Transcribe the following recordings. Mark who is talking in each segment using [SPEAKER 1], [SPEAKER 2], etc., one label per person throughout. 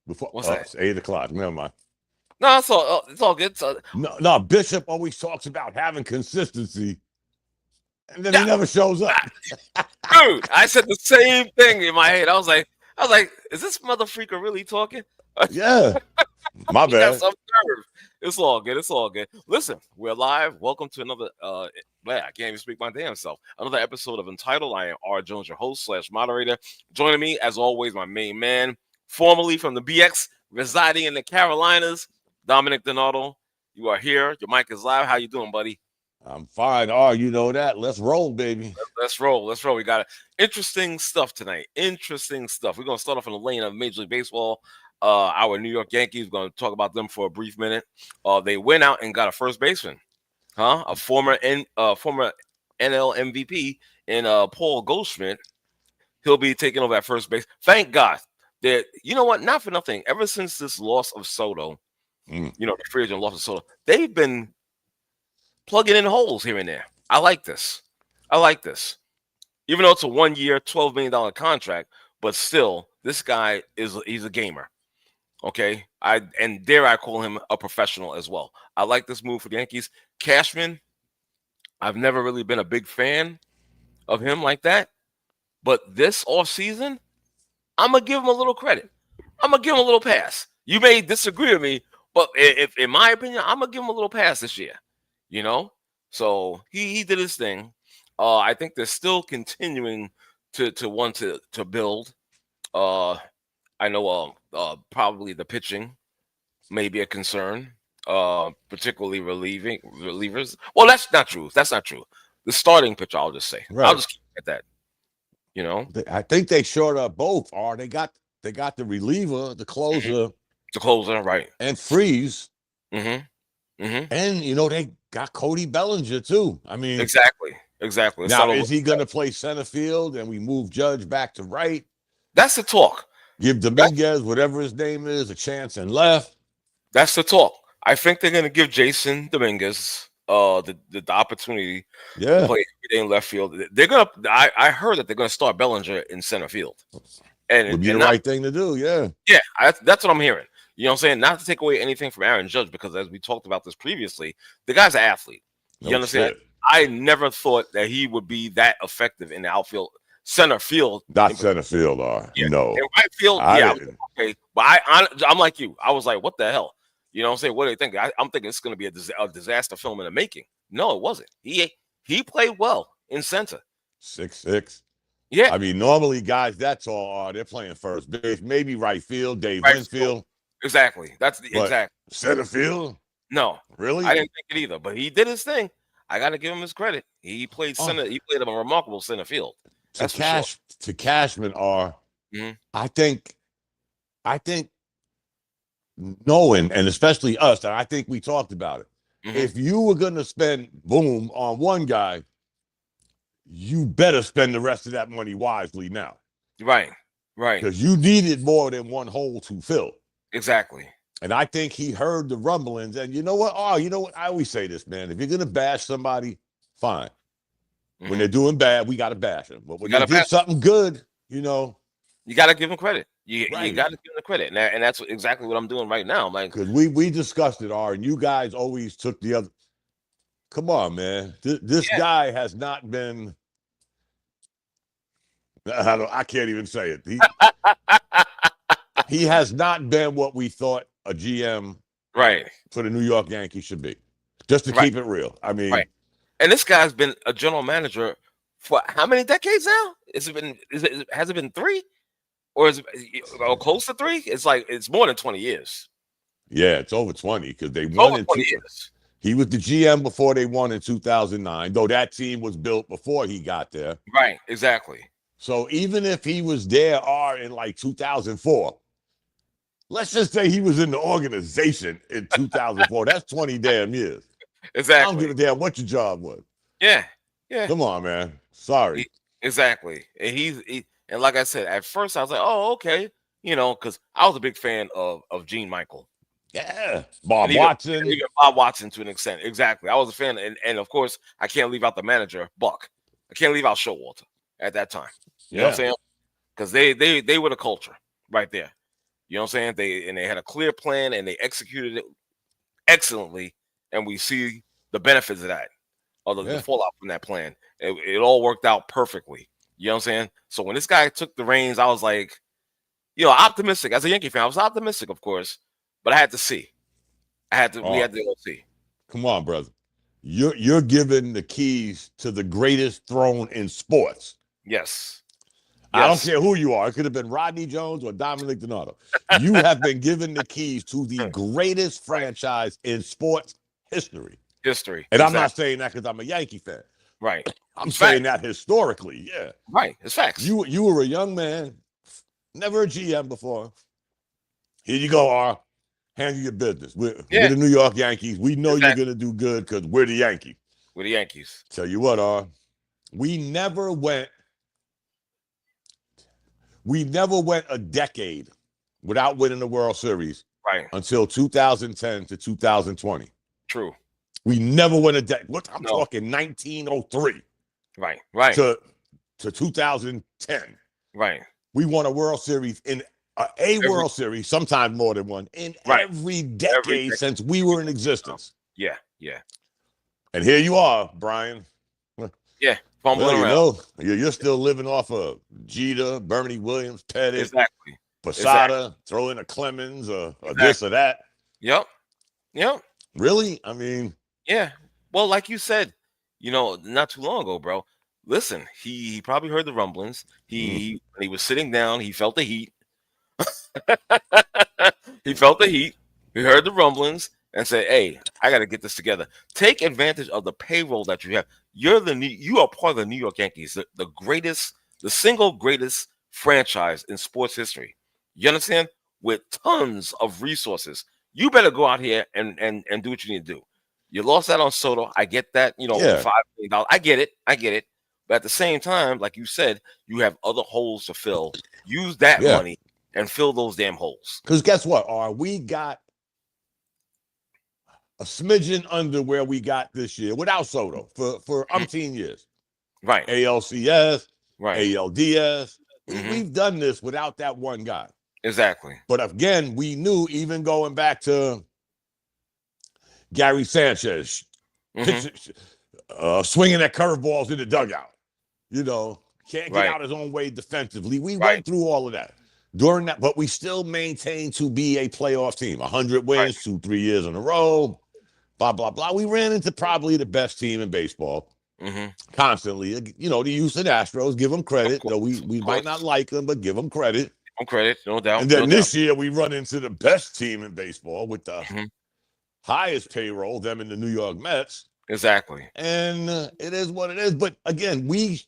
[SPEAKER 1] Before
[SPEAKER 2] What's that?
[SPEAKER 1] it's 8 o'clock. Never mind.
[SPEAKER 2] No, it's all good. So,
[SPEAKER 1] No. Bishop always talks about having consistency, and then he
[SPEAKER 2] yeah,
[SPEAKER 1] never shows up.
[SPEAKER 2] dude, I said the same thing in my head. I was like, is this mother freaker really talking?
[SPEAKER 1] Yeah, my
[SPEAKER 2] He got
[SPEAKER 1] bad.
[SPEAKER 2] some nerve. It's all good. It's all good. Listen, we're live. Welcome to another. Man, I can't even speak my damn self. Another episode of Entitled. I am R. Jones, your host / moderator. Joining me, as always, my main man, formerly from the BX, residing in the Carolinas, Dominic Donato. You are here. Your mic is live. How you doing, buddy?
[SPEAKER 1] I'm fine. Oh, you know that. Let's roll, baby.
[SPEAKER 2] Let's roll. Let's roll. We got interesting stuff tonight. Interesting stuff. We're gonna start off in the lane of Major League Baseball. Our New York Yankees. We're gonna talk about them for a brief minute. They went out and got a first baseman, a former NL MVP in Paul Goldschmidt. He'll be taking over at first base. Thank God that, you know what? Not for nothing. Ever since this loss of Soto, the free agent loss of Soto, they've been plugging in holes here and there. I like this. Even though it's a 1 year, $12 million contract, but still, this guy he's a gamer. Okay. Dare I call him a professional as well. I like this move for the Yankees. Cashman, I've never really been a big fan of him like that. But this offseason, I'm gonna give him a little credit. I'm gonna give him a little pass. You may disagree with me, but if in my opinion, I'm gonna give him a little pass this year. So he did his thing. I think they're still continuing to want to build. I know probably the pitching may be a concern, particularly relievers. Well, that's not true. The starting pitcher, I'll just say.
[SPEAKER 1] Right.
[SPEAKER 2] I'll just keep it at that.
[SPEAKER 1] I think they short up both. Or they got the reliever, the closer,
[SPEAKER 2] the closer, right?
[SPEAKER 1] And Freeze.
[SPEAKER 2] And
[SPEAKER 1] they got Cody Bellinger too. I mean,
[SPEAKER 2] exactly.
[SPEAKER 1] Now, is he going to play center field and we move Judge back to right?
[SPEAKER 2] That's the talk.
[SPEAKER 1] Give Dominguez, whatever his name is, a chance in left.
[SPEAKER 2] That's the talk. I think they're going to give Jason Dominguez the opportunity to play in left field. They're gonna. I heard that they're going to start Bellinger in center field, and
[SPEAKER 1] would be the right thing to do. Yeah.
[SPEAKER 2] That's what I'm hearing. You know what I'm saying? Not to take away anything from Aaron Judge, because as we talked about this previously, the guy's an athlete. You understand?
[SPEAKER 1] Shit.
[SPEAKER 2] I never thought that he would be that effective in the outfield, center field.
[SPEAKER 1] Not center field, no.
[SPEAKER 2] In right field, okay. But I'm like you. I was like, what the hell? You know what I'm saying? What do you think? I'm thinking it's going to be a disaster film in the making. No, it wasn't. He played well in center.
[SPEAKER 1] 6'6".
[SPEAKER 2] Yeah.
[SPEAKER 1] I mean, normally guys that tall they're playing first base, maybe right field, Dave Winfield.
[SPEAKER 2] Exactly. That's the exact
[SPEAKER 1] center field.
[SPEAKER 2] No,
[SPEAKER 1] really,
[SPEAKER 2] I didn't think it either. But he did his thing. I got to give him his credit. He played center. He played a remarkable center field. That's
[SPEAKER 1] to Cashman I think knowing, and especially us, and I think we talked about it. If you were going to spend on one guy, you better spend the rest of that money wisely now.
[SPEAKER 2] Right.
[SPEAKER 1] Because you needed more than one hole to fill.
[SPEAKER 2] Exactly.
[SPEAKER 1] And I think he heard the rumblings. And you know what? I always say this, man. If you're going to bash somebody, fine. When they're doing bad, we got to bash them. But when they do something good, you
[SPEAKER 2] got to give them credit. You got to give them the credit. And that's exactly what I'm doing right now. I'm like,
[SPEAKER 1] because we discussed it, and you guys always took the other. Come on, man. This guy has not been. I can't even say it. He has not been what we thought a GM for the New York Yankees should be. Just to keep it real. I mean,
[SPEAKER 2] and this guy's been a general manager for how many decades now? Has it been 3? Or is it close to 3? It's more than 20 years.
[SPEAKER 1] Yeah, it's over 20 because they won in
[SPEAKER 2] 20 years.
[SPEAKER 1] He was the GM before they won in 2009, though that team was built before he got there.
[SPEAKER 2] Right, exactly.
[SPEAKER 1] So even if he was there in 2004, let's just say he was in the organization in 2004. That's 20 damn years.
[SPEAKER 2] Exactly.
[SPEAKER 1] I don't give a damn what your job was.
[SPEAKER 2] Yeah.
[SPEAKER 1] Come on, man. Sorry.
[SPEAKER 2] Exactly. And and like I said, at first I was like, oh, okay. Because I was a big fan of Gene Michael.
[SPEAKER 1] Yeah. Bob Watson.
[SPEAKER 2] Even Bob Watson to an extent. Exactly. I was a fan. And of course, I can't leave out the manager, Buck. I can't leave out Showalter at that time. You know what I'm saying? Because they were the culture right there. You know what I'm saying? They had a clear plan and they executed it excellently, and we see the benefits of that, or the fallout from that plan. It all worked out perfectly. You know what I'm saying? So when this guy took the reins, I was like, optimistic. As a Yankee fan, I was optimistic, of course, but I had to see. We had to all see.
[SPEAKER 1] Come on, brother. You're giving the keys to the greatest throne in sports.
[SPEAKER 2] Yes.
[SPEAKER 1] I don't care who you are. It could have been Rodney Jones or Dominic Donato. You have been given the keys to the greatest franchise in sports history. And I'm not saying that because I'm a Yankee fan.
[SPEAKER 2] Right.
[SPEAKER 1] I'm saying that historically. Yeah.
[SPEAKER 2] Right. It's facts.
[SPEAKER 1] You were a young man, never a GM before. Here you go, R. Handle your business. We're the New York Yankees. We know you're going to do good because we're the Yankees.
[SPEAKER 2] We're the Yankees.
[SPEAKER 1] Tell you what, R. We never went a decade without winning the World Series until 2010 to 2020.
[SPEAKER 2] True.
[SPEAKER 1] We never went a decade. Look, I'm talking 1903.
[SPEAKER 2] Right.
[SPEAKER 1] To 2010.
[SPEAKER 2] Right.
[SPEAKER 1] We won a World Series in World Series, sometimes more than one, in every decade since we were in existence.
[SPEAKER 2] Yeah.
[SPEAKER 1] And here you are, Brian.
[SPEAKER 2] Yeah. Fumbling around.
[SPEAKER 1] You're still living off of Jeter, Bernie Williams, Pettit,
[SPEAKER 2] exactly.
[SPEAKER 1] Posada, throw in a Clemens or this or that.
[SPEAKER 2] Yep.
[SPEAKER 1] Really? I mean.
[SPEAKER 2] Yeah. Well, like you said, not too long ago, bro. Listen, he probably heard the rumblings. He was sitting down. He felt the heat. He felt the heat. He heard the rumblings and said, "Hey, I got to get this together. Take advantage of the payroll that you have. You are part of the New York Yankees, the single greatest franchise in sports history. You understand? With tons of resources. You better go out here and do what you need to do. You lost that on Soto. I get that. $5 million. I get it. But at the same time, like you said, you have other holes to fill. Use that money and fill those damn holes.
[SPEAKER 1] Because guess what? We got a smidgen under where we got this year without Soto for umpteen years.
[SPEAKER 2] Right.
[SPEAKER 1] ALCS, ALDS. We've done this without that one guy.
[SPEAKER 2] Exactly.
[SPEAKER 1] But again, we knew, even going back to Gary Sanchez, swinging at curveballs in the dugout. Can't get out his own way defensively. We went through all of that. During that, but we still maintained to be a playoff team. 100 wins, 2-3 years in a row, blah, blah, blah. We ran into probably the best team in baseball constantly. The Houston Astros, give them credit. Though we might not like them, but give them credit.
[SPEAKER 2] No doubt.
[SPEAKER 1] And then this year we run into the best team in baseball with the highest payroll, them in the New York Mets.
[SPEAKER 2] Exactly.
[SPEAKER 1] And it is what it is. But again, we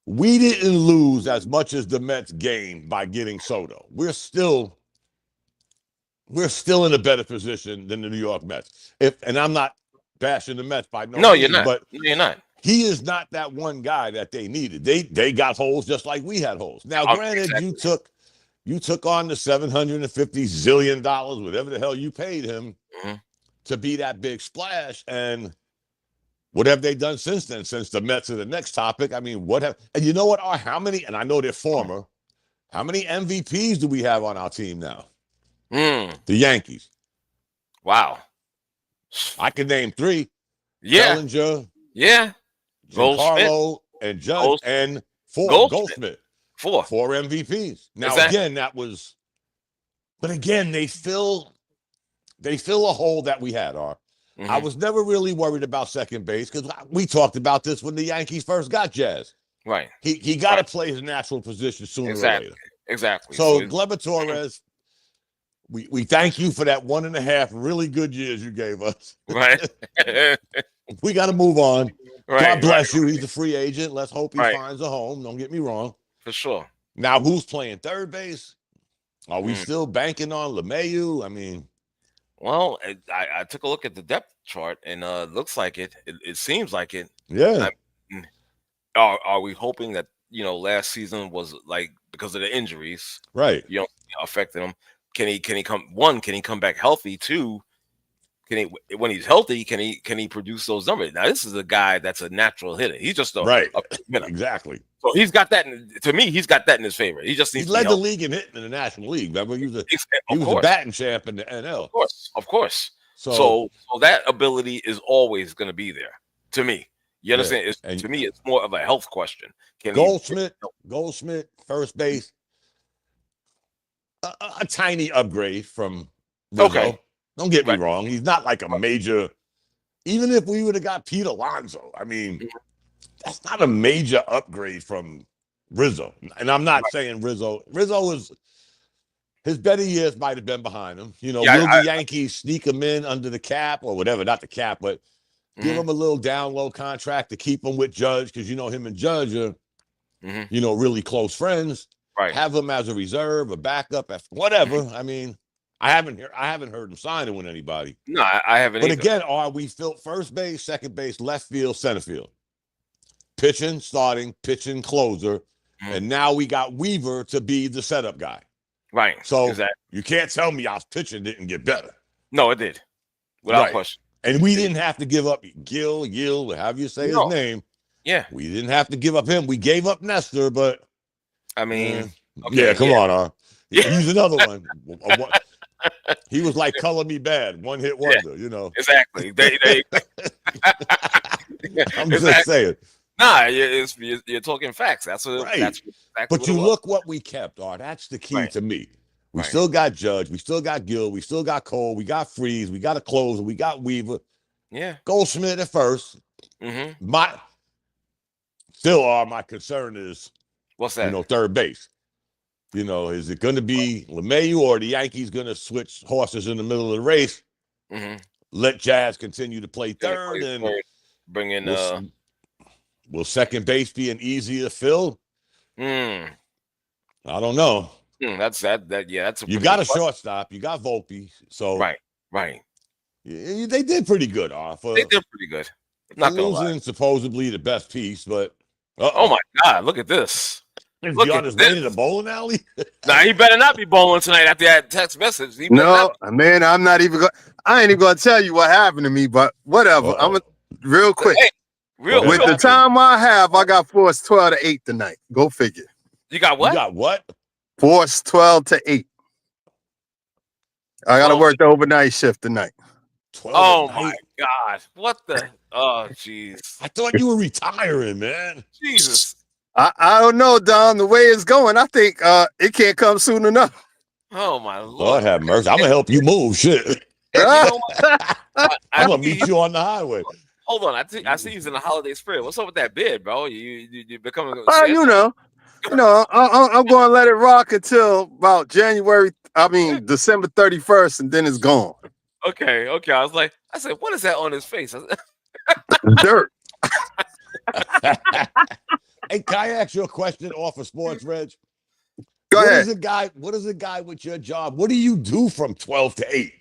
[SPEAKER 1] didn't lose as much as the Mets gained by getting Soto. We're still in a better position than the New York Mets. And I'm not bashing the Mets by no
[SPEAKER 2] reason, you're not. But
[SPEAKER 1] you're not. He is not that one guy that they needed. They got holes just like we had holes. Now, granted, you took on the $750 zillion, whatever the hell you paid him, to be that big splash. And what have they done since then? Since the Mets are the next topic. I mean, and you know what are how many? And I know they're former. How many MVPs do we have on our team now? The Yankees.
[SPEAKER 2] Wow.
[SPEAKER 1] I can name 3.
[SPEAKER 2] Yeah.
[SPEAKER 1] Bellinger.
[SPEAKER 2] Yeah.
[SPEAKER 1] Carroll and Judge and 4. Goldschmidt. 4 MVPs. Now again, that was. But again, they fill a hole that we had. I was never really worried about second base because we talked about this when the Yankees first got Jazz.
[SPEAKER 2] Right.
[SPEAKER 1] He got to play his natural position sooner or later.
[SPEAKER 2] Exactly.
[SPEAKER 1] So Gleyber Torres, we thank you for that 1.5 really good years you gave us.
[SPEAKER 2] Right.
[SPEAKER 1] We got to move on.
[SPEAKER 2] Right,
[SPEAKER 1] God bless you. He's a free agent. Let's hope he finds a home. Don't get me wrong.
[SPEAKER 2] For sure.
[SPEAKER 1] Now, who's playing third base? Are we still banking on LeMahieu? I mean.
[SPEAKER 2] Well, I took a look at the depth chart, and looks like it. It seems like it.
[SPEAKER 1] Yeah.
[SPEAKER 2] Are we hoping that last season was like because of the injuries,
[SPEAKER 1] right?
[SPEAKER 2] Affected him. Can he come? 1, can he come back healthy? 2, when he's healthy, can he produce those numbers? Now, this is a guy that's a natural hitter. He's just a hitter.
[SPEAKER 1] Exactly.
[SPEAKER 2] So he's got that. To me, he's got that in his favor. He just needs.
[SPEAKER 1] He led the league in hitting in the National League. Remember, he was a batting champ in the NL.
[SPEAKER 2] Of course. So that ability is always going to be there. To me, you understand? To me, it's more of a health question.
[SPEAKER 1] Goldschmidt, first base, a tiny upgrade from Rizzo.
[SPEAKER 2] Okay.
[SPEAKER 1] Don't get me wrong. He's not like a major. Even if we would have got Pete Alonso, I mean, that's not a major upgrade from Rizzo. And I'm not saying Rizzo is his better years might have been behind him. You know, will the Yankees sneak him in under the cap or whatever? Not the cap, but give him a little down low contract to keep him with Judge, because him and Judge are, really close friends.
[SPEAKER 2] Right.
[SPEAKER 1] Have him as a reserve, a backup, whatever. I mean, I haven't heard him signing with anybody.
[SPEAKER 2] No, I haven't.
[SPEAKER 1] But again, are we filled first base, second base, left field, center field? Pitching, starting, pitching, closer, and now we got Weaver to be the setup guy.
[SPEAKER 2] Right.
[SPEAKER 1] So you can't tell me our pitching didn't get better.
[SPEAKER 2] No, it did, without question.
[SPEAKER 1] And we didn't have to give up Gil, however you say his name.
[SPEAKER 2] Yeah, we
[SPEAKER 1] didn't have to give up him. We gave up Nestor, but
[SPEAKER 2] I mean,
[SPEAKER 1] come on, he's another one. He was like Color Me Bad, one hit wonder,
[SPEAKER 2] Exactly.
[SPEAKER 1] I'm just saying.
[SPEAKER 2] Nah, you're talking facts. That's exactly
[SPEAKER 1] but look what we kept, That's the key to me. We still got Judge. We still got Gill. We still got Cole. We got Freeze. We got a closer. We got Weaver.
[SPEAKER 2] Yeah.
[SPEAKER 1] Goldschmidt at first. My concern is,
[SPEAKER 2] what's that?
[SPEAKER 1] Third base. Is it going to be LeMahieu, or the Yankees going to switch horses in the middle of the race? Let Jazz continue to play third, and
[SPEAKER 2] bring in.
[SPEAKER 1] Will second base be an easier fill? I don't know.
[SPEAKER 2] That's that. Yeah, that's.
[SPEAKER 1] You got a shortstop. You got Volpe. So
[SPEAKER 2] right.
[SPEAKER 1] Yeah, they did pretty good.
[SPEAKER 2] They did pretty good. Not gonna lie.
[SPEAKER 1] Supposedly the best piece, but
[SPEAKER 2] oh my God, look at this.
[SPEAKER 1] Look at this. In a bowling alley?
[SPEAKER 2] Nah, he better not be bowling tonight after that text message.
[SPEAKER 3] No, man, I'm not even going. I ain't even going to tell you what happened to me, but whatever. I'm real quick.
[SPEAKER 2] Hey,
[SPEAKER 3] with the time I have, I got forced 12-8 tonight. Go figure.
[SPEAKER 2] You got what?
[SPEAKER 1] You got what?
[SPEAKER 3] Forced 12-8. I got to work the overnight shift tonight.
[SPEAKER 2] Oh my God! What the? Oh jeez!
[SPEAKER 1] I thought you were retiring, man.
[SPEAKER 2] Jesus.
[SPEAKER 3] I don't know, Don. The way it's going, I think it can't come soon enough.
[SPEAKER 2] Oh my Lord!
[SPEAKER 1] Lord have mercy. I'm gonna help you move. Shit. I'm gonna meet you on the highway.
[SPEAKER 2] Hold on. I see he's in the holiday spirit. What's up with that beard, bro? You becoming?
[SPEAKER 3] I'm going to let it rock until about December 31st, and then it's gone.
[SPEAKER 2] Okay. I said, what is that on his face?
[SPEAKER 3] Dirt.
[SPEAKER 1] Hey, can I ask you a question off of Sports, Reg?
[SPEAKER 3] Go ahead.
[SPEAKER 1] What is a guy with your job? What do you do from 12 to 8?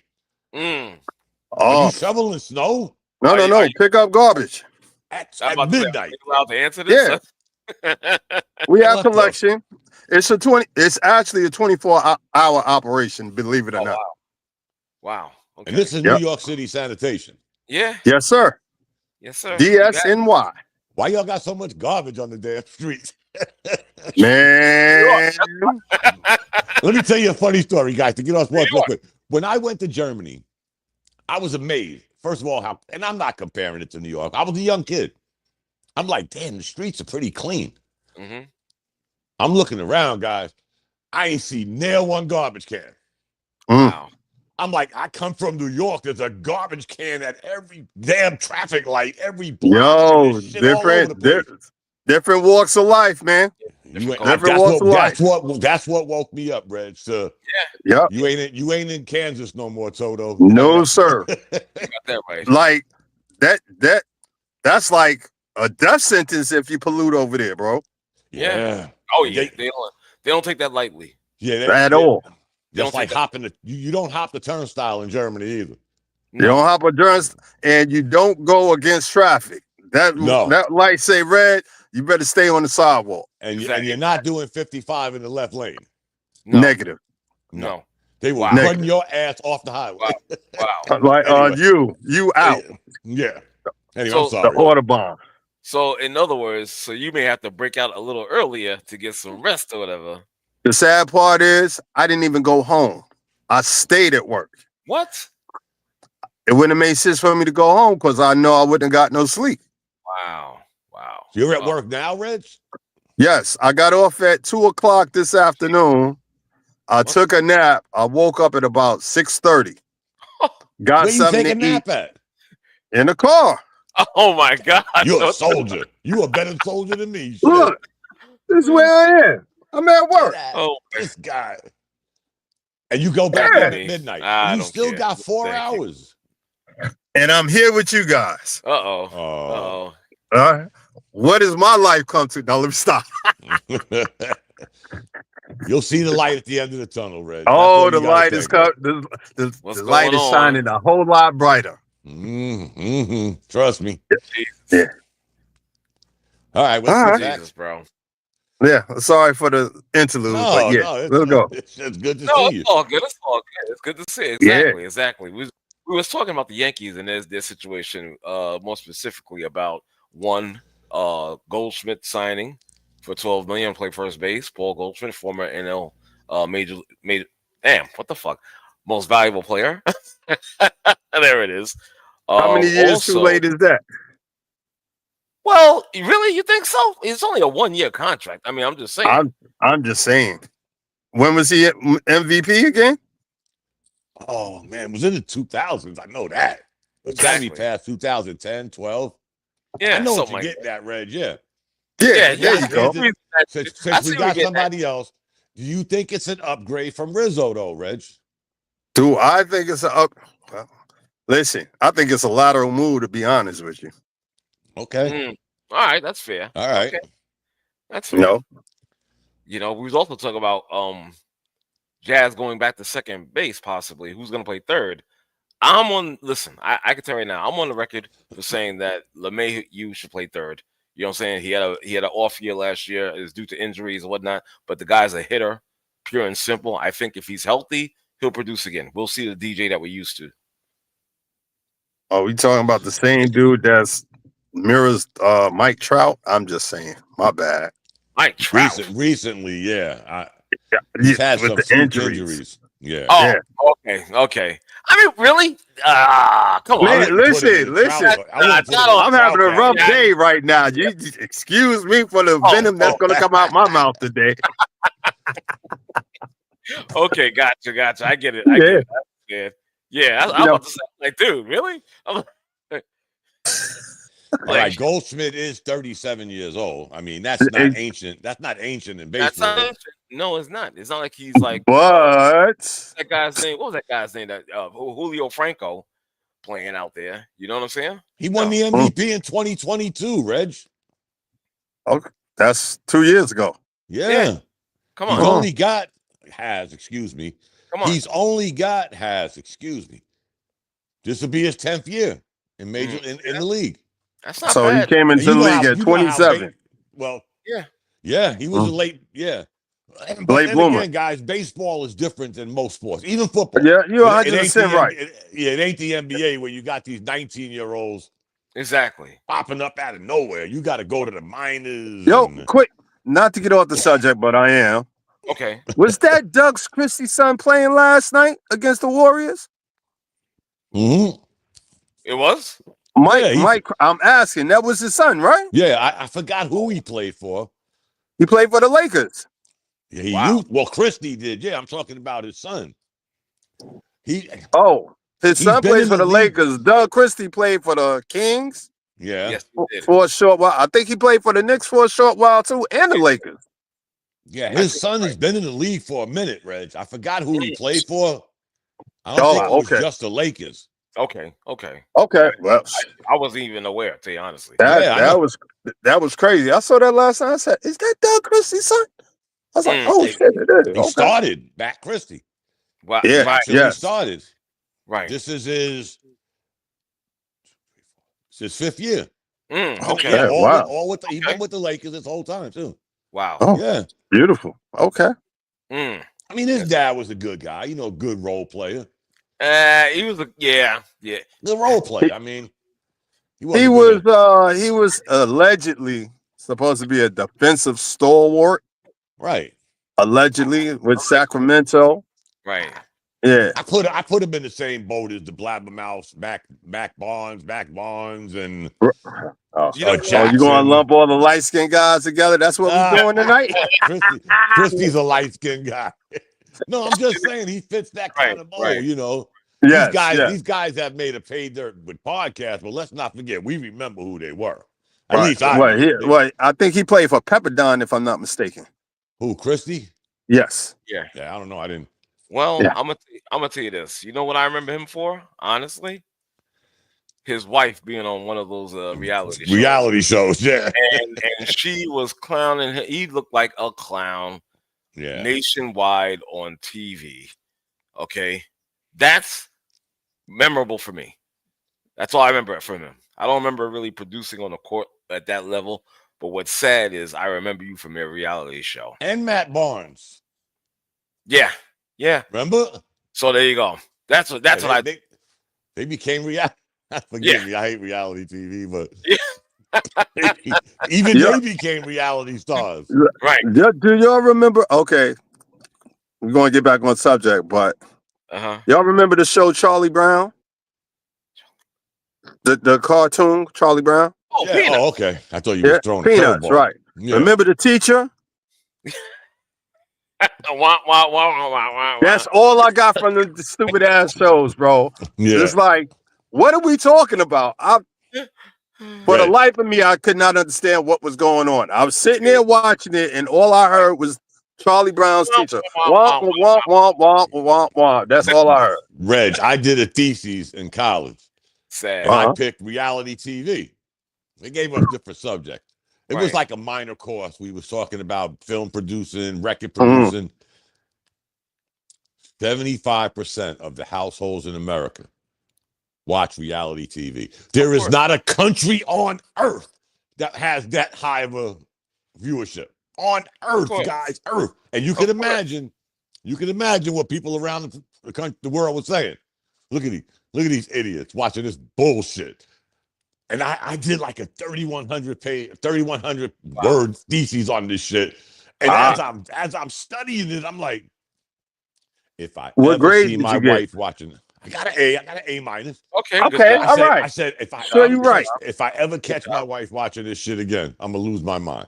[SPEAKER 3] Are
[SPEAKER 1] you shoveling snow?
[SPEAKER 3] No. Pick up garbage.
[SPEAKER 1] At midnight.
[SPEAKER 2] Are you allowed to answer this?
[SPEAKER 3] Yeah. We have collection. It's actually a 24-hour operation, believe it or not.
[SPEAKER 2] Wow. Okay.
[SPEAKER 1] And this is New York City Sanitation.
[SPEAKER 2] Yeah.
[SPEAKER 3] Yes, sir. DSNY.
[SPEAKER 1] Why y'all got so much garbage on the damn streets?
[SPEAKER 3] Man.
[SPEAKER 1] Let me tell you a funny story, guys, to get off sports real quick. When I went to Germany, I was amazed. First of all, and I'm not comparing it to New York. I was a young kid. I'm like, damn, the streets are pretty clean. I'm looking around, guys. I ain't seen nail one garbage can.
[SPEAKER 2] Wow.
[SPEAKER 1] I'm like, I come from New York. There's a garbage can at every damn traffic light, every block.
[SPEAKER 3] Different walks of life, man.
[SPEAKER 1] That's what woke me up, Reg. So, you ain't in Kansas no more, Toto.
[SPEAKER 3] No, sir.
[SPEAKER 2] That right.
[SPEAKER 3] Like that's like a death sentence if you pollute over there, bro.
[SPEAKER 2] Yeah. Oh yeah. They don't take that lightly.
[SPEAKER 3] Yeah, at all.
[SPEAKER 1] Just like hopping you don't hop the turnstile in Germany either.
[SPEAKER 3] You don't hop a turnstile, and you don't go against traffic. That light say red, you better stay on the sidewalk.
[SPEAKER 1] And you're not doing 55 in the left lane.
[SPEAKER 3] No. Negative.
[SPEAKER 1] No. They will run your ass off the highway.
[SPEAKER 2] Wow.
[SPEAKER 3] Like anyway. you out.
[SPEAKER 1] Yeah. Anyway,
[SPEAKER 2] So,
[SPEAKER 1] I'm sorry.
[SPEAKER 3] The Audubon.
[SPEAKER 2] So in other words, so you may have to break out a little earlier to get some rest or whatever.
[SPEAKER 3] The sad part is I didn't even go home. I stayed at work.
[SPEAKER 2] What?
[SPEAKER 3] It wouldn't have made sense for me to go home because I know I wouldn't have got no sleep.
[SPEAKER 2] Wow.
[SPEAKER 1] So you're at work now, Reg?
[SPEAKER 3] Yes, I got off at 2:00 this afternoon. I took a nap. I woke up at about 6:30. Got
[SPEAKER 1] Where you
[SPEAKER 3] something
[SPEAKER 1] take a
[SPEAKER 3] to
[SPEAKER 1] nap
[SPEAKER 3] eat
[SPEAKER 1] at?
[SPEAKER 3] in the car.
[SPEAKER 2] Oh my God!
[SPEAKER 1] You're a soldier. You a better soldier than me. Shit.
[SPEAKER 3] Look, this is where I am. I'm at work.
[SPEAKER 2] Oh,
[SPEAKER 1] this guy. And you go back at midnight. You still got 4 hours.
[SPEAKER 3] And I'm here with you guys.
[SPEAKER 2] Uh-oh.
[SPEAKER 3] All right. What does my life come to? Now let me stop.
[SPEAKER 1] You'll see the light at the end of the tunnel, Reg.
[SPEAKER 3] Oh, the light is coming. The light is shining a whole lot brighter.
[SPEAKER 1] Trust me.
[SPEAKER 3] Yeah.
[SPEAKER 1] All right. What's Jesus,
[SPEAKER 2] bro?
[SPEAKER 3] Yeah. Sorry for the interlude, but yeah, let's go.
[SPEAKER 1] It's good to see you.
[SPEAKER 2] It's all good. It's all good. It's good to see. Exactly. We was talking about the Yankees and their situation, more specifically about one Goldschmidt signing for $12 million, play first base. Paul Goldschmidt, former NL major. Damn, what the fuck? Most valuable player. There it is.
[SPEAKER 3] How many years too late is that?
[SPEAKER 2] Well, really, you think so? It's only a 1-year contract. I mean, I'm just saying.
[SPEAKER 3] I'm just saying. When was he MVP again?
[SPEAKER 1] Oh man, it was in the 2000s. I know that. Exactly. Past 2010, 12.
[SPEAKER 2] Yeah,
[SPEAKER 1] I know what you're getting at, Reg. Yeah.
[SPEAKER 3] There you go.
[SPEAKER 1] Since we got somebody else, do you think it's an upgrade from Rizzo, though, Reg?
[SPEAKER 3] Do I think it's well, listen, I think it's a lateral move, to be honest with you.
[SPEAKER 1] Okay.
[SPEAKER 2] All right, that's fair.
[SPEAKER 1] All right.
[SPEAKER 2] Okay. That's fair. You know, we was also talking about Jazz going back to second base, possibly. Who's going to play third? Listen, I can tell you right now, I'm on the record for saying that LeMahieu should play third. You know what I'm saying? He had an off year last year. It was due to injuries and whatnot, but the guy's a hitter, pure and simple. I think if he's healthy, he'll produce again. We'll see the DJ that we're used to.
[SPEAKER 3] Oh, we talking about the same dude that's mirrors Mike Trout? I'm just saying. My bad.
[SPEAKER 2] Mike Trout.
[SPEAKER 1] Recently, yeah. He's had some injuries. Yeah.
[SPEAKER 2] Oh, yeah. Okay. I mean, really? Come on.
[SPEAKER 3] Man, listen. I'm having a rough day right now. You excuse me for the venom that's going to come out my mouth today.
[SPEAKER 2] Okay, gotcha. I get it. Yeah, I'm about to say, like, dude, really?
[SPEAKER 1] All right, Goldschmidt is 37 years old. I mean, that's not ancient. That's not ancient in baseball.
[SPEAKER 2] That's not ancient. No, it's not. It's not like he's like.
[SPEAKER 3] But
[SPEAKER 2] that guy's name. What was that guy's name? That Julio Franco playing out there. You know what I'm saying?
[SPEAKER 1] He won the MVP in 2022, Reg.
[SPEAKER 3] Okay, that's 2 years ago.
[SPEAKER 1] Yeah.
[SPEAKER 2] Come on.
[SPEAKER 1] He's only got excuse me.
[SPEAKER 2] Come on.
[SPEAKER 1] He's only got excuse me. This will be his 10th year in major in the league.
[SPEAKER 2] That's not
[SPEAKER 3] so
[SPEAKER 2] bad.
[SPEAKER 3] He came into the league at 27.
[SPEAKER 1] Yeah, he was a late, But
[SPEAKER 3] late bloomer.
[SPEAKER 1] Again, guys, baseball is different than most sports, even football.
[SPEAKER 3] Yeah, you're 100% right.
[SPEAKER 1] It ain't the NBA where you got these 19-year-olds
[SPEAKER 2] exactly
[SPEAKER 1] popping up out of nowhere. You got to go to the minors.
[SPEAKER 3] Yo, quick, not to get off the subject, but I am.
[SPEAKER 2] Okay.
[SPEAKER 3] Was that Doug Christie's son playing last night against the Warriors?
[SPEAKER 1] Mm-hmm.
[SPEAKER 2] It was?
[SPEAKER 3] Mike, I'm asking. That was his son, right?
[SPEAKER 1] Yeah, I forgot who he played for.
[SPEAKER 3] He played for the Lakers.
[SPEAKER 1] Yeah, Christie did. Yeah, I'm talking about his son. His
[SPEAKER 3] son played for the Lakers. Doug Christie played for the Kings.
[SPEAKER 1] Yeah.
[SPEAKER 2] Yes, he did.
[SPEAKER 3] For a short while. I think he played for the Knicks for a short while too, and the Lakers.
[SPEAKER 1] Yeah, his son has been in the league for a minute, Reg. I forgot who he played for. I don't think it was just the Lakers.
[SPEAKER 2] Okay.
[SPEAKER 3] Well,
[SPEAKER 2] I wasn't even aware, to be honestly.
[SPEAKER 3] That was crazy. I saw that last night. I said, "Is that Doug Christie's son?" I was like, "Oh shit, it is."
[SPEAKER 1] He started back Christie.
[SPEAKER 2] Wow.
[SPEAKER 3] Yeah.
[SPEAKER 1] He started.
[SPEAKER 2] Right.
[SPEAKER 1] This is his fifth year.
[SPEAKER 2] Okay.
[SPEAKER 3] Yeah,
[SPEAKER 1] He's been with the Lakers this whole time too.
[SPEAKER 2] Wow.
[SPEAKER 3] Oh,
[SPEAKER 1] yeah.
[SPEAKER 3] Beautiful. Okay.
[SPEAKER 1] I mean, his dad was a good guy, good role player.
[SPEAKER 2] He was yeah.
[SPEAKER 1] Good role player. I mean,
[SPEAKER 3] he was allegedly supposed to be a defensive stalwart.
[SPEAKER 1] Right.
[SPEAKER 3] Allegedly with Sacramento.
[SPEAKER 2] Right.
[SPEAKER 3] Yeah.
[SPEAKER 1] I put him in the same boat as the Blabbermouth, Mac Barnes, and
[SPEAKER 3] You going to lump all the light-skinned guys together? That's what we're doing tonight?
[SPEAKER 1] Christy's a light-skinned guy. No, I'm just saying he fits that kind of mold,
[SPEAKER 3] Yes,
[SPEAKER 1] these guys have made a pay dirt with podcasts, but let's not forget, we remember who they were. At
[SPEAKER 3] right.
[SPEAKER 1] least I
[SPEAKER 3] I think he played for Pepperdine, if I'm not mistaken.
[SPEAKER 1] Who, Christy?
[SPEAKER 3] Yes.
[SPEAKER 2] Yeah.
[SPEAKER 1] Yeah, I don't know. I didn't.
[SPEAKER 2] Well, I'm gonna tell you this. You know what I remember him for? Honestly, his wife being on one of those reality
[SPEAKER 1] shows. Yeah,
[SPEAKER 2] and she was clowning him. He looked like a clown.
[SPEAKER 1] Yeah,
[SPEAKER 2] nationwide on TV. Okay, that's memorable for me. That's all I remember from him. I don't remember really producing on the court at that level. But what's sad is I remember you from their reality show.
[SPEAKER 1] And Matt Barnes.
[SPEAKER 2] Yeah.
[SPEAKER 1] Remember?
[SPEAKER 2] So there you go. That's what
[SPEAKER 1] they became reality. Forgive me, I hate reality TV, but even they became reality stars.
[SPEAKER 2] Right.
[SPEAKER 3] Do y'all remember? Okay, we're going to get back on subject, but y'all remember the show Charlie Brown? The cartoon Charlie Brown?
[SPEAKER 2] Oh, yeah.
[SPEAKER 1] Oh, okay. I thought you were throwing
[SPEAKER 3] Peanuts,
[SPEAKER 1] a curveball.
[SPEAKER 3] right. Yeah. Remember the teacher? That's all I got from the stupid ass shows, bro. Yeah. It's like, what are we talking about? For the life of me, I could not understand what was going on. I was sitting there watching it, and all I heard was Charlie Brown's teacher. Womp, womp, womp, womp, womp, womp. That's all I heard.
[SPEAKER 1] Reg, I did a thesis in college.
[SPEAKER 2] Sad.
[SPEAKER 1] And I picked reality TV. They gave us different subjects. It was like a minor course. We was talking about film producing, record producing. 75% of the households in America watch reality TV. There is not a country on earth that has that high of a viewership. On earth, guys, earth. And you can imagine what people around the world were saying. Look at these idiots watching this bullshit. And I did like a 3,100 word thesis on this shit. And as I'm studying it, I'm like, if I ever see my wife watching, I got an A minus.
[SPEAKER 2] Okay,
[SPEAKER 3] all right.
[SPEAKER 1] I said if I ever catch my wife watching this shit again, I'm gonna lose my mind.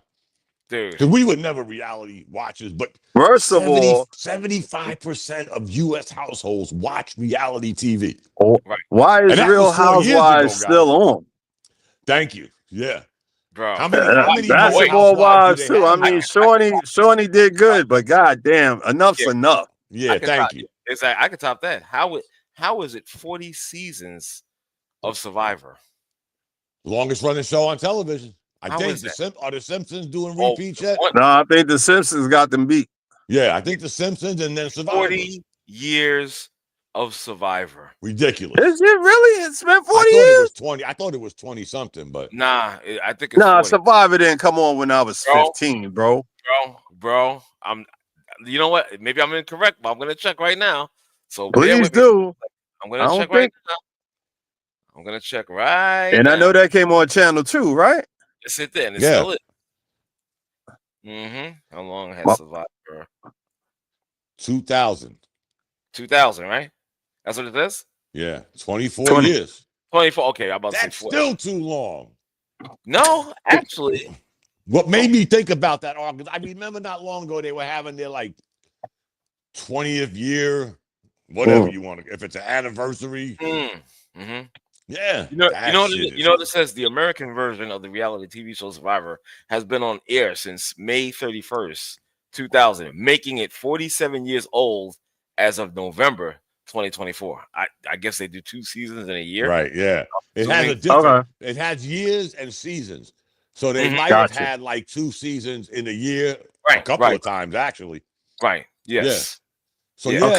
[SPEAKER 2] Dude.
[SPEAKER 1] Because we would never reality watchers, but
[SPEAKER 3] first of all,
[SPEAKER 1] 75% of U.S. households watch reality TV.
[SPEAKER 3] Why is Real Housewives still on?
[SPEAKER 1] Thank you. Yeah.
[SPEAKER 2] Bro.
[SPEAKER 1] How many
[SPEAKER 3] basketball wives too? I mean, Shawnee did good, but goddamn, enough's enough.
[SPEAKER 1] Yeah, thank you.
[SPEAKER 2] It's like I could top that. How is it 40 seasons of Survivor?
[SPEAKER 1] Longest running show on television. I think are the Simpsons doing repeats yet?
[SPEAKER 3] No, I think the Simpsons got them beat.
[SPEAKER 1] Yeah, I think the Simpsons and then Survivor.
[SPEAKER 2] 40 years of Survivor.
[SPEAKER 1] Ridiculous.
[SPEAKER 3] Is it really? It's been 40 years?
[SPEAKER 1] I thought it was 20 something, but
[SPEAKER 2] nah, I think it's 40.
[SPEAKER 3] Survivor didn't come on when I was 15, bro.
[SPEAKER 2] Bro, you know what? Maybe I'm incorrect, but I'm gonna check right now. So
[SPEAKER 3] please do.
[SPEAKER 2] I'm gonna check right now. I'm gonna check right
[SPEAKER 3] and
[SPEAKER 2] now.
[SPEAKER 3] I know that came on channel 2, right?
[SPEAKER 2] It's it there, and it's still it. How long has Survivor?
[SPEAKER 1] 2000.
[SPEAKER 2] 2000, right? That's what it is?
[SPEAKER 1] Yeah, 24 years.
[SPEAKER 2] 24. Okay, I'm about
[SPEAKER 1] to say 40. Still too long.
[SPEAKER 2] No, actually.
[SPEAKER 1] What made me think about that, because I remember not long ago they were having their like 20th year, whatever you want to, if it's an anniversary. Yeah.
[SPEAKER 2] You know what it says? The American version of the reality TV show Survivor has been on air since May 31st, 2000, making it 47 years old as of November 2024. I guess they do 2 seasons in a year.
[SPEAKER 1] Right, yeah. It has a different it has years and seasons. So they might have had like 2 seasons in a year, a couple of times actually.
[SPEAKER 2] Right. Yes.
[SPEAKER 1] Yeah. So
[SPEAKER 3] I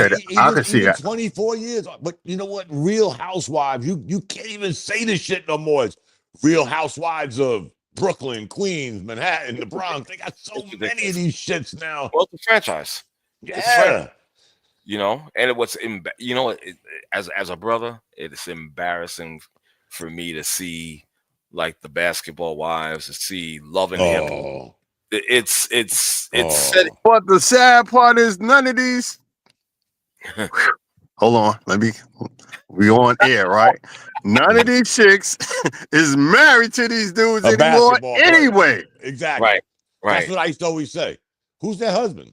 [SPEAKER 3] can see that.
[SPEAKER 1] 24 years. But you know what? Real Housewives, you can't even say this shit no more. It's Real Housewives of Brooklyn, Queens, Manhattan, the Bronx. They got so many of these shits now.
[SPEAKER 2] Well, it's a franchise. It's a friend.
[SPEAKER 1] Yeah.
[SPEAKER 2] You know, and as a brother, it's embarrassing for me to see like the basketball wives, to see Love and Hip. It's set.
[SPEAKER 3] But the sad part is none of these. Hold on, we on air, right? None of these chicks is married to these dudes anymore anyway.
[SPEAKER 1] Exactly.
[SPEAKER 2] Right.
[SPEAKER 1] That's what I used to always say. Who's their husband?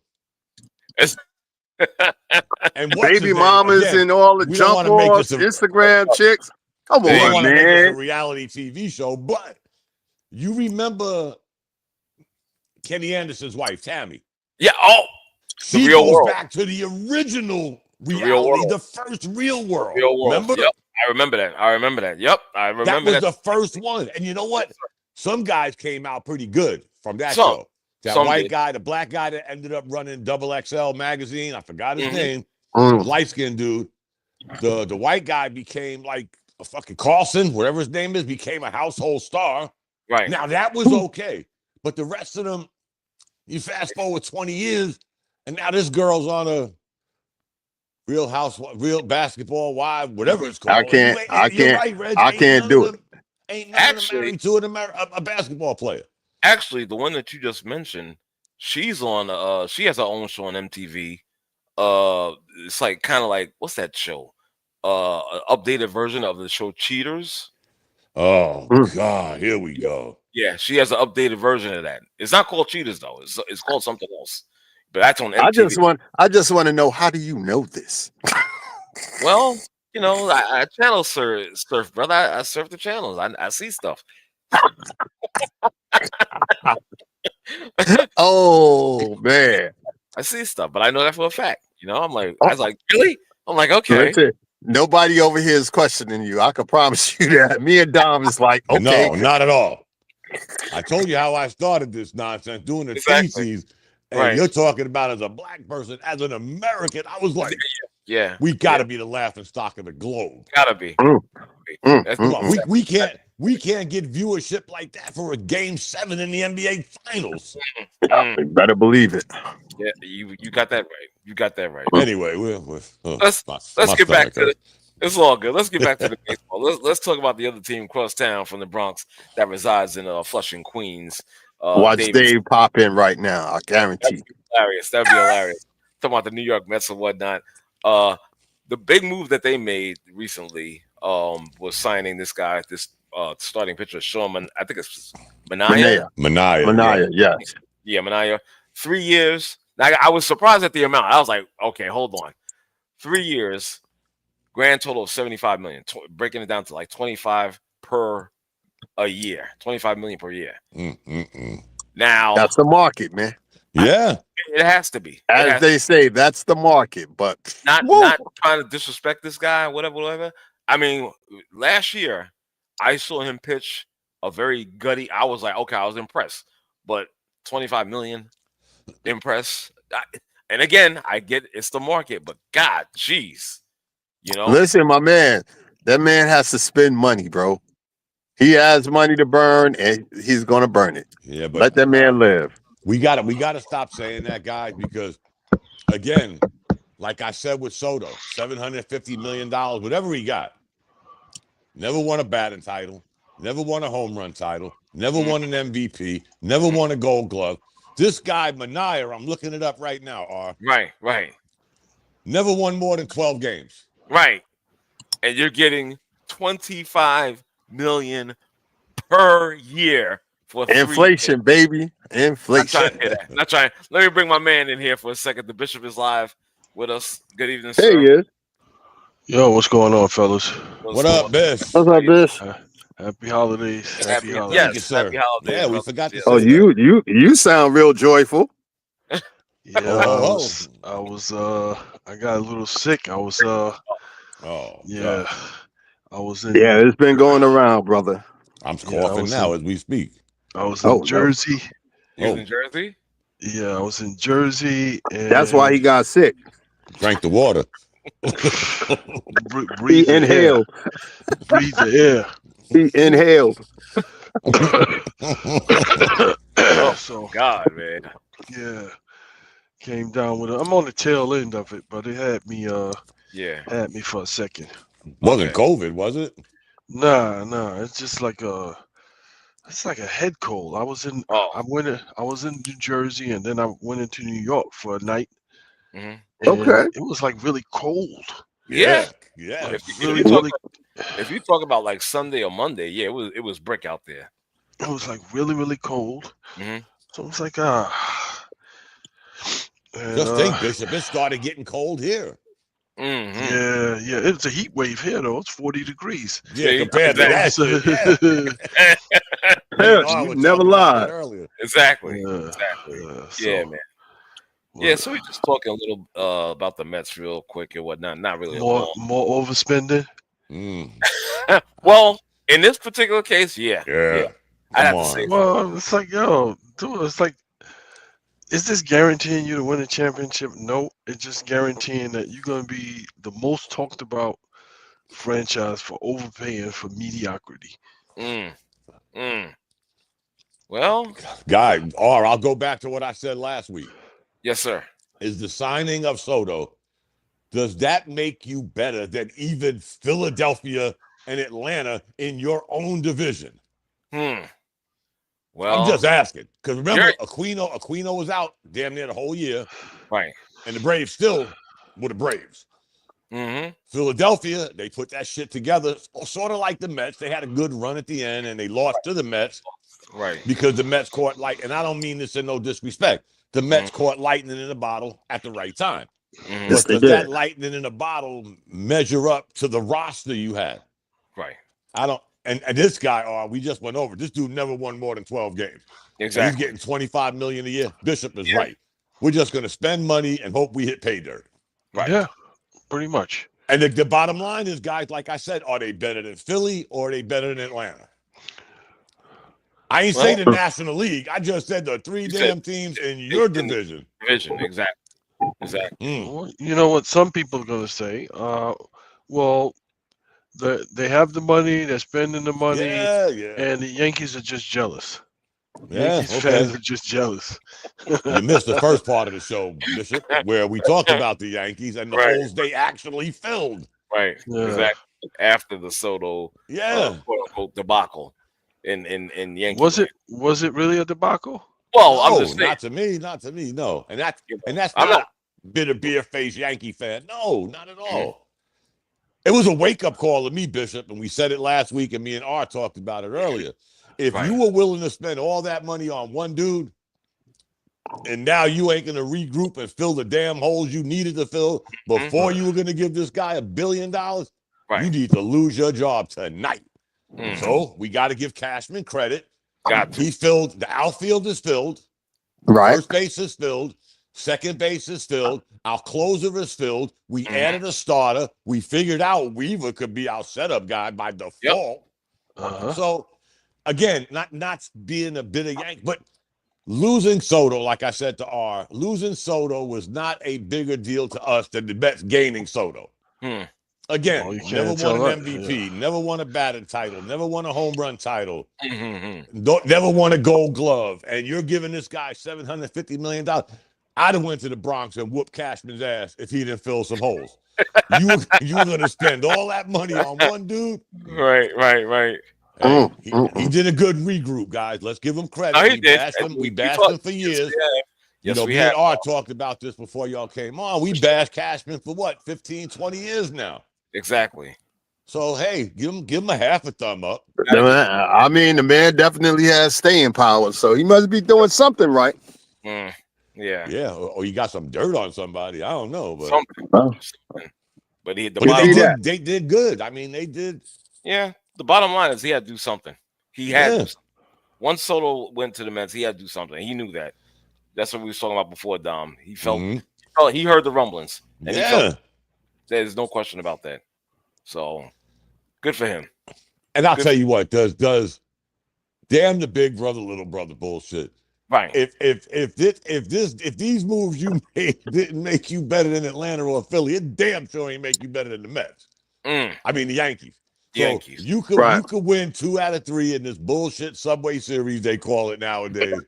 [SPEAKER 3] And baby mamas again, and all the jump offs, Instagram chicks. Come on, man.
[SPEAKER 1] Make this a reality TV show, but you remember Kenny Anderson's wife, Tammy?
[SPEAKER 2] Yeah. Oh,
[SPEAKER 1] she goes back to the original reality, the first real world. Remember?
[SPEAKER 2] Yep. I remember that. Yep. I remember
[SPEAKER 1] that was the first one. And you know what? Some guys came out pretty good from that show. That white guy, the black guy that ended up running Double XL magazine. I forgot his name. Light-skinned dude. The white guy became like a fucking Carlson, whatever his name is, became a household star.
[SPEAKER 2] Right.
[SPEAKER 1] Now that was okay. But the rest of them, you fast forward 20 years, and now this girl's on a Real Basketball Wives, whatever it's called.
[SPEAKER 3] I can't do it.
[SPEAKER 1] Ain't actually to a basketball player.
[SPEAKER 2] Actually, the one that you just mentioned, she's on. She has her own show on MTV. It's like kind of like what's that show? An updated version of the show Cheaters.
[SPEAKER 1] Oh God, here we go.
[SPEAKER 2] Yeah, she has an updated version of that. It's not called Cheaters though. It's called something else. But that's on MTV.
[SPEAKER 3] I just want to know, how do you know this?
[SPEAKER 2] Well, you know, I channel surf, brother. I surf the channels. I see stuff.
[SPEAKER 3] Oh man,
[SPEAKER 2] I see stuff, but I know that for a fact. You know, I was like, really? I'm like, okay.
[SPEAKER 3] Nobody over here is questioning you. I can promise you that. Me and Dom is like, okay.
[SPEAKER 1] No, not at all. I told you how I started this nonsense, doing the theses. And you're talking about as a black person, as an American. I was like, we got to be the laughing stock of the globe.
[SPEAKER 2] Gotta be.
[SPEAKER 1] We can't get viewership like that for a Game 7 in the NBA Finals.
[SPEAKER 3] You better believe it.
[SPEAKER 2] Yeah, you got that right. You got that right.
[SPEAKER 1] Anyway,
[SPEAKER 2] let's get back to it. It's all good. Let's get back to the baseball. Let's talk about the other team across town from the Bronx that resides in Flushing, Queens.
[SPEAKER 3] Watch Dave pop in right now. I guarantee.
[SPEAKER 2] That'd be hilarious. Talking about the New York Mets and whatnot. The big move that they made recently was signing this guy, this starting pitcher, Sean. I think it's Manaea.
[SPEAKER 3] Manaea, yes.
[SPEAKER 2] Yeah, Manaea. 3 years. Now, I was surprised at the amount. I was like, okay, hold on. 3 years, grand total of $75 million. Breaking it down to like 25 per a year, 25 million per year. Now
[SPEAKER 3] that's the market, man.
[SPEAKER 1] Yeah,
[SPEAKER 2] it has to be.
[SPEAKER 3] As they say, that's the market. But
[SPEAKER 2] not trying to disrespect this guy, whatever. I mean, last year I saw him pitch a very gutty. I was like, okay, I was impressed, but 25 million, impressed. And again, I get it's the market, but God, jeez, you know.
[SPEAKER 3] Listen, my man, that man has to spend money, bro. He has money to burn, and he's gonna burn it.
[SPEAKER 1] Yeah, but
[SPEAKER 3] let that man live.
[SPEAKER 1] We gotta stop saying that, guys, because again, like I said with Soto, $750 million, whatever he got, never won a batting title, never won a home run title, never won an MVP, never won a Gold Glove. This guy Manaea, I'm looking it up right now.
[SPEAKER 2] Right.
[SPEAKER 1] Never won more than 12 games.
[SPEAKER 2] Right, and you're getting 25 million per year for
[SPEAKER 3] inflation, baby. Inflation.
[SPEAKER 2] Not trying. Let me bring my man in here for a second. The Bishop is live with us. Good evening,
[SPEAKER 3] sir. Hey, he is.
[SPEAKER 4] Yo, what's going on, fellas?
[SPEAKER 1] What up, Bish?
[SPEAKER 3] What's up, Bish?
[SPEAKER 4] Happy holidays.
[SPEAKER 2] Happy holidays. Happy holidays.
[SPEAKER 1] Yeah, we forgot to say
[SPEAKER 3] that. You sound real joyful.
[SPEAKER 4] Yeah, I got a little sick. I was yeah. I was in.
[SPEAKER 3] Yeah, it's been going around, brother.
[SPEAKER 1] I'm coughing now as we speak.
[SPEAKER 4] I was in Jersey.
[SPEAKER 2] You was in Jersey?
[SPEAKER 4] Yeah, I was in Jersey. And
[SPEAKER 3] that's why he got sick.
[SPEAKER 1] Drank the water.
[SPEAKER 3] He inhaled.
[SPEAKER 4] Breathe the air.
[SPEAKER 3] He inhaled.
[SPEAKER 2] Oh, so God, man.
[SPEAKER 4] Yeah. came down with it. I'm on the tail end of it, but it had me
[SPEAKER 2] Yeah.
[SPEAKER 4] For a second.
[SPEAKER 1] Wasn't COVID, was it?
[SPEAKER 4] Nah. It's just like it's like a head cold. I was in New Jersey, and then I went into New York for a night.
[SPEAKER 2] Mhm.
[SPEAKER 3] Okay.
[SPEAKER 4] It was like really cold.
[SPEAKER 2] Yeah.
[SPEAKER 1] Like
[SPEAKER 2] If you talk about like Sunday or Monday, yeah, it was brick out there.
[SPEAKER 4] It was like really, really cold.
[SPEAKER 2] Mhm.
[SPEAKER 4] So it's like
[SPEAKER 1] just think, Bishop, it started getting cold here.
[SPEAKER 2] Mm-hmm.
[SPEAKER 4] Yeah. It's a heat wave here though. It's 40 degrees.
[SPEAKER 1] Yeah, compared to that shit.
[SPEAKER 3] You never lied.
[SPEAKER 2] Exactly.
[SPEAKER 4] Yeah,
[SPEAKER 2] Yeah, man. Yeah, so we just talking a little about the Mets real quick and whatnot. Not really
[SPEAKER 4] more overspending.
[SPEAKER 2] Well, in this particular case, yeah. I have to say.
[SPEAKER 4] Well, it's like, dude, it's like, is this guaranteeing you to win a championship? No, it's just guaranteeing that you're going to be the most talked about franchise for overpaying for mediocrity.
[SPEAKER 2] Well,
[SPEAKER 1] guy, I'll go back to what I said last week.
[SPEAKER 2] Yes, sir.
[SPEAKER 1] Is the signing of Soto, does that make you better than even Philadelphia and Atlanta in your own division?
[SPEAKER 2] Well,
[SPEAKER 1] I'm just asking. Because remember, Aquino was out damn near the whole year.
[SPEAKER 2] Right.
[SPEAKER 1] And the Braves still were the Braves.
[SPEAKER 2] Mm-hmm.
[SPEAKER 1] Philadelphia, they put that shit together, sort of like the Mets. They had a good run at the end, and they lost to the Mets.
[SPEAKER 2] Right.
[SPEAKER 1] Because the Mets caught and I don't mean this in no disrespect, the Mets caught lightning in a bottle at the right time.
[SPEAKER 3] Yes,
[SPEAKER 1] But does that lightning in a bottle measure up to the roster you had?
[SPEAKER 2] Right.
[SPEAKER 1] I don't. And this guy, we just went over. This dude never won more than 12 games.
[SPEAKER 2] Exactly.
[SPEAKER 1] He's getting $25 million a year. Bishop is right. We're just going to spend money and hope we hit pay dirt.
[SPEAKER 2] Right.
[SPEAKER 4] Yeah, pretty much.
[SPEAKER 1] And the bottom line is, guys, like I said, are they better than Philly or are they better than Atlanta? I ain't saying the National League. I just said the three damn teams in your division.
[SPEAKER 2] Exactly.
[SPEAKER 4] Well, you know what some people are going to say? Well, they have the money, they're spending the money, and the Yankees are just jealous. Yankees fans are just jealous.
[SPEAKER 1] You missed the first part of the show, Bishop, where we talked about the Yankees and the holes they actually filled.
[SPEAKER 2] Right. Yeah. Exactly. After the Soto quote unquote debacle in Yankees.
[SPEAKER 4] Was it really a debacle?
[SPEAKER 2] Well, I'm just saying.
[SPEAKER 1] not to me, no. And that's not a bitter beer faced Yankee fan. No, not at all. It was a wake-up call to me, Bishop, and we said it last week, and me and R talked about it earlier. If you were willing to spend all that money on one dude, and now you ain't going to regroup and fill the damn holes you needed to fill before you were going to give this guy $1 billion, you need to lose your job tonight. So we got to give Cashman credit. He filled, the outfield is filled.
[SPEAKER 3] Right.
[SPEAKER 1] First base is filled. Second base is filled. Our closer is filled. We added a starter. We figured out Weaver could be our setup guy by default. So, again, not being a bitter Yank, but losing Soto, like I said to R, losing Soto was not a bigger deal to us than the Mets gaining Soto. Again, never won an MVP, never won a batting title, never won a home run title, never won a Gold Glove, and you're giving this guy $750 million. I'd have went to the Bronx and whooped Cashman's ass if he didn't fill some holes. You were going to spend all that money on one dude?
[SPEAKER 2] Right.
[SPEAKER 1] Hey, he did a good regroup, guys. Let's give him credit. We bashed him for years. Me and R talked about this before y'all came on. We bashed Cashman for what, 15, 20 years now.
[SPEAKER 2] Exactly.
[SPEAKER 1] So, hey, give him a half a thumb up.
[SPEAKER 3] I mean, the man definitely has staying power, so he must be doing something right.
[SPEAKER 2] Yeah.
[SPEAKER 1] Or you got some dirt on somebody. I don't know, but
[SPEAKER 2] something. But
[SPEAKER 1] they did good. I mean, they did.
[SPEAKER 2] Yeah. The bottom line is he had to do something. He had to do something. Once Soto went to the Mets, he had to do something. He knew that. That's what we was talking about before, Dom. He felt he heard the rumblings. And he felt there's no question about that. So good for him.
[SPEAKER 1] And I'll tell you what, does damn the big brother, little brother bullshit.
[SPEAKER 2] Right.
[SPEAKER 1] If these moves you made didn't make you better than Atlanta or Philly, it damn sure ain't make you better than the Mets. I mean the Yankees. So you could win 2 out of 3 in this bullshit Subway Series they call it nowadays.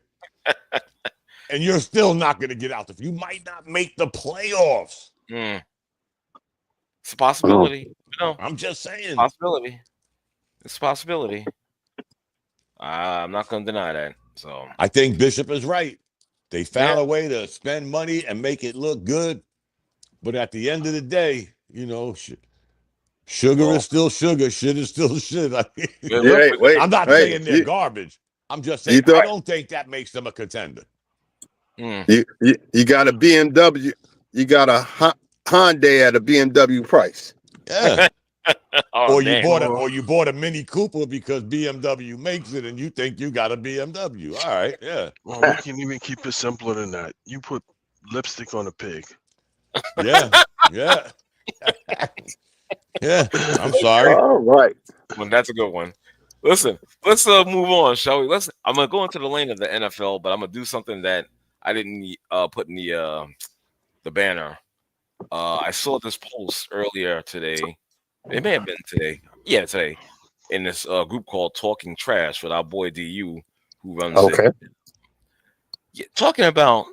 [SPEAKER 1] and you're still not going to get out. You might not make the playoffs.
[SPEAKER 2] It's a possibility.
[SPEAKER 1] I'm just saying.
[SPEAKER 2] Possibility. It's a possibility. I'm not going to deny that. So
[SPEAKER 1] I think Bishop is right. They found a way to spend money and make it look good, but at the end of the day, sugar is still sugar. Shit is still shit. I mean, I'm not saying they're garbage. I'm just saying I don't think that makes them a contender.
[SPEAKER 3] You got a BMW. You got a Hyundai at a BMW price.
[SPEAKER 1] Yeah. Or you bought a Mini Cooper because BMW makes it, and you think you got a BMW. All right, yeah.
[SPEAKER 4] Well, we can even keep it simpler than that. You put lipstick on a pig.
[SPEAKER 1] Yeah. Yeah. I'm sorry.
[SPEAKER 3] All right.
[SPEAKER 2] Well, that's a good one. Listen, let's move on, shall we? I'm gonna go into the lane of the NFL, but I'm gonna do something that I didn't put in the banner. I saw this post earlier today. It may have been today. Yeah, today. In this group called Talking Trash with our boy DU, who runs it. Yeah, talking about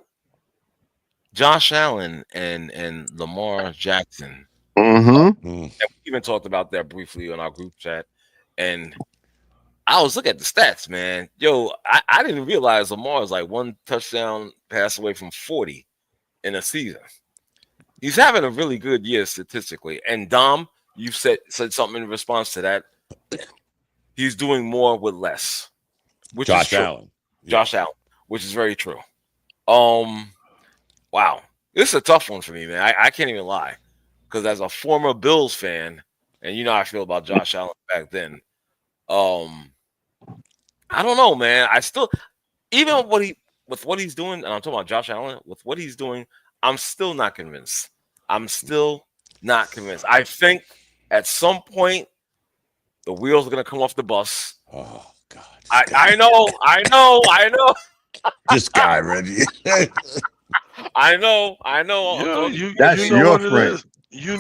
[SPEAKER 2] Josh Allen and Lamar Jackson.
[SPEAKER 3] Mm-hmm.
[SPEAKER 2] And we even talked about that briefly on our group chat. And I was looking at the stats, man. Yo, I didn't realize Lamar is like one touchdown pass away from 40 in a season. He's having a really good year statistically. And Dom, you said something in response to that. He's doing more with less, which is true.
[SPEAKER 1] Allen.
[SPEAKER 2] Josh Allen, which is very true. Wow, this is a tough one for me, man. I can't even lie, because as a former Bills fan, and you know how I feel about Josh Allen back then. I don't know, man. I still, even with what he's doing, and I'm talking about Josh Allen, with what he's doing, I'm still not convinced. I think at some point the wheels are gonna come off the bus.
[SPEAKER 1] Oh God!
[SPEAKER 2] I know.
[SPEAKER 1] This guy, Reggie.
[SPEAKER 2] I know.
[SPEAKER 3] That's your friend.
[SPEAKER 4] You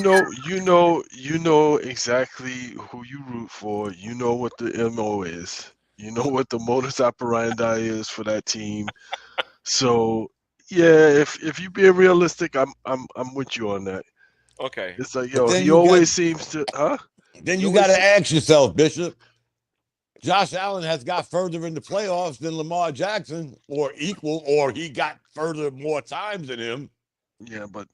[SPEAKER 4] know exactly who you root for. You know what the MO is. You know what the modus operandi is for that team. So yeah, if you being realistic, I'm with you on that.
[SPEAKER 2] Okay.
[SPEAKER 4] It's like, yo, he always seems to,
[SPEAKER 1] Then you got to ask yourself, Bishop. Josh Allen has got further in the playoffs than Lamar Jackson, or equal, or he got further more times than him.
[SPEAKER 4] Yeah, but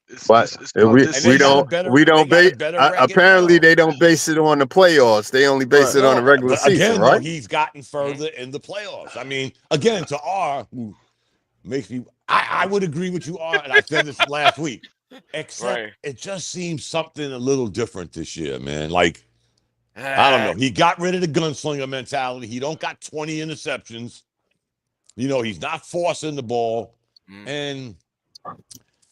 [SPEAKER 3] we don't base. Apparently, they don't base it on the playoffs. They only base it on the regular season, right?
[SPEAKER 1] He's gotten further in the playoffs. I mean, again, to R, who makes me, I would agree with you, R, and I said this last week. Except it just seems something a little different this year, man. Like, I don't know. He got rid of the gunslinger mentality. He don't got 20 interceptions. He's not forcing the ball. And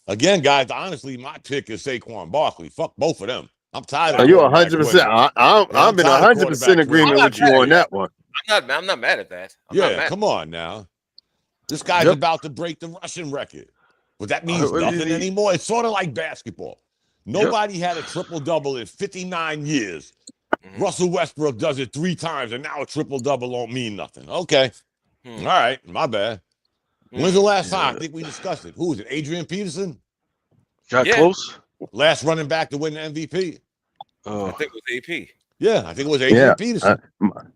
[SPEAKER 1] again, guys, honestly, my pick is Saquon Barkley. Fuck both of them. I'm tired of it.
[SPEAKER 3] Are you 100%? I'm in 100% agreement with you on that one.
[SPEAKER 2] I'm not mad at that.
[SPEAKER 1] Come on now. This guy's about to break the rushing record. But that means nothing anymore. It's sort of like basketball. Nobody had a triple-double in 59 years. Russell Westbrook does it 3 times, and now a triple-double don't mean nothing. Okay. All right. My bad. When's the last time? I think we discussed it. Who was it? Adrian Peterson?
[SPEAKER 4] Got close?
[SPEAKER 1] Last running back to win the MVP?
[SPEAKER 2] I think it was AP.
[SPEAKER 1] Yeah, I think it was Adrian Peterson.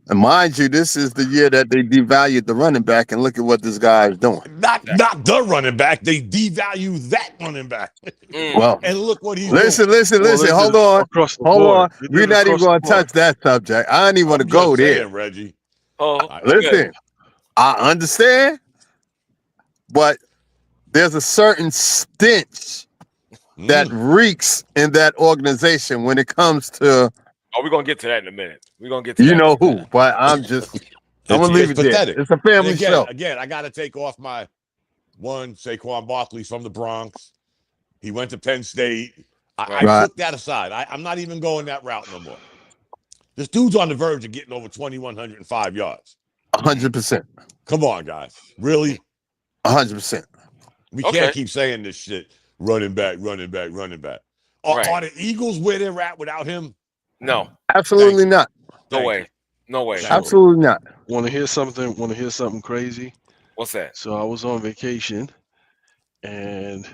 [SPEAKER 3] And mind you, this is the year that they devalued the running back, and look at what this guy is doing.
[SPEAKER 1] Not the running back. They devalue that running back.
[SPEAKER 3] Well,
[SPEAKER 1] and look what he's
[SPEAKER 3] doing. Listen. Hold on. We're not even going to touch that subject. I don't even want to go there,
[SPEAKER 1] Reggie.
[SPEAKER 3] Listen, I understand, but there's a certain stench that reeks in that organization when it comes to.
[SPEAKER 2] Oh, we're gonna get to that in a minute. We're gonna get to
[SPEAKER 3] you know who, but I'm gonna leave it
[SPEAKER 1] pathetic.
[SPEAKER 3] there. It's a family show.
[SPEAKER 1] Again, I gotta take off my one. Saquon Barkley's from the Bronx. He went to Penn State. I took that aside. I'm not even going that route no more. This dude's on the verge of getting over 2,105 yards.
[SPEAKER 3] 100%.
[SPEAKER 1] Come on, guys. Really?
[SPEAKER 3] 100%.
[SPEAKER 1] We can't keep saying this shit. Running back. Are the Eagles where they're at without him?
[SPEAKER 2] No,
[SPEAKER 3] absolutely not.
[SPEAKER 2] No way.
[SPEAKER 3] Absolutely not.
[SPEAKER 4] Want to hear something crazy?
[SPEAKER 2] What's that?
[SPEAKER 4] So I was on vacation and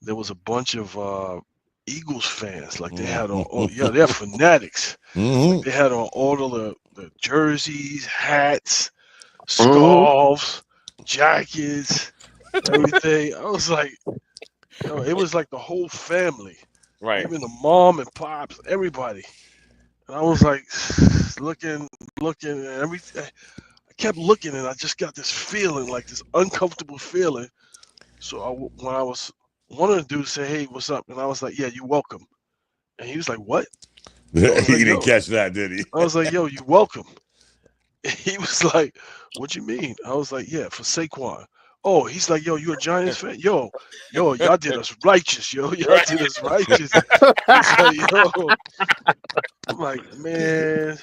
[SPEAKER 4] there was a bunch of Eagles fans. Like they had on, they're fanatics. Like they had on all of the jerseys, hats, scarves, jackets, everything. I was like, it was like the whole family,
[SPEAKER 2] right?
[SPEAKER 4] Even the mom and pops, everybody. And I was like, looking, and everything. I kept looking, and I just got this feeling, like this uncomfortable feeling. So when I was one of the dudes said, "Hey, what's up?" and I was like, "Yeah, you're welcome." And he was like, "What?"
[SPEAKER 1] He didn't catch that, did he?
[SPEAKER 4] I was like, "Yo, you welcome." He was like, "What you mean?" I was like, "Yeah, for Saquon." Oh, he's like, "Yo, you a Giants fan?" Yo, y'all did us righteous, yo. Y'all did us righteous. He's like, yo. I'm like, man.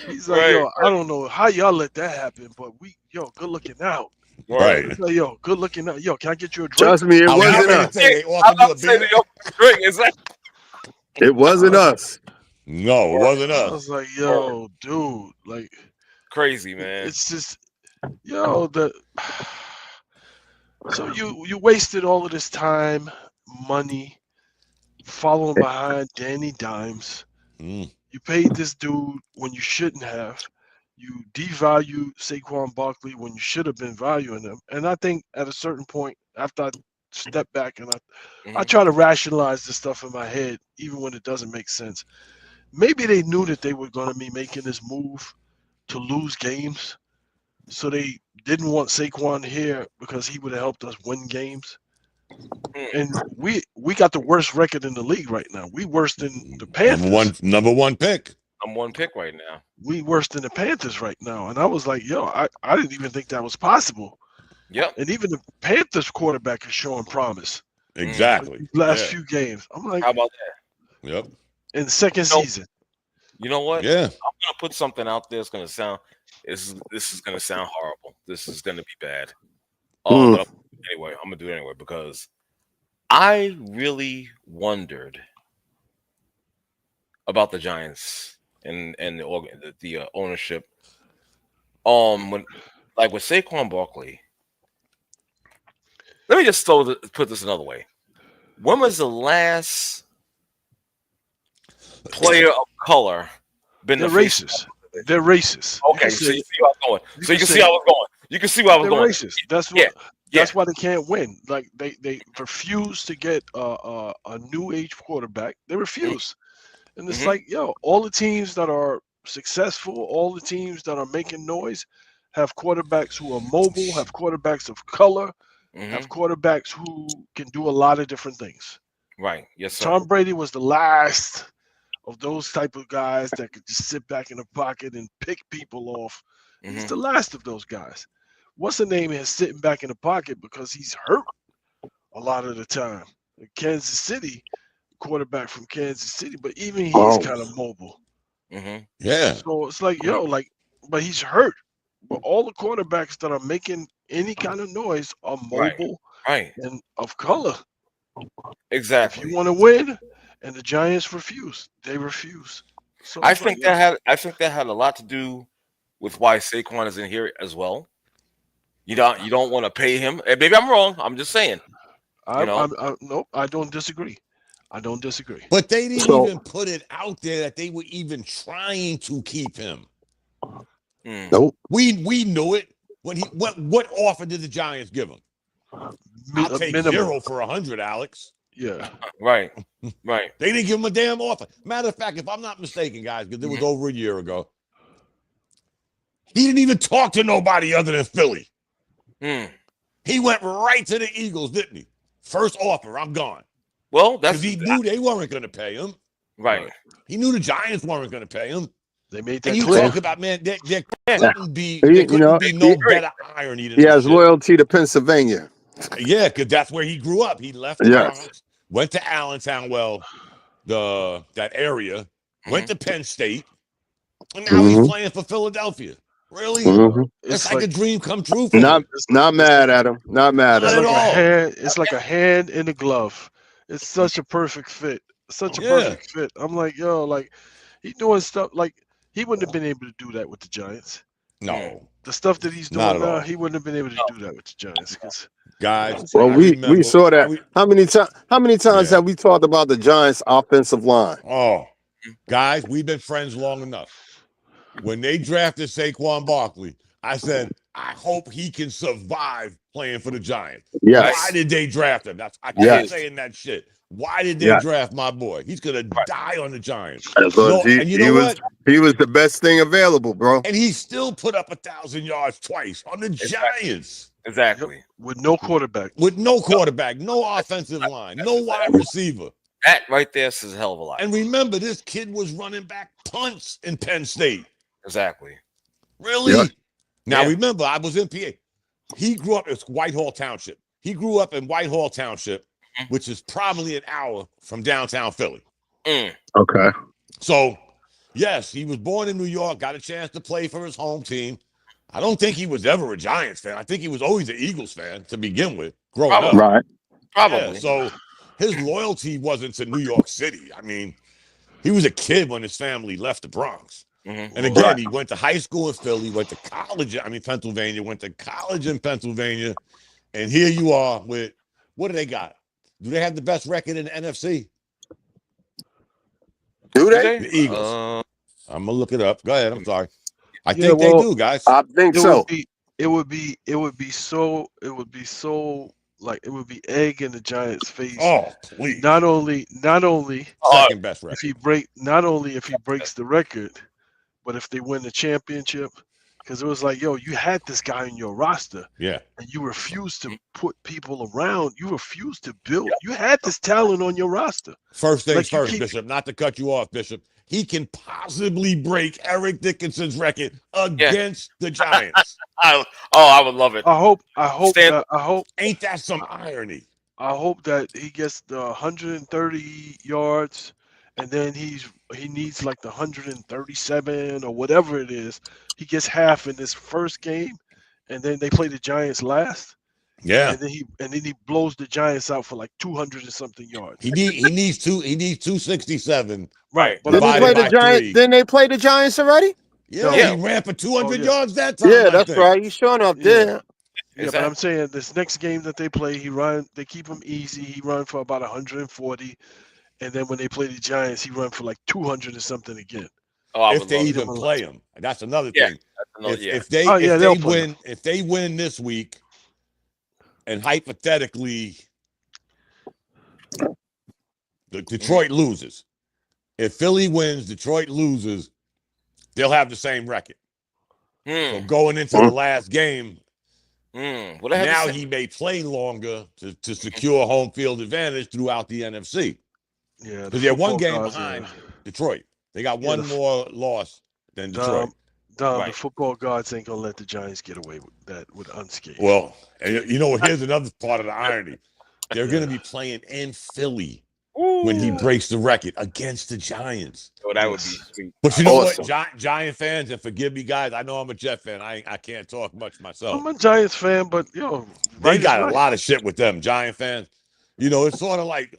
[SPEAKER 4] He's like, yo, I don't know how y'all let that happen, but good looking out.
[SPEAKER 1] Right.
[SPEAKER 4] He's like, yo, good looking out. Yo, can I get you a drink?
[SPEAKER 3] Trust me, it wasn't us. It wasn't us.
[SPEAKER 1] No, it wasn't us.
[SPEAKER 4] I was like, yo, dude, like
[SPEAKER 2] crazy, man.
[SPEAKER 4] It's just, so you wasted all of this time, money, following behind Danny Dimes. You paid this dude when you shouldn't have. You devalued Saquon Barkley when you should have been valuing him. And I think at a certain point, after I step back and I try to rationalize this stuff in my head, even when it doesn't make sense. Maybe they knew that they were going to be making this move to lose games. So they didn't want Saquon here because he would have helped us win games. And we got the worst record in the league right now. We worse than the Panthers.
[SPEAKER 1] Number one pick.
[SPEAKER 2] I'm one pick right now.
[SPEAKER 4] We worse than the Panthers right now. And I was like, I didn't even think that was possible.
[SPEAKER 2] Yep.
[SPEAKER 4] And even the Panthers quarterback is showing promise.
[SPEAKER 1] Exactly.
[SPEAKER 4] Last few games. I'm like,
[SPEAKER 2] how about that?
[SPEAKER 1] Yep.
[SPEAKER 4] In the second season.
[SPEAKER 2] You know what?
[SPEAKER 1] Yeah.
[SPEAKER 2] I'm gonna put something out there. It's gonna sound this is gonna sound horrible. This is gonna be bad. But anyway, I'm gonna do it anyway because I really wondered about the Giants and the ownership. When like with Saquon Barkley. Let me just put this another way. When was the last player of color been
[SPEAKER 4] They're racist? They're racist.
[SPEAKER 2] Okay, so you see where I was going. So you can see how I was going. You can see where I was going.
[SPEAKER 4] Racist. That's what. That's why they can't win. Like they refuse to get a new age quarterback. They refuse, and it's like all the teams that are successful, all the teams that are making noise, have quarterbacks who are mobile, have quarterbacks of color, have quarterbacks who can do a lot of different things.
[SPEAKER 2] Right. Yes, sir.
[SPEAKER 4] Tom Brady was the last of those type of guys that could just sit back in the pocket and pick people off. He's the last of those guys. What's the name is sitting back in the pocket because he's hurt a lot of the time. Kansas City, quarterback from Kansas City, but even he's kind of mobile.
[SPEAKER 1] Yeah.
[SPEAKER 4] So it's like, but he's hurt. But all the quarterbacks that are making any kind of noise are mobile and of color.
[SPEAKER 2] Exactly.
[SPEAKER 4] If you want to win, and the Giants refuse. They refuse. So
[SPEAKER 2] I think that had a lot to do with why Saquon is in here as well. You don't want to pay him. And maybe I'm wrong. I'm just saying.
[SPEAKER 4] Nope, I don't disagree.
[SPEAKER 1] But they didn't even put it out there that they were even trying to keep him.
[SPEAKER 3] Nope.
[SPEAKER 1] We knew it. When what offer did the Giants give him? I'll take minimum. 0 for 100, Alex.
[SPEAKER 4] Yeah.
[SPEAKER 2] Right.
[SPEAKER 1] They didn't give him a damn offer. Matter of fact, if I'm not mistaken, guys, because it was over a year ago, he didn't even talk to nobody other than Philly. He went right to the Eagles, didn't he? First offer, I'm gone.
[SPEAKER 2] Well,
[SPEAKER 1] because he knew they weren't going to pay him.
[SPEAKER 2] Right.
[SPEAKER 1] He knew the Giants weren't going to pay him.
[SPEAKER 4] They made that
[SPEAKER 1] clear.
[SPEAKER 4] You
[SPEAKER 1] talk about, man, there couldn't be no better irony than
[SPEAKER 3] he has loyalty to Pennsylvania.
[SPEAKER 1] Yeah, because that's where he grew up. He left the Bronx, went to Allentown, that area, went to Penn State, and now he's playing for Philadelphia. Really? It's like a dream come true for him.
[SPEAKER 3] Not mad at him. Not mad at him.
[SPEAKER 4] It's like a hand in a glove. It's such a perfect fit. Perfect fit. I'm like, he doing stuff like he wouldn't have been able to do that with the Giants.
[SPEAKER 1] No.
[SPEAKER 4] The stuff that he's doing now, he wouldn't have been able to do that with the Giants.
[SPEAKER 1] Guys,
[SPEAKER 3] well, we saw that. How many times have we talked about the Giants' offensive line?
[SPEAKER 1] Oh, guys, we've been friends long enough. When they drafted Saquon Barkley, I said, I hope he can survive playing for the Giants.
[SPEAKER 3] Yes.
[SPEAKER 1] Why did they draft him? I keep saying that shit. Why did they draft my boy? He's gonna die on the Giants. And you know what?
[SPEAKER 3] He was the best thing available, bro.
[SPEAKER 1] And he still put up 1,000 yards twice on the Giants.
[SPEAKER 2] Exactly.
[SPEAKER 4] With no quarterback.
[SPEAKER 1] No offensive line, no wide receiver.
[SPEAKER 2] That right there says a hell of a lot.
[SPEAKER 1] And remember, this kid was running back punts in Penn State.
[SPEAKER 2] Exactly.
[SPEAKER 1] Really? Yeah. Now, remember, I was in PA. He grew up in Whitehall Township. He grew up in Whitehall Township, which is probably an hour from downtown Philly.
[SPEAKER 3] Okay.
[SPEAKER 1] So, yes, he was born in New York, got a chance to play for his home team. I don't think he was ever a Giants fan. I think he was always an Eagles fan to begin with, growing up.
[SPEAKER 3] Right.
[SPEAKER 2] Probably.
[SPEAKER 1] Yeah, so his loyalty wasn't to New York City. I mean, he was a kid when his family left the Bronx. And again, he went to high school in Philly, went to college, Pennsylvania, went to college in Pennsylvania. And here you are with, what do they got? Do they have the best record in the NFC?
[SPEAKER 3] Do they?
[SPEAKER 1] The Eagles. I'm going to look it up. Go ahead. I'm sorry. I think they do, guys.
[SPEAKER 3] I think so.
[SPEAKER 4] It would be egg in the Giants' face.
[SPEAKER 1] Oh, please.
[SPEAKER 4] Not only
[SPEAKER 1] second best record.
[SPEAKER 4] If he breaks the record, but if they win the championship, because it was like, yo, you had this guy in your roster, and you refused to put people around. You refused to build. You had this talent on your roster.
[SPEAKER 1] First things first, Bishop. Not to cut you off, Bishop. He can possibly break Eric Dickinson's record against the Giants.
[SPEAKER 2] I would love it.
[SPEAKER 4] I hope.
[SPEAKER 1] Ain't that some irony?
[SPEAKER 4] I hope that he gets the 130 yards, and then he needs like the 137 or whatever it is. He gets half in this first game, and then they play the Giants last.
[SPEAKER 1] Yeah.
[SPEAKER 4] And then he blows the Giants out for like 200 and something yards.
[SPEAKER 1] He needs 267.
[SPEAKER 4] Right.
[SPEAKER 3] But didn't they play the Giants already?
[SPEAKER 1] Yeah. He ran for 200 yards that time.
[SPEAKER 3] Yeah, that's right. He's showing up there.
[SPEAKER 4] Yeah, but I'm saying this next game that they play, they keep him easy. He run for about 140. And then when they play the Giants, he run for like 200 and something again.
[SPEAKER 1] If they even play him. That's another thing. If they win this week, and hypothetically, the Detroit loses. If Philly wins, Detroit loses, they'll have the same record. So going into the last game, now he may play longer to secure home field advantage throughout the NFC.
[SPEAKER 4] Yeah,
[SPEAKER 1] because they're one game behind Detroit. They got one more loss than Detroit.
[SPEAKER 4] The football gods ain't gonna let the Giants get away with that with unscathed.
[SPEAKER 1] Well, and you know what? Here's another part of the irony: they're gonna be playing in Philly when he breaks the record against the Giants.
[SPEAKER 2] Oh, that would be sweet.
[SPEAKER 1] But you know what, Giant fans, and forgive me, guys. I know I'm a Jet fan. I can't talk much myself.
[SPEAKER 4] I'm a Giants fan, but
[SPEAKER 1] they got a lot of shit with them Giant fans. You know, it's sort of like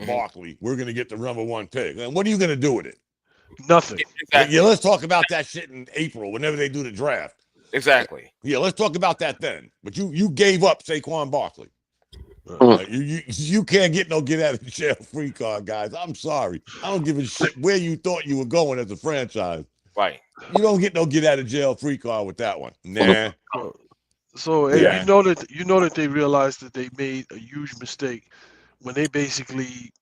[SPEAKER 1] Barkley. We're gonna get the #1 pick, and what are you gonna do with it?
[SPEAKER 4] Nothing.
[SPEAKER 2] Exactly.
[SPEAKER 1] Yeah, let's talk about that shit in April, whenever they do the draft.
[SPEAKER 2] Exactly.
[SPEAKER 1] Yeah, let's talk about that then. But you gave up Saquon Barkley. You can't get no get out of jail free card, guys. I'm sorry. I don't give a shit where you thought you were going as a franchise.
[SPEAKER 2] Right.
[SPEAKER 1] You don't get no get out of jail free card with that one. Nah.
[SPEAKER 4] So you know that they realized that they made a huge mistake when they basically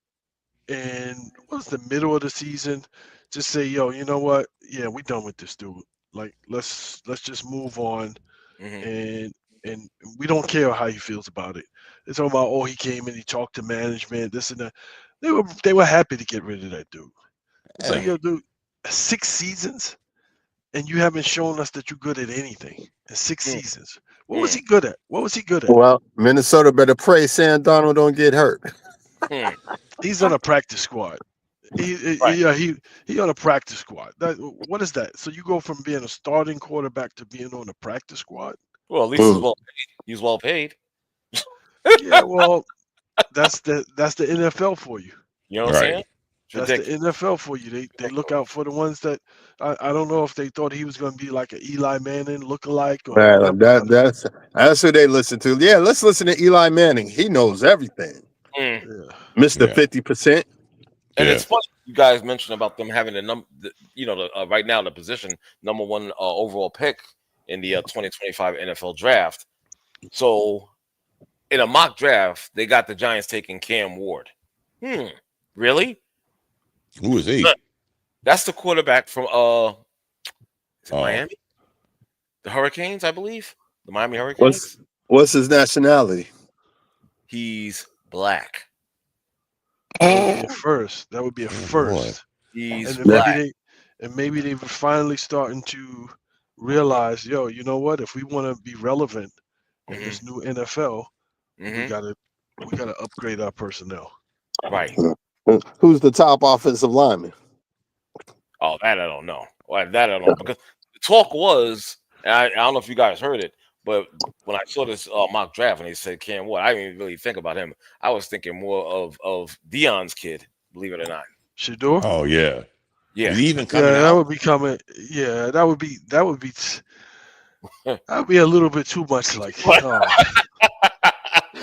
[SPEAKER 4] in the middle of the season just say, yo, you know what? Yeah, we done with this dude. Like, let's just move on, and we don't care how he feels about it. They're talking about, he came and he talked to management, this and that. They were happy to get rid of that dude. It's like, yo, dude, 6 seasons, and you haven't shown us that you're good at anything in 6 seasons. What was he good at?
[SPEAKER 3] Well, Minnesota better pray Sam Darnold don't get hurt.
[SPEAKER 4] He's on a practice squad. He on a practice squad. What is that? So you go from being a starting quarterback to being on a practice squad?
[SPEAKER 2] Well, at least he's well paid.
[SPEAKER 4] Yeah, well, that's the NFL for you.
[SPEAKER 2] You know what I'm saying?
[SPEAKER 4] That's the NFL for you. They look out for the ones that I don't know if they thought he was going to be like an Eli Manning lookalike or
[SPEAKER 3] Man, that's who they listen to. Yeah, let's listen to Eli Manning. He knows everything.
[SPEAKER 4] Yeah.
[SPEAKER 3] Mr. 50%.
[SPEAKER 2] And it's funny you guys mentioned about them having right now the position number 1 overall pick in the 2025 NFL draft. So in a mock draft, they got the Giants taking Cam Ward. Really?
[SPEAKER 1] Who is he?
[SPEAKER 2] That's the quarterback from Miami, the Hurricanes, I believe, the Miami Hurricanes.
[SPEAKER 3] What's his nationality?
[SPEAKER 2] He's black.
[SPEAKER 4] That would be a first.
[SPEAKER 2] He's
[SPEAKER 4] black. Maybe they were finally starting to realize, you know what? If we want to be relevant in this new NFL, we gotta upgrade our personnel.
[SPEAKER 2] Right.
[SPEAKER 3] Who's the top offensive lineman?
[SPEAKER 2] Oh, that I don't know. Because the talk was, and I don't know if you guys heard it, but when I saw this mock draft and they said Cam Ward, I didn't even really think about him. I was thinking more of Dion's kid, believe it or not.
[SPEAKER 4] Shador?
[SPEAKER 1] Oh yeah.
[SPEAKER 2] Yeah.
[SPEAKER 1] Is he even coming out?
[SPEAKER 4] That would be coming. Yeah, that would be a little bit too much like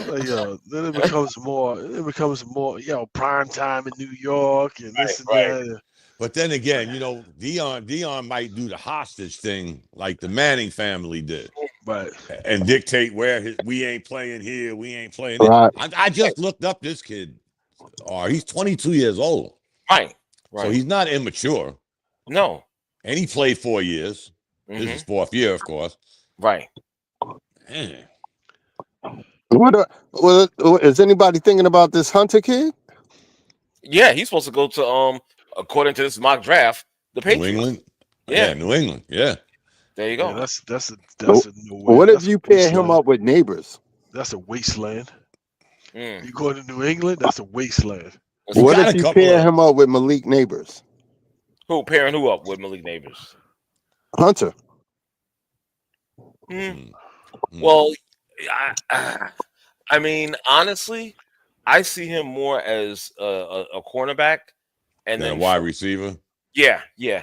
[SPEAKER 4] then it becomes more prime time in New York and this and that.
[SPEAKER 1] But then again, Dion might do the hostage thing like the Manning family did.
[SPEAKER 4] Right.
[SPEAKER 1] And dictate where we ain't playing here, we ain't playing
[SPEAKER 3] right.
[SPEAKER 1] I just looked up this kid. He's 22 years old.
[SPEAKER 2] Right.
[SPEAKER 1] So he's not immature.
[SPEAKER 2] No.
[SPEAKER 1] And he played 4 years. This is his 4th year, of course.
[SPEAKER 2] Right.
[SPEAKER 1] Man.
[SPEAKER 3] Is anybody thinking about this Hunter kid?
[SPEAKER 2] Yeah, he's supposed to go to according to this mock draft, the Patriots.
[SPEAKER 1] New England?
[SPEAKER 2] Yeah,
[SPEAKER 1] New England. Yeah.
[SPEAKER 2] There you go.
[SPEAKER 4] Yeah, that's a no way.
[SPEAKER 3] What if you pair him up with Neighbors?
[SPEAKER 4] That's a wasteland. You go to New England, that's a wasteland.
[SPEAKER 3] What if you pair him up with Malik Neighbors?
[SPEAKER 2] Who pairing who up with Malik Neighbors?
[SPEAKER 3] Hunter.
[SPEAKER 2] Well, I mean, honestly, I see him more as a cornerback and then
[SPEAKER 1] a wide receiver.
[SPEAKER 2] Yeah. You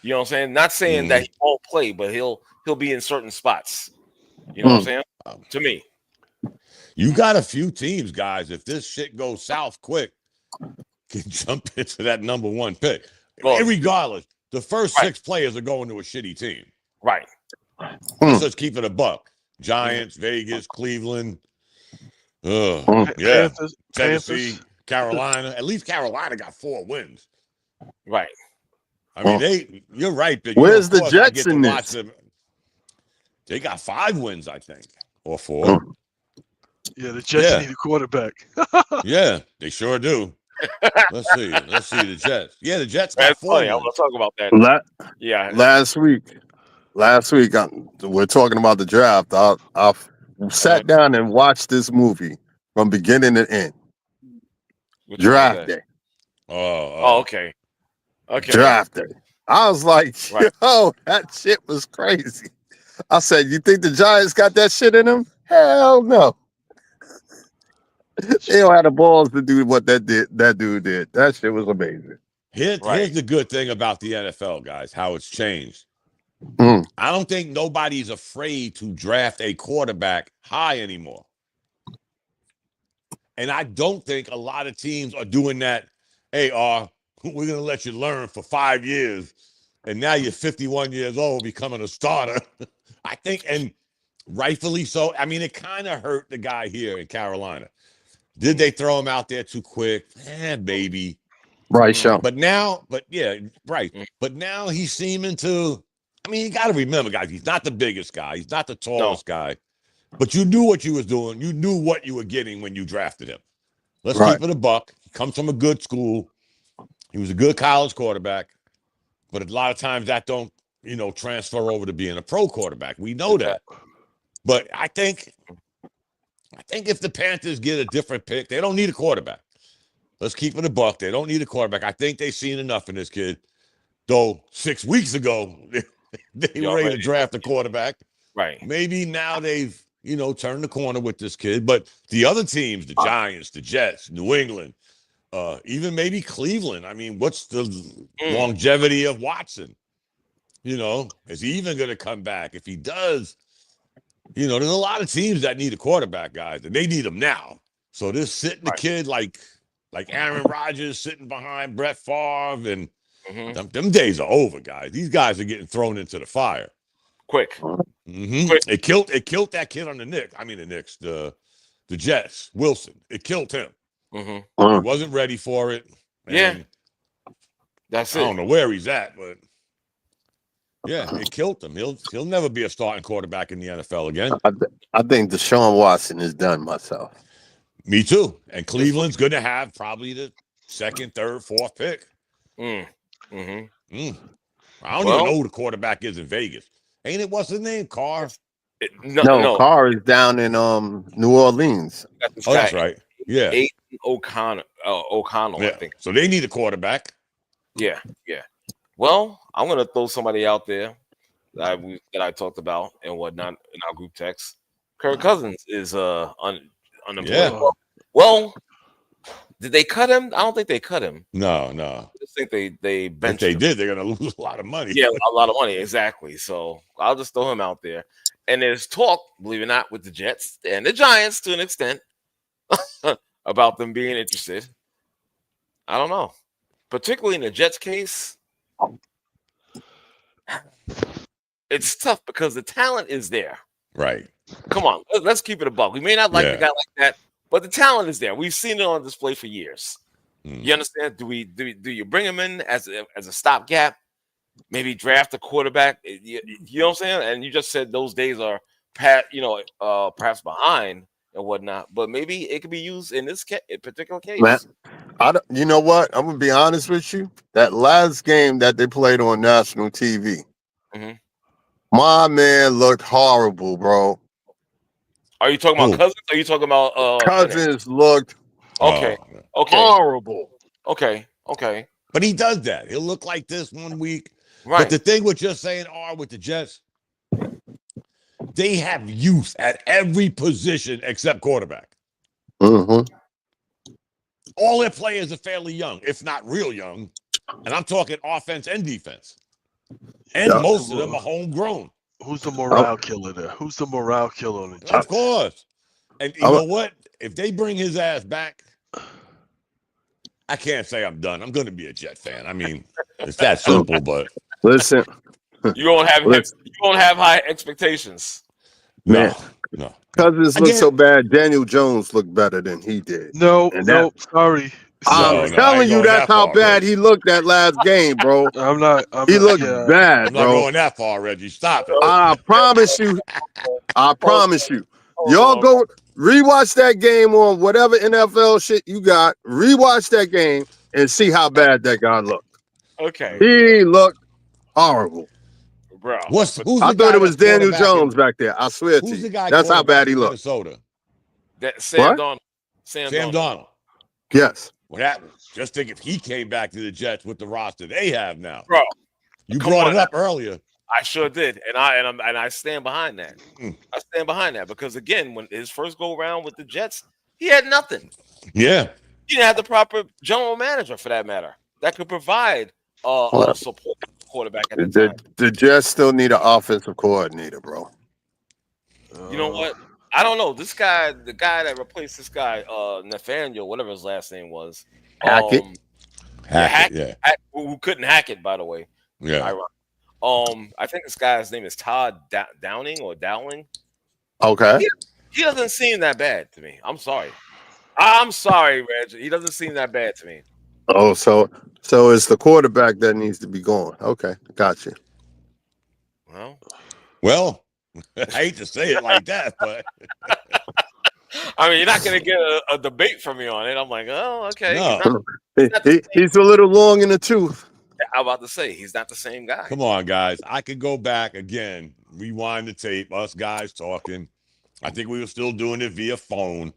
[SPEAKER 2] know what I'm saying? Not saying that he won't play, but he'll be in certain spots. You know what I'm saying? To me.
[SPEAKER 1] You got a few teams, guys. If this shit goes south quick, can jump into that number 1 pick. Well, regardless, the first 6 players are going to a shitty team.
[SPEAKER 2] Right.
[SPEAKER 1] Let's just keep it a buck. Giants, Vegas, Cleveland. Tennessee, Carolina. At least Carolina got 4 wins.
[SPEAKER 2] Right.
[SPEAKER 1] I mean, you're right. But
[SPEAKER 3] where's the Jets in this?
[SPEAKER 1] They got 5 wins, I think, or 4.
[SPEAKER 4] Yeah, the Jets need a quarterback.
[SPEAKER 1] Yeah, they sure do. Let's see the Jets. Yeah, the Jets got 4 wins.
[SPEAKER 2] I want to talk about that.
[SPEAKER 3] Last week, we're talking about the draft. I sat down and watched this movie from beginning to end. Draft day.
[SPEAKER 2] Okay.
[SPEAKER 3] Draft day. I was like, that shit was crazy. I said, you think the Giants got that shit in them? Hell no. They don't have the balls to do what that dude did. That shit was amazing.
[SPEAKER 1] Here's the good thing about the NFL, guys, how it's changed. I don't think nobody's afraid to draft a quarterback high anymore. And I don't think a lot of teams are doing that. Hey, we're going to let you learn for 5 years, and now you're 51 years old becoming a starter. I think, and rightfully so. I mein, it kind of hurt the guy here in Carolina. Did they throw him out there too quick? Maybe.
[SPEAKER 3] Right, sure.
[SPEAKER 1] But now he's seeming to, you got to remember, guys, he's not the biggest guy. He's not the tallest guy. But you knew what you was doing. You knew what you were getting when you drafted him. Let's keep it a buck. He comes from a good school. He was a good college quarterback. But a lot of times that don't, transfer over to being a pro quarterback. We know that. But I think if the Panthers get a different pick, they don't need a quarterback. Let's keep it a buck. They don't need a quarterback. I think they've seen enough in this kid. Though 6 weeks ago, they were ready to draft a quarterback.
[SPEAKER 2] Right.
[SPEAKER 1] Maybe now they've, turned the corner with this kid. But the other teams, the Giants, the Jets, New England, even maybe Cleveland. I mean, what's the longevity of Watson? You know, is he even going to come back? If he does, you know, there's a lot of teams that need a quarterback, guys, and they need him now. So this sitting the kid like Aaron Rodgers sitting behind Brett Favre, and them days are over, guys. These guys are getting thrown into the fire.
[SPEAKER 2] Quick.
[SPEAKER 1] It killed that kid on the Knicks. I mean the Knicks, the Jets, Wilson. It killed him. He wasn't ready for it.
[SPEAKER 2] That's
[SPEAKER 1] it. I don't know where he's at, but yeah, it killed him. He'll never be a starting quarterback in the NFL again.
[SPEAKER 3] I think Deshaun Watson is done myself.
[SPEAKER 1] Me too. And Cleveland's going to have probably the second, third, fourth pick. I don't even know who the quarterback is in Vegas. Ain't it? What's his name? Carr?
[SPEAKER 3] No, Carr is down in New Orleans.
[SPEAKER 1] That's right. Yeah.
[SPEAKER 2] Aiden O'Connell, I think.
[SPEAKER 1] So they need a quarterback.
[SPEAKER 2] Yeah. Well, I'm gonna throw somebody out there that I talked about and whatnot in our group text. Kirk Cousins is unemployed.
[SPEAKER 1] Yeah.
[SPEAKER 2] Well, did they cut him? I don't think they cut him.
[SPEAKER 1] No.
[SPEAKER 2] I just think they benched
[SPEAKER 1] him. If they did, they're gonna lose a lot of money.
[SPEAKER 2] Yeah, a lot of money, exactly. So I'll just throw him out there. And there's talk, believe it or not, with the Jets and the Giants to an extent about them being interested. I don't know. Particularly in the Jets case, it's tough because the talent is there.
[SPEAKER 1] Right.
[SPEAKER 2] Come on, let's keep it a buck. We may not like the guy like that, but the talent is there. We've seen it on display for years. You understand? Do you bring him in as a stopgap? Maybe draft a quarterback. You know what I'm saying? And you just said those days are perhaps behind and whatnot. But maybe it could be used in this particular case.
[SPEAKER 3] Man, you know what? I'm gonna be honest with you. That last game that they played on national TV, my man looked horrible, bro.
[SPEAKER 2] Are you talking about Cousins? Or are you talking about
[SPEAKER 3] Cousins looked horrible.
[SPEAKER 2] Okay.
[SPEAKER 1] But he does that. He'll look like this one week.
[SPEAKER 2] Right.
[SPEAKER 1] But the thing with just saying with the Jets, they have youth at every position except quarterback. All their players are fairly young, if not real young. And I'm talking offense and defense. And most of them are homegrown.
[SPEAKER 4] Who's the morale killer there? Who's the morale killer on the Jets?
[SPEAKER 1] Of course. And you know what? If they bring his ass back, I can't say I'm done. I'm going to be a Jet fan. I mean, it's that simple, but
[SPEAKER 3] listen.
[SPEAKER 2] You won't have high expectations.
[SPEAKER 3] No. Cousins look so bad. Daniel Jones looked better than he did.
[SPEAKER 4] Sorry.
[SPEAKER 3] I'm telling you, that's how bad he looked that last game, bro. He looked bad,
[SPEAKER 1] I'm not going that far, Reggie. Stop it.
[SPEAKER 3] I promise you. Y'all go rewatch that game on whatever NFL shit you got. Rewatch that game and see how bad that guy looked.
[SPEAKER 2] Okay.
[SPEAKER 3] He looked horrible.
[SPEAKER 2] Bro.
[SPEAKER 3] I thought it was Daniel Jones back there. I swear to you. That's how bad he looked.
[SPEAKER 1] Minnesota.
[SPEAKER 2] Sam Darnold. Sam
[SPEAKER 1] Darnold.
[SPEAKER 3] Yes.
[SPEAKER 1] What happened? Just think if he came back to the Jets with the roster they have now.
[SPEAKER 2] Bro.
[SPEAKER 1] You brought it up earlier.
[SPEAKER 2] I sure did. And I stand behind that. I stand behind that because again, when his first go around with the Jets, he had nothing.
[SPEAKER 1] Yeah.
[SPEAKER 2] He didn't have the proper general manager for that matter that could provide a support quarterback at the time.
[SPEAKER 3] The Jets still need an offensive coordinator, bro.
[SPEAKER 2] You know what? I don't know. This guy, the guy that replaced this guy, Nathaniel, whatever his last name was.
[SPEAKER 3] Hackett.
[SPEAKER 2] Who couldn't hack it, by the way.
[SPEAKER 1] Yeah.
[SPEAKER 2] I think this guy's name is Todd Downing or Dowling.
[SPEAKER 3] Okay.
[SPEAKER 2] He doesn't seem that bad to me. I'm sorry. I'm sorry, Reg. He doesn't seem that bad to me.
[SPEAKER 3] Oh, so it's the quarterback that needs to be going. Okay, gotcha.
[SPEAKER 1] Well, I hate to say it like that, but
[SPEAKER 2] I mean, you're not going to get a debate from me on it. I'm like, oh, okay.
[SPEAKER 1] No.
[SPEAKER 3] He's a little long in the tooth.
[SPEAKER 2] I'm about to say he's not the same guy.
[SPEAKER 1] Come on, guys. I could go back again, rewind the tape, us guys talking. I think we were still doing it via phone.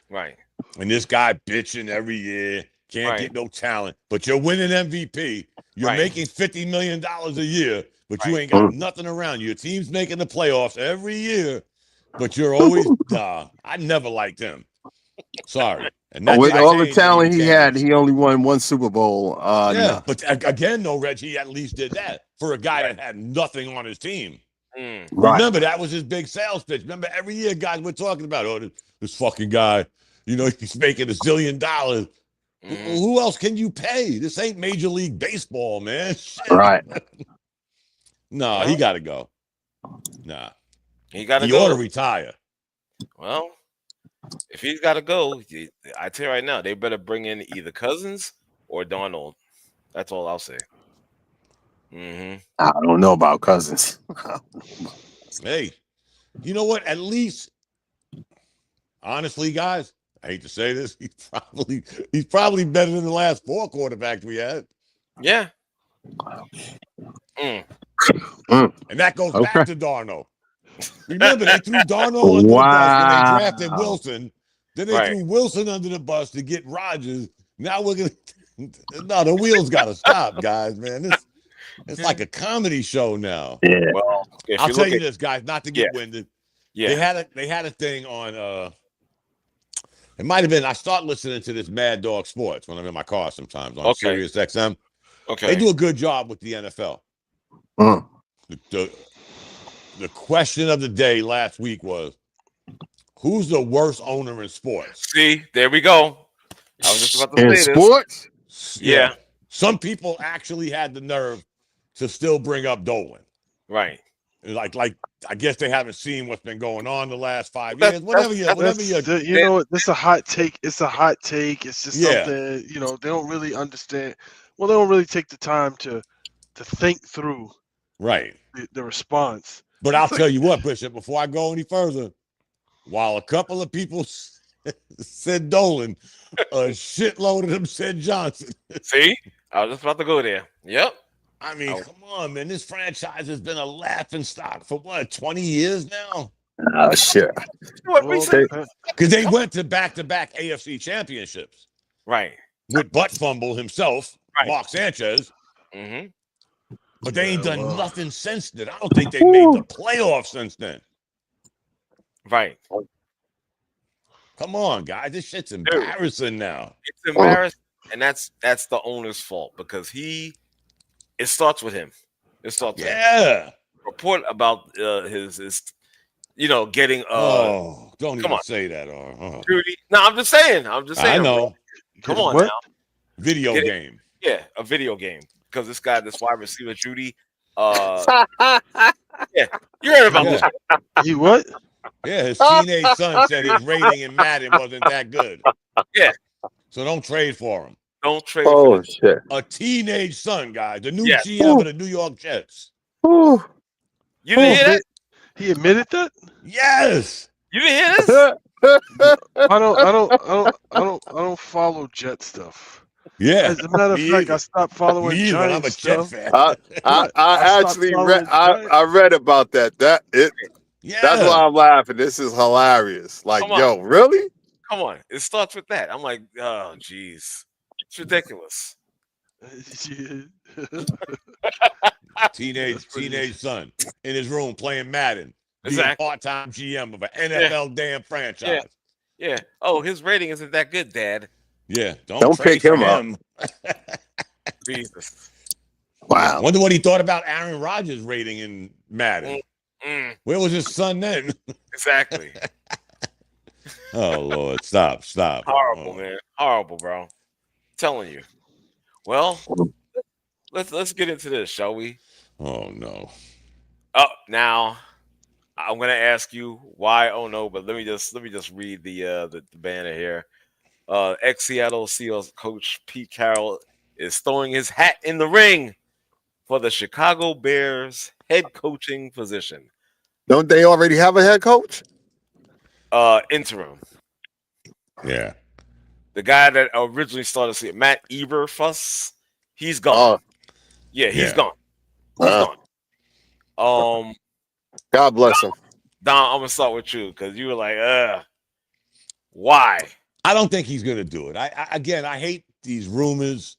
[SPEAKER 2] Right.
[SPEAKER 1] And this guy bitching every year, can't get no talent, but you're winning MVP. You're making $50 million a year, but you ain't got nothing around you. Your team's making the playoffs every year, but you're always I never liked him. Sorry. And that
[SPEAKER 3] with all the talent he had,
[SPEAKER 1] games.
[SPEAKER 3] he only won one Super Bowl.
[SPEAKER 1] Yeah, but again, though, Reg, he at least did that for a guy that had nothing on his team. Remember, that was his big sales pitch. Remember, every year, guys, we're talking about, this fucking guy, he's making $1 zillion. Who else can you pay? This ain't Major League Baseball, man. Shit.
[SPEAKER 3] Right.
[SPEAKER 1] No, he got to go. Nah.
[SPEAKER 2] He got to
[SPEAKER 1] go. He ought to retire.
[SPEAKER 2] Well, if he's got to go, I tell you right now, they better bring in either Cousins or Darnold. That's all I'll say.
[SPEAKER 3] I don't know about Cousins.
[SPEAKER 1] Hey, you know what? At least, honestly, guys, I hate to say this, he's probably better than the last 4 quarterbacks we had.
[SPEAKER 2] Yeah.
[SPEAKER 1] And that goes back to Darnold. Remember, they threw Darnold under the bus when they drafted Wilson. Then they threw Wilson under the bus to get Rodgers. Now we're going to... No, the wheels got to stop, guys, man. It's like a comedy show now.
[SPEAKER 3] Yeah.
[SPEAKER 2] Well,
[SPEAKER 1] I'll tell you this, guys, not to get winded. Yeah. They had a thing on... It might have been, I start listening to this Mad Dog Sports when I'm in my car sometimes on Sirius XM.
[SPEAKER 2] Okay.
[SPEAKER 1] They do a good job with the NFL. The question of the day last week was, who's the worst owner in sports?
[SPEAKER 2] See, there we go. I was just about to say
[SPEAKER 3] sports?
[SPEAKER 2] This. Yeah.
[SPEAKER 1] Some people actually had the nerve to still bring up Dolan.
[SPEAKER 2] Right.
[SPEAKER 1] Like I guess they haven't seen what's been going on the last 5 years. This
[SPEAKER 4] is a hot take. It's a hot take. It's just something, they don't really understand. Well, they don't really take the time to think through the response.
[SPEAKER 1] But I'll tell you what, Bishop, before I go any further, while a couple of people said Dolan, a shitload of them said Johnson.
[SPEAKER 2] See? I was just about to go there. Yep.
[SPEAKER 1] I mean, come on, man. This franchise has been a laughing stock for 20 years now?
[SPEAKER 3] Oh, sure.
[SPEAKER 1] Because they went to back-to-back AFC championships.
[SPEAKER 2] Right.
[SPEAKER 1] With butt fumble himself, Mark Sanchez. But they ain't done nothing since then. I don't think they made the playoffs since then.
[SPEAKER 2] Right.
[SPEAKER 1] Come on, guys. This shit's embarrassing now.
[SPEAKER 2] It's embarrassing, and that's the owner's fault because it starts with him. It starts with him. Report about his getting
[SPEAKER 1] don't even say that.
[SPEAKER 2] Judy. No, I'm just saying. I know. Come on now.
[SPEAKER 1] Video game.
[SPEAKER 2] Yeah, a video game. Because this wide receiver, Judy. Yeah, you heard about this.
[SPEAKER 4] You what?
[SPEAKER 1] Yeah, his teenage son said his rating in Madden wasn't that good.
[SPEAKER 2] Yeah.
[SPEAKER 1] So don't trade for him.
[SPEAKER 2] Don't trade for him.
[SPEAKER 3] Shit.
[SPEAKER 1] A teenage son, guys. The new GM of the New York Jets.
[SPEAKER 2] You didn't hear that?
[SPEAKER 4] He admitted that?
[SPEAKER 1] Yes.
[SPEAKER 2] You didn't hear this?
[SPEAKER 4] I don't follow Jet stuff.
[SPEAKER 1] Yeah.
[SPEAKER 4] As a matter of fact, I stopped following Giants
[SPEAKER 1] I'm a Jet fan.
[SPEAKER 3] I actually read. I read about that. That's why I'm laughing. This is hilarious. Like, yo, really?
[SPEAKER 2] Come on. It starts with that. I'm like, oh, geez. It's ridiculous.
[SPEAKER 1] Teenage son in his room playing Madden.
[SPEAKER 2] Exactly.
[SPEAKER 1] Part-time GM of an NFL damn franchise.
[SPEAKER 2] Yeah. Oh, his rating isn't that good, Dad.
[SPEAKER 1] Yeah.
[SPEAKER 3] Don't pick him up.
[SPEAKER 2] Jesus.
[SPEAKER 3] Wow.
[SPEAKER 1] Wonder what he thought about Aaron Rodgers' rating in Madden. Where was his son then?
[SPEAKER 2] Exactly.
[SPEAKER 1] Oh Lord, stop.
[SPEAKER 2] Horrible, man. Horrible, bro. I'm telling you. Well, let's get into this, shall we?
[SPEAKER 1] Oh no.
[SPEAKER 2] Oh, now I'm gonna ask you why. Oh no, but let me just read the banner here. Ex-Seattle Seahawks coach Pete Carroll is throwing his hat in the ring for the Chicago Bears head coaching position.
[SPEAKER 3] Don't they already have a head coach?
[SPEAKER 2] Interim.
[SPEAKER 1] Yeah.
[SPEAKER 2] The guy that originally started Matt Eberflus, he's gone. He's gone. He's gone.
[SPEAKER 3] God bless him.
[SPEAKER 2] Don, I'm gonna start with you because you were like, why?
[SPEAKER 1] I don't think he's gonna do it. I hate these rumors.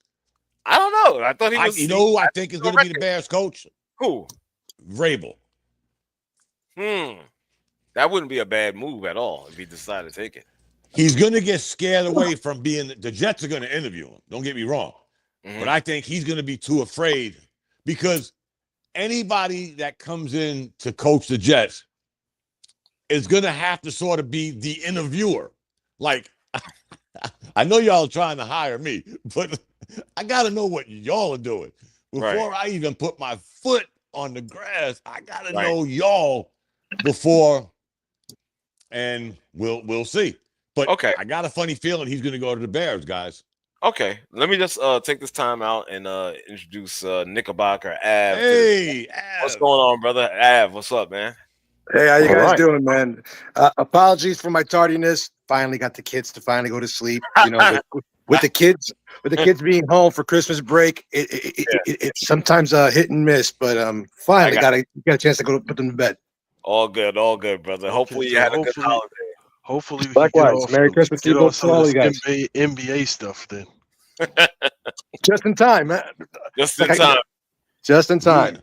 [SPEAKER 2] I don't know. I thought he was.
[SPEAKER 1] Who I think is gonna be the Bears coach?
[SPEAKER 2] Who?
[SPEAKER 1] Vrabel.
[SPEAKER 2] That wouldn't be a bad move at all if he decided to take it.
[SPEAKER 1] he's going to get scared away from being – the Jets are going to interview him. Don't get me wrong. Mm-hmm. But I think he's going to be too afraid because anybody that comes in to coach the Jets is going to have to sort of be the interviewer. Like, I know y'all are trying to hire me, but I got to know what y'all are doing. Before I even put my foot on the grass, I got to know y'all before, and we'll see. But I got a funny feeling he's going to go to the Bears, guys.
[SPEAKER 2] Okay, let me just take this time out and introduce Knickerbocker Av.
[SPEAKER 1] Hey, Av.
[SPEAKER 2] What's going on, brother? Av, what's up, man?
[SPEAKER 5] Hey, how you guys doing, man? Apologies for my tardiness. Finally got the kids to finally go to sleep. You know, with the kids being home for Christmas break, it's sometimes hit and miss. But finally got a chance to go put them to bed.
[SPEAKER 2] All good, brother. Hopefully you had a good holiday.
[SPEAKER 4] Hopefully,
[SPEAKER 5] likewise. Merry Christmas to all you guys.
[SPEAKER 4] NBA stuff then.
[SPEAKER 5] Just in time, man.
[SPEAKER 2] Just in time.
[SPEAKER 5] Just in time.
[SPEAKER 1] Yeah.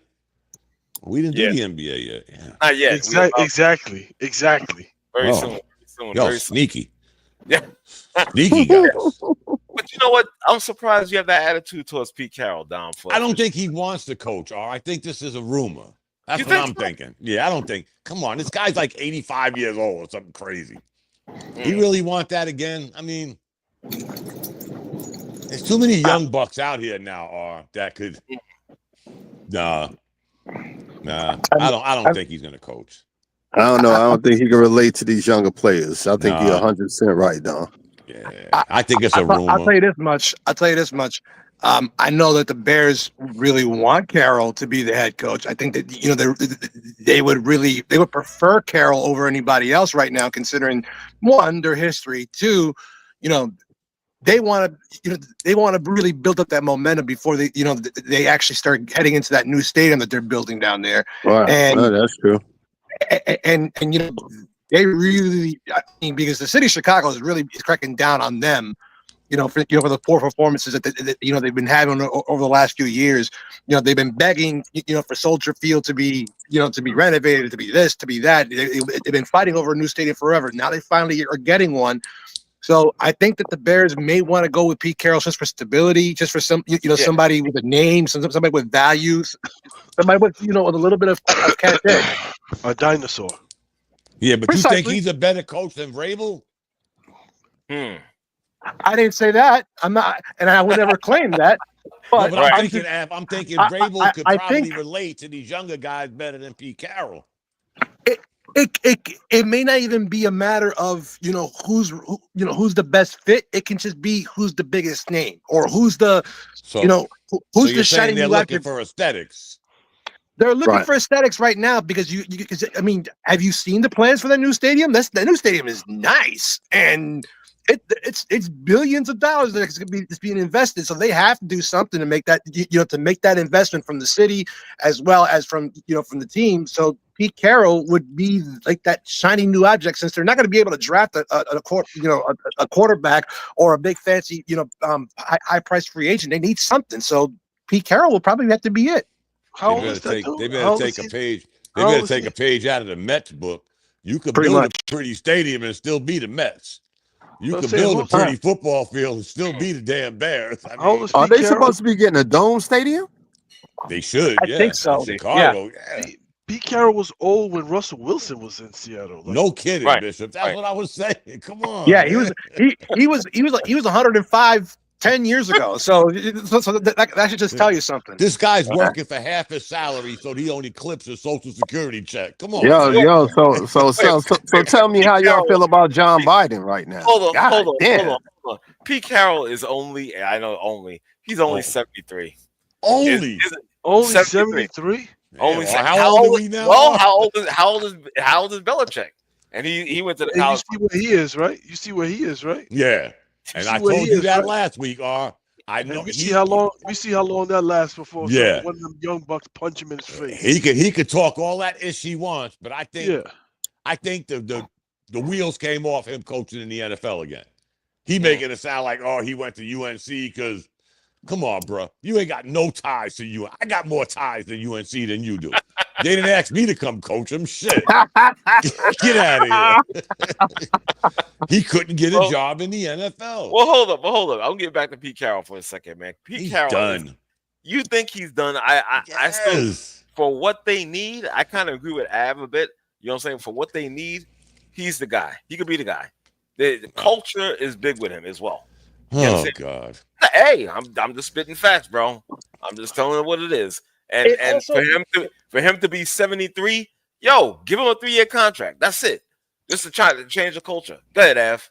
[SPEAKER 1] We didn't do the NBA yet. Yeah.
[SPEAKER 2] Not yet.
[SPEAKER 4] Exactly.
[SPEAKER 2] Very soon.
[SPEAKER 1] Yo, sneaky.
[SPEAKER 2] Yeah.
[SPEAKER 1] Sneaky guys.
[SPEAKER 2] But you know what? I'm surprised you have that attitude towards Pete Carroll, Dom.
[SPEAKER 1] I don't think he wants to coach, or I think this is a rumor. That's what I'm thinking. Yeah, I don't think. Come on, this guy's like 85 years old or something crazy. He really want that again? I mean, there's too many young bucks out here now, that could. Nah. I don't think he's gonna coach.
[SPEAKER 3] I don't know. I don't think he can relate to these younger players. I think you're 100% right, Don.
[SPEAKER 1] Yeah, I think it's a rumor.
[SPEAKER 5] I'll tell you this much. I know that the Bears really want Carroll to be the head coach. I think that they would prefer Carroll over anybody else right now, considering one, their history, two, they want to really build up that momentum before they actually start heading into that new stadium that they're building down there.
[SPEAKER 3] Wow. And that's true.
[SPEAKER 5] And they really, because the city of Chicago is really cracking down on them, for the poor performances that they've been having over the last few years. They've been begging, for Soldier Field to be renovated, to be this, to be that. They've been fighting over a new stadium forever. Now they finally are getting one. So I think that the Bears may want to go with Pete Carroll just for stability, just for somebody with a name, somebody with values, somebody with with a little bit of cachet.
[SPEAKER 4] A dinosaur.
[SPEAKER 1] Yeah, but Precisely. You think he's a better coach than Vrabel?
[SPEAKER 5] I didn't say that. I'm not, and I would never claim that. But,
[SPEAKER 1] I'm thinking Vrabel could probably relate to these younger guys better than Pete Carroll.
[SPEAKER 5] It may not even be a matter of who's the best fit. It can just be who's the biggest name or who's the who's the shining.
[SPEAKER 1] They're looking for aesthetics.
[SPEAKER 5] They're looking for aesthetics right now because have you seen the plans for the new stadium? The new stadium is nice and it's billions of dollars that's being invested. So they have to do something to make that investment from the city as well as from the team. So Pete Carroll would be like that shiny new object, since they're not going to be able to draft a quarterback or a big fancy high price free agent. They need something. So Pete Carroll will probably have to be it.
[SPEAKER 1] They better take a page. They better take a page out of the Mets book. You could build a pretty stadium and still be the Mets. You could build a pretty football field and still be the damn Bears.
[SPEAKER 3] Are they supposed to be getting a dome stadium?
[SPEAKER 1] They should.
[SPEAKER 5] I think so.
[SPEAKER 1] Chicago. Yeah.
[SPEAKER 4] Pete Carroll was old when Russell Wilson was in Seattle.
[SPEAKER 1] No kidding, Bishop. That's what I was saying. Come on.
[SPEAKER 5] Yeah, he was 105 10 years ago. So that should just tell you something.
[SPEAKER 1] This guy's working for half his salary, so he only clips his Social Security check. Come on.
[SPEAKER 3] Yo. So tell me how y'all feel about John Biden right now.
[SPEAKER 2] Hold on. Pete Carroll is he's only 73.
[SPEAKER 4] Only 73?
[SPEAKER 2] Only
[SPEAKER 1] how old are we now?
[SPEAKER 2] Well, how old is Belichick? And he went to the college.
[SPEAKER 4] You see where he is, right?
[SPEAKER 1] Yeah. And I told you that last week, I know.
[SPEAKER 4] We see how long that lasts before one of them young bucks punch him in his face.
[SPEAKER 1] He could talk all that ish he wants, but I think the wheels came off him coaching in the NFL again. He making it sound like he went to UNC because. Come on, bro. You ain't got no ties to you. I got more ties to UNC than you do. They didn't ask me to come coach him. Shit. Get out of here. He couldn't get a job in the NFL.
[SPEAKER 2] Well, hold up. I'm gonna get back to Pete Carroll for a second, man.
[SPEAKER 1] He's done.
[SPEAKER 2] You think he's done? I still, for what they need, I kind of agree with Av a bit. You know what I'm saying? For what they need, he's the guy. He could be the guy. The culture is big with him as well. You know
[SPEAKER 1] oh God.
[SPEAKER 2] Hey, I'm just spitting facts, bro. I'm just telling you what it is. And also, for him to be 73, yo, give him a 3-year contract. That's it. Just to try to change the culture. Go ahead, Av.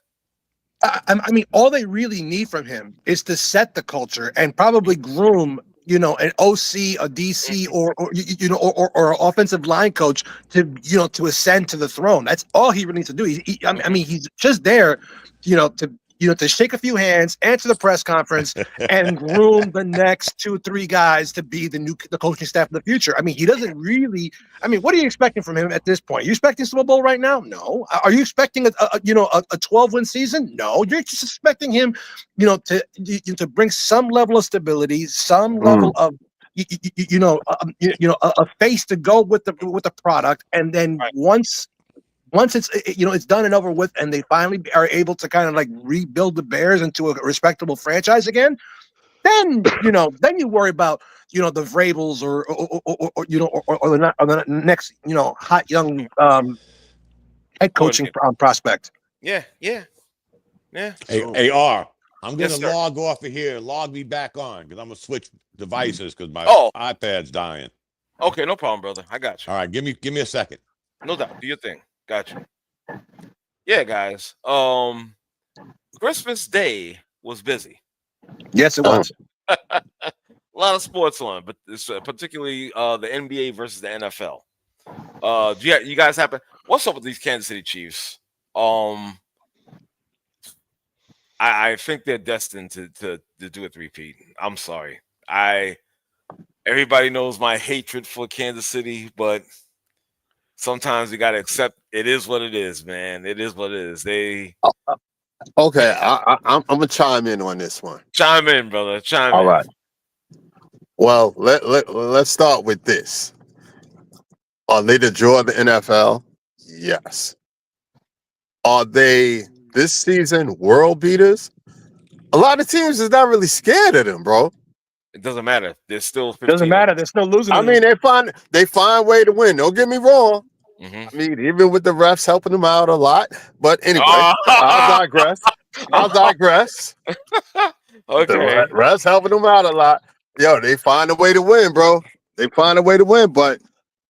[SPEAKER 5] I mean, all they really need from him is to set the culture and probably groom, an OC, a DC, or an offensive line coach to ascend to the throne. That's all he really needs to do. I mean, he's just there, to shake a few hands, answer the press conference, and groom the next 2-3 guys to be the coaching staff of the future. I mean, he doesn't really. I mean, what are you expecting from him at this point? Are you expecting Super Bowl right now? No. Are you expecting a 12-win season? No. You're just expecting him, to bring some level of stability, some level of a face to go with the product, and then once it's done and over with, and they finally are able to kind of like rebuild the Bears into a respectable franchise again, then you worry about the Vrabels or the next hot young head coaching prospect.
[SPEAKER 2] Yeah.
[SPEAKER 1] Hey, R, I'm gonna log off of here and log me back on because I'm gonna switch devices because my iPad's dying.
[SPEAKER 2] Okay, no problem, brother. I got you.
[SPEAKER 1] All right, give me a second.
[SPEAKER 2] No doubt. Do your thing. Gotcha. Yeah, guys. Christmas Day was busy.
[SPEAKER 5] Yes, it was.
[SPEAKER 2] A lot of sports on, but it's particularly the NBA versus the NFL. You guys happen? What's up with these Kansas City Chiefs? I think they're destined to do a three-peat. I'm sorry. Everybody knows my hatred for Kansas City, but sometimes we gotta accept it is what it is, man. It is what it is.
[SPEAKER 3] Okay, I'm gonna chime in on this one.
[SPEAKER 2] Chime in, brother. Chime in.
[SPEAKER 3] All right. Well, let's start with this. Are they the joy of the NFL? Yes. Are they this season world beaters? A lot of teams is not really scared of them, bro.
[SPEAKER 2] It doesn't matter. They're still 15.
[SPEAKER 5] Doesn't matter. They're still losing.
[SPEAKER 3] I mean, they find a way to win. Don't get me wrong.
[SPEAKER 2] Mm-hmm.
[SPEAKER 3] I mean, even with the refs helping them out a lot. But anyway, I'll digress.
[SPEAKER 2] Okay.
[SPEAKER 3] The refs helping them out a lot. Yo, they find a way to win, bro. They find a way to win, but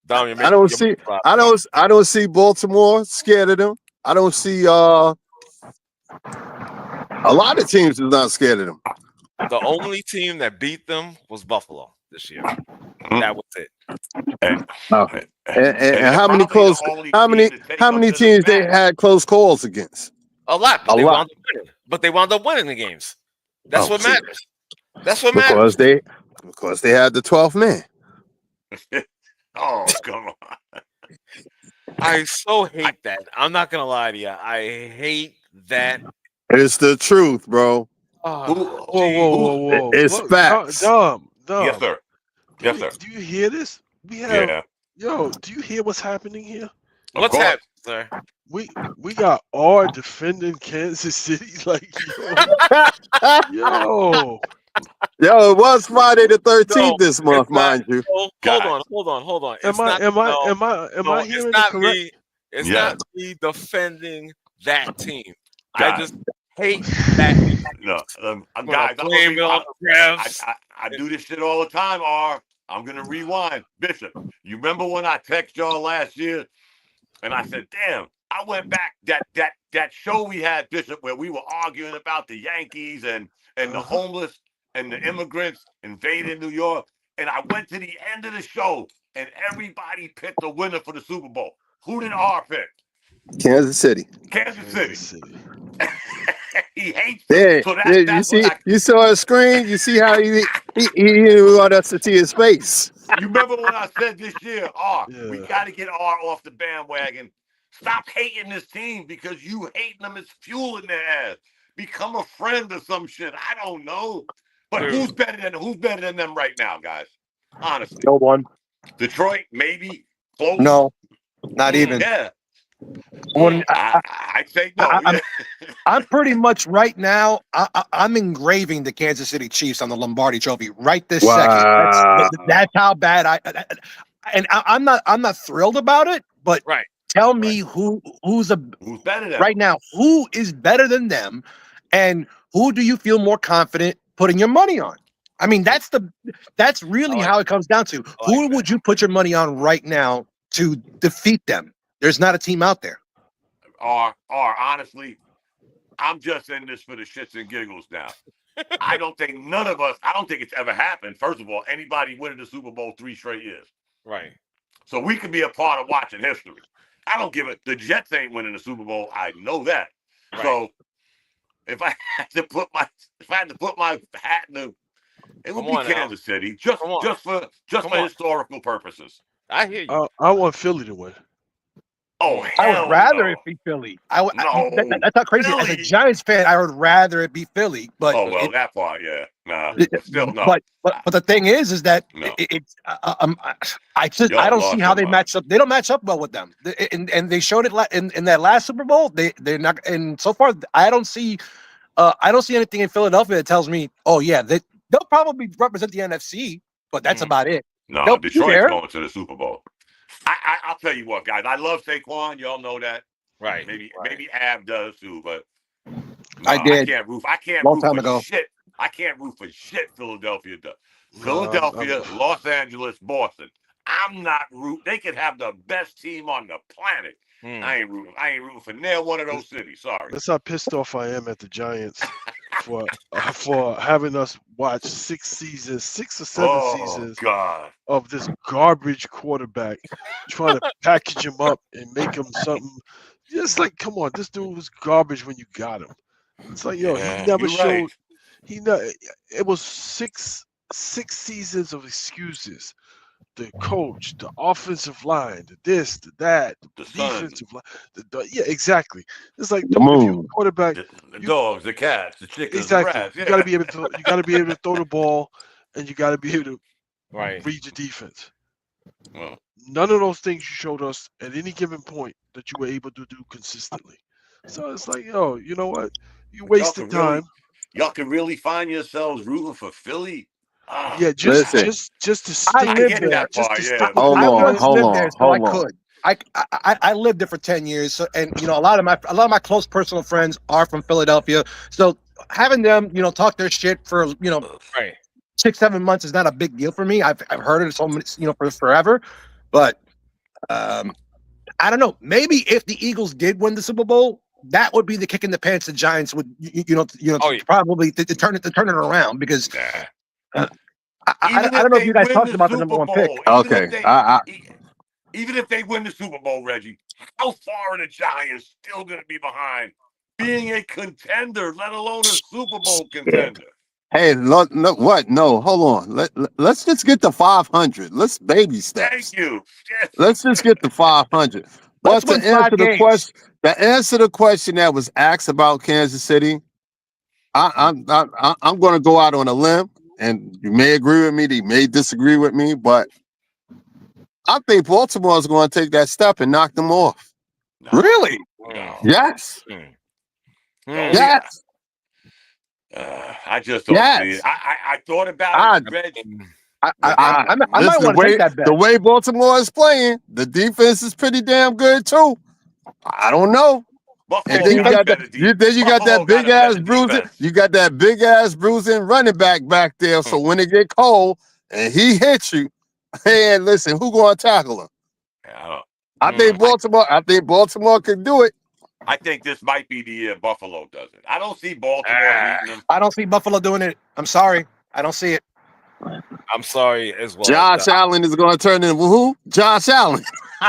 [SPEAKER 2] Dom,
[SPEAKER 3] I don't see Baltimore scared of them. I don't see a lot of teams is not scared of them.
[SPEAKER 2] The only team that beat them was Buffalo this year. That was it.
[SPEAKER 3] And how many teams they had close calls against?
[SPEAKER 2] A lot. But they wound up winning the games. That's what matters. That's what matters.
[SPEAKER 3] Because they had the 12th man.
[SPEAKER 1] Oh, come on.
[SPEAKER 2] I so hate that. I'm not gonna lie to you. I hate that.
[SPEAKER 3] It's the truth, bro.
[SPEAKER 4] Whoa.
[SPEAKER 3] It's facts.
[SPEAKER 4] Dom.
[SPEAKER 1] Yes, sir. Yes, sir.
[SPEAKER 4] Do you hear this? Yo, do you hear what's happening here?
[SPEAKER 2] What's happening, sir?
[SPEAKER 4] We got R defending Kansas City like yo.
[SPEAKER 3] Yo, it was Friday the 13th this month, mind you.
[SPEAKER 2] Hold on.
[SPEAKER 4] Am I hearing it correct?
[SPEAKER 2] It's not me defending that team. I just hate that.
[SPEAKER 1] Guys, I do this shit all the time, R. I'm gonna rewind. Bishop, you remember when I texted y'all last year and I said, damn, I went back that show we had, Bishop, where we were arguing about the Yankees and the homeless and the immigrants invading New York. And I went to the end of the show and everybody picked the winner for the Super Bowl. Who did R pick?
[SPEAKER 3] Kansas City.
[SPEAKER 1] He hates
[SPEAKER 3] them. So you saw his screen. You see how he wanted us to see his face.
[SPEAKER 1] You remember when I said this year, we got to get R off the bandwagon. Stop hating this team because you hating them is fueling their ass. Become a friend or some shit. I don't know. But who's better than them right now, guys? Honestly.
[SPEAKER 5] No one.
[SPEAKER 6] Detroit, maybe close.
[SPEAKER 5] No, not even.
[SPEAKER 6] Yeah.
[SPEAKER 5] I'd
[SPEAKER 6] say no.
[SPEAKER 5] I'm pretty much right now. I'm engraving the Kansas City Chiefs on the Lombardi Trophy right this second. That's how bad I'm not thrilled about it. But tell me who's
[SPEAKER 6] better than
[SPEAKER 5] right now? Who is better than them, and who do you feel more confident putting your money on? I mean, that's really how it comes down to. Who would you put your money on right now to defeat them? There's not a team out there.
[SPEAKER 6] Or honestly, I'm just in this for the shits and giggles now. I don't think it's ever happened. First of all, anybody winning the Super Bowl 3 straight years.
[SPEAKER 2] Right.
[SPEAKER 6] So we could be a part of watching history. I don't give it. The Jets ain't winning the Super Bowl. I know that. Right. So if I had to put my hat in the, it would be Kansas City just for historical purposes.
[SPEAKER 2] I hear you.
[SPEAKER 4] I want Philly to win.
[SPEAKER 6] Oh,
[SPEAKER 5] I would rather it be Philly. That's not crazy. Philly. As a Giants fan, I would rather it be Philly. But
[SPEAKER 6] that part, yeah, nah, still no.
[SPEAKER 5] But the thing is that I don't see how they match up. They don't match up well with them, and they showed it in that last Super Bowl. They're not, and so far I don't see anything in Philadelphia that tells me, oh yeah, they'll probably represent the NFC, but that's about it.
[SPEAKER 6] No, Detroit's going to the Super Bowl. I'll tell you what, guys. I love Saquon. Y'all know that,
[SPEAKER 2] right?
[SPEAKER 6] Maybe Ab does too, but
[SPEAKER 5] I did.
[SPEAKER 6] I can't
[SPEAKER 5] long
[SPEAKER 6] root
[SPEAKER 5] time
[SPEAKER 6] for
[SPEAKER 5] ago.
[SPEAKER 6] shit. I can't root for shit. Philadelphia does. Philadelphia, Los Angeles, Boston. I'm not rooting. They could have the best team on the planet. I ain't rooting for near one of those cities. Sorry.
[SPEAKER 4] That's how pissed off I am at the Giants for having us watch 6 or 7 seasons of this garbage quarterback, trying to package him up and make him something. Just like, come on, this dude was garbage when you got him. It's like, he never showed. Right. It was six seasons of excuses. The coach, the offensive line, the this, the that, the defensive line. Yeah, exactly. It's like the quarterback,
[SPEAKER 6] the dogs, the cats, the chickens,
[SPEAKER 4] exactly.
[SPEAKER 6] The rats.
[SPEAKER 4] You got to be able to. You got to be able to throw the ball, and you got to be able to read your defense.
[SPEAKER 6] Well,
[SPEAKER 4] none of those things you showed us at any given point that you were able to do consistently. So it's like, you know what? You wasted time.
[SPEAKER 6] Y'all can really find yourselves rooting for Philly.
[SPEAKER 4] Yeah, just to stick.
[SPEAKER 5] I lived there. I lived there for 10 years, so, and a lot of my close personal friends are from Philadelphia. So having them, talk their shit for 6-7 months is not a big deal for me. I've heard it so many, for forever. But I don't know. Maybe if the Eagles did win the Super Bowl, that would be the kick in the pants the Giants would probably to turn it around, because. I don't know if you guys talked about the number one pick.
[SPEAKER 6] Okay. Even if they win the Super Bowl, Reggie, how far are the Giants still going to be behind being a contender, let alone a Super Bowl contender?
[SPEAKER 3] Hey, no, what? No, hold on. Let's just get to 500. Let's baby steps.
[SPEAKER 6] Thank you. Yes.
[SPEAKER 3] Let's just get to 500. But to answer the question that was asked about Kansas City, I'm going to go out on a limb. And you may agree with me, you may disagree with me, but I think Baltimore is going to take that step and knock them off.
[SPEAKER 6] No.
[SPEAKER 3] Really?
[SPEAKER 6] No.
[SPEAKER 3] Yes. Yes.
[SPEAKER 6] I just don't see it. I thought about it, Reggie.
[SPEAKER 5] I might want to take that bet.
[SPEAKER 3] The way Baltimore is playing, the defense is pretty damn good too. I don't know. And then you got that big ass bruising. You got that big ass bruising running back there. So when it get cold and he hits you, hey, listen, who gonna tackle him? I think Baltimore can do it.
[SPEAKER 6] I think this might be the year Buffalo does it. I don't see Baltimore beating them.
[SPEAKER 5] I don't see Buffalo doing it. I'm sorry, I don't see it.
[SPEAKER 2] I'm sorry as well.
[SPEAKER 3] Josh Allen is going to turn into who? Josh Allen.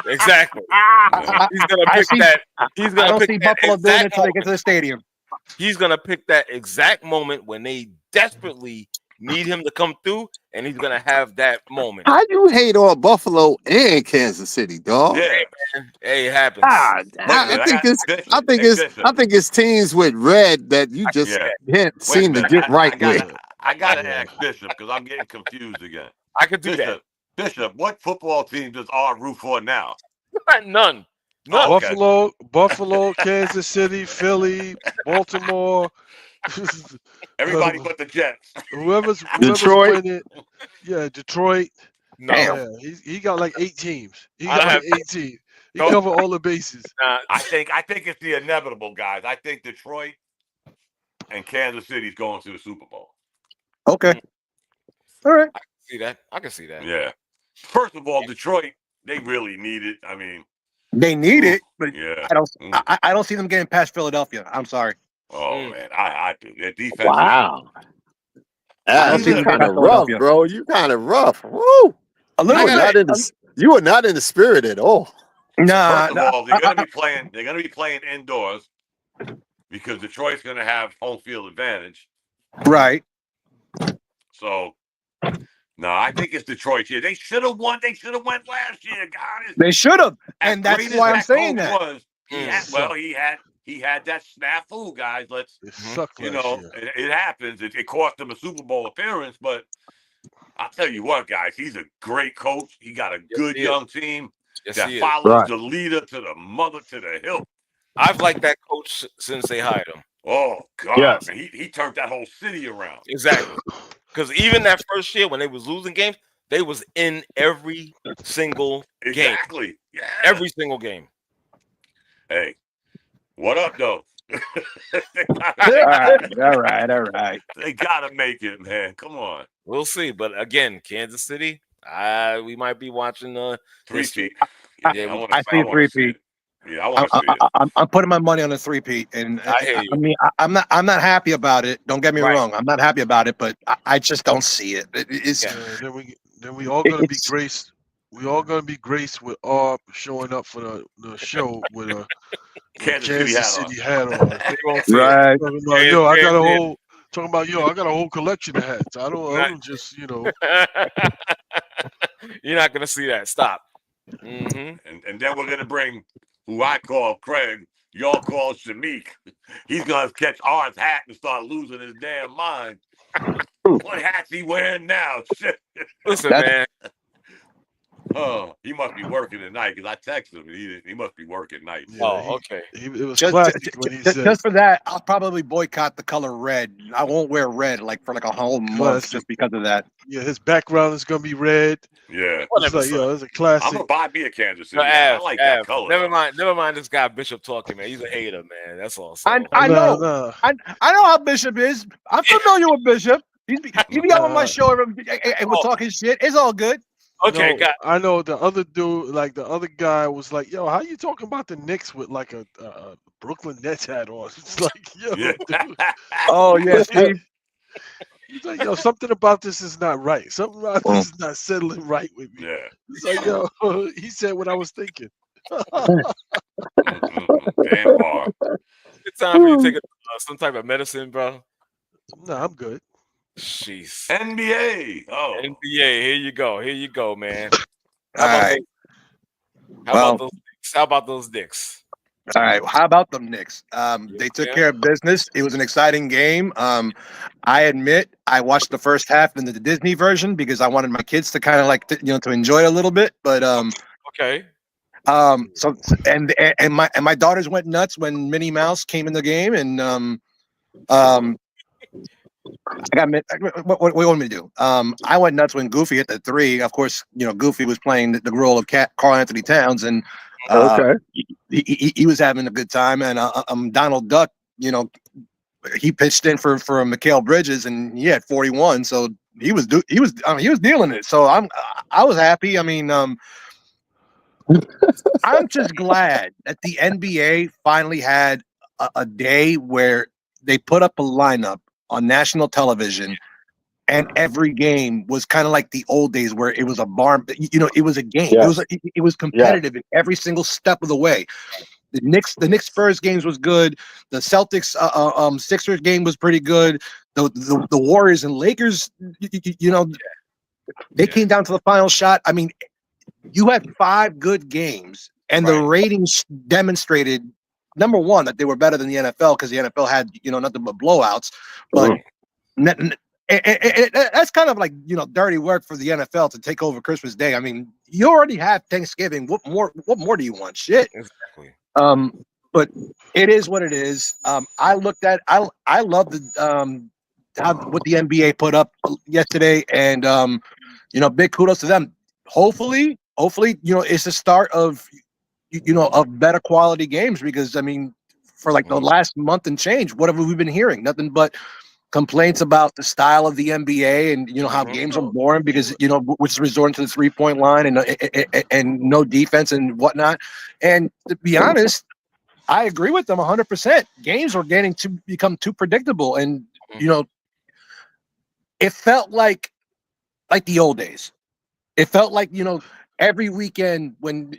[SPEAKER 2] Exactly. He's gonna pick that. He's gonna pick that
[SPEAKER 5] Buffalo doing it until they get to the stadium.
[SPEAKER 2] He's gonna pick that exact moment when they desperately need him to come through, and he's gonna have that moment.
[SPEAKER 3] How you hate on Buffalo and Kansas City, dog?
[SPEAKER 2] Yeah, man. Hey, it happens.
[SPEAKER 3] I think it's teams with red that you just can't seem to get right with.
[SPEAKER 6] I gotta ask Bishop because I'm getting confused again.
[SPEAKER 2] I could do that.
[SPEAKER 6] Bishop, what football team does R root for now?
[SPEAKER 2] None.
[SPEAKER 6] Oh, okay.
[SPEAKER 4] Buffalo, Kansas City, Philly, Baltimore.
[SPEAKER 6] Everybody but the Jets.
[SPEAKER 4] Whoever's
[SPEAKER 3] Detroit.
[SPEAKER 4] winning. Yeah, Detroit.
[SPEAKER 2] No.
[SPEAKER 4] Yeah, he got like 8 teams. He
[SPEAKER 2] I
[SPEAKER 4] got
[SPEAKER 2] have-
[SPEAKER 4] like 8 teams. He covered all the bases.
[SPEAKER 6] I think it's the inevitable, guys. I think Detroit and Kansas City's going to the Super Bowl.
[SPEAKER 5] Okay. All right.
[SPEAKER 2] I can see that.
[SPEAKER 6] Yeah. First of all, Detroit, they really need it. I mean,
[SPEAKER 5] They need it, but
[SPEAKER 6] yeah.
[SPEAKER 5] I don't see them getting past Philadelphia. I'm sorry.
[SPEAKER 6] Oh man, I do. Their defense.
[SPEAKER 3] Wow.
[SPEAKER 5] That's
[SPEAKER 3] You kind of rough, bro. You kind of rough. Woo.
[SPEAKER 5] A little bit.
[SPEAKER 3] You are not in the spirit at all.
[SPEAKER 5] Nah.
[SPEAKER 6] First of all, they're going to be playing. They're going to be playing indoors because Detroit's going to have home field advantage.
[SPEAKER 5] Right.
[SPEAKER 6] So, no, I think it's Detroit here. They should have won. They should have went last year, guys.
[SPEAKER 5] They should have, and that's why I'm saying that.
[SPEAKER 6] He had that snafu, guys. It happens. It cost him a Super Bowl appearance, but I'll tell you what, guys, he's a great coach. He got a good young team that follows the leader to the hill.
[SPEAKER 2] I've liked that coach since they hired him.
[SPEAKER 6] Oh God,
[SPEAKER 3] yes.
[SPEAKER 6] Man, he turned that whole city around.
[SPEAKER 2] Exactly. Because even that first year when they was losing games, they was in every single game.
[SPEAKER 6] Exactly. Yeah.
[SPEAKER 2] Every single game.
[SPEAKER 6] Hey, what up, though?
[SPEAKER 5] All right.
[SPEAKER 6] They gotta make it, man. Come on.
[SPEAKER 2] We'll see. But again, Kansas City, we might be watching
[SPEAKER 6] three-peat.
[SPEAKER 5] Yeah, I see a three-peat.
[SPEAKER 6] Yeah, I want to see it.
[SPEAKER 5] I'm putting my money on a three-peat, and
[SPEAKER 2] I hear you.
[SPEAKER 5] I mean, I'm not happy about it. Don't get me wrong. I'm not happy about it, but I just don't see it.
[SPEAKER 4] Then we all gonna be graced. We all gonna be graced with R showing up for the show with a Kansas City hat on.
[SPEAKER 5] Right.
[SPEAKER 4] Yo, I got a whole collection of hats. I don't just
[SPEAKER 2] You're not gonna see that. Stop. Mm-hmm.
[SPEAKER 6] And then we're gonna bring who I call Craig, y'all call Shamik. He's gonna catch R's hat and start losing his damn mind. What hat's he wearing now? Shit.
[SPEAKER 2] Listen, man.
[SPEAKER 6] Oh, he must be working tonight because I texted him. He must be working night.
[SPEAKER 4] Yeah,
[SPEAKER 2] okay.
[SPEAKER 4] It was classic when he said.
[SPEAKER 5] Just for that, I'll probably boycott the color red. I won't wear red for a whole month just because of that.
[SPEAKER 4] Yeah, his background is gonna be red.
[SPEAKER 6] Yeah,
[SPEAKER 4] it's like, it's a classic.
[SPEAKER 6] I'm gonna buy me a Kansas City. I like that color.
[SPEAKER 2] Never mind this guy Bishop talking, man. He's a hater, man. That's all.
[SPEAKER 5] I know. No. I know how Bishop is. I'm familiar with Bishop. He be on my show and we're talking shit. It's all good.
[SPEAKER 2] Okay,
[SPEAKER 4] no, I know the other dude, like the other guy, was like, "Yo, how you talking about the Knicks with like a Brooklyn Nets hat on?" It's like, yo, dude.
[SPEAKER 5] Oh yeah, Steve.
[SPEAKER 4] He's like, "Yo, something about this is not right. Something about this is not settling right with me."
[SPEAKER 6] Yeah.
[SPEAKER 4] It's like, yo, he said what I was thinking.
[SPEAKER 6] Damn bar.
[SPEAKER 2] It's time for you to take some type of medicine, bro.
[SPEAKER 4] No, I'm good.
[SPEAKER 2] Jeez.
[SPEAKER 6] NBA. Oh.
[SPEAKER 2] NBA. Here you go, man.
[SPEAKER 5] How
[SPEAKER 2] about those Knicks?
[SPEAKER 5] All right. How about them Knicks? They took care of business. It was an exciting game. I admit I watched the first half in the Disney version because I wanted my kids to kind of to enjoy it a little bit. But
[SPEAKER 2] okay.
[SPEAKER 5] So my daughters went nuts when Minnie Mouse came in the game, and what do you want me to do? I went nuts when Goofy hit the three. Of course, Goofy was playing the role of Carl Anthony Towns, and he was having a good time. And Donald Duck, he pitched in for Mikhail Bridges, and he had 41. So he was dealing it. So I was happy. I mean, I'm just glad that the NBA finally had a day where they put up a lineup on national television, and every game was kind of like the old days where it was a bar. It was a game. Yeah. It was competitive in every single step of the way. The Knicks Spurs games was good. The Celtics Sixers game was pretty good. The Warriors and Lakers, they came down to the final shot. I mean, you had 5 good games, and the ratings demonstrated, number one, that they were better than the NFL because the NFL had, nothing but blowouts. But And that's kind of like, dirty work for the NFL to take over Christmas Day. I mean, you already have Thanksgiving. What more do you want? Shit.
[SPEAKER 2] Exactly.
[SPEAKER 5] But it is what it is. I love the what the NBA put up yesterday, and big kudos to them. Hopefully, it's the start of of better quality games, because I mean, for like the last month and change, what have we been hearing? Nothing but complaints about the style of the NBA, and how games are boring because which is resorting to the 3-point line and no defense and whatnot. And to be honest, I agree with them 100%. Games are getting to become too predictable, and it felt like the old days. It felt like every weekend when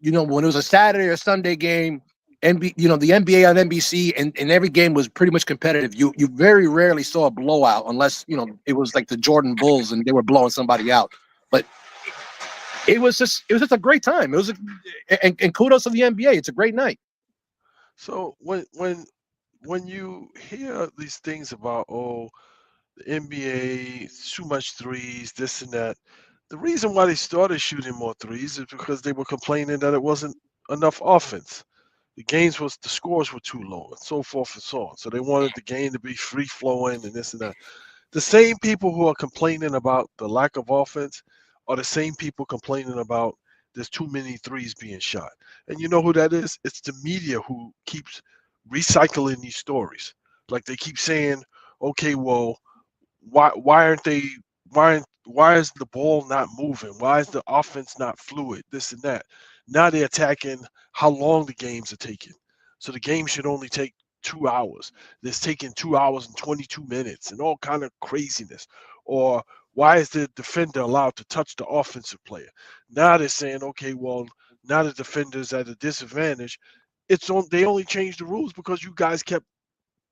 [SPEAKER 5] when it was a Saturday or Sunday game, the NBA on NBC, and every game was pretty much competitive. You very rarely saw a blowout unless it was like the Jordan Bulls and they were blowing somebody out. But it was just a great time. It was and kudos to the NBA. It's a great night.
[SPEAKER 4] So when you hear these things about the NBA, too much threes, this and that, the reason why they started shooting more threes is because they were complaining that it wasn't enough offense. The scores were too low, and so forth and so on. So they wanted the game to be free flowing and this and that. The same people who are complaining about the lack of offense are the same people complaining about there's too many threes being shot. And you know who that is? It's the media who keeps recycling these stories. Like they keep saying, okay, well, why is the ball not moving? Why is the offense not fluid? This and that. Now they're attacking how long the games are taking. So the game should only take 2 hours. It's taking 2 hours and 22 minutes and all kind of craziness. Or why is the defender allowed to touch the offensive player? Now they're saying, okay, well, now the defender's at a disadvantage. They only changed the rules because you guys kept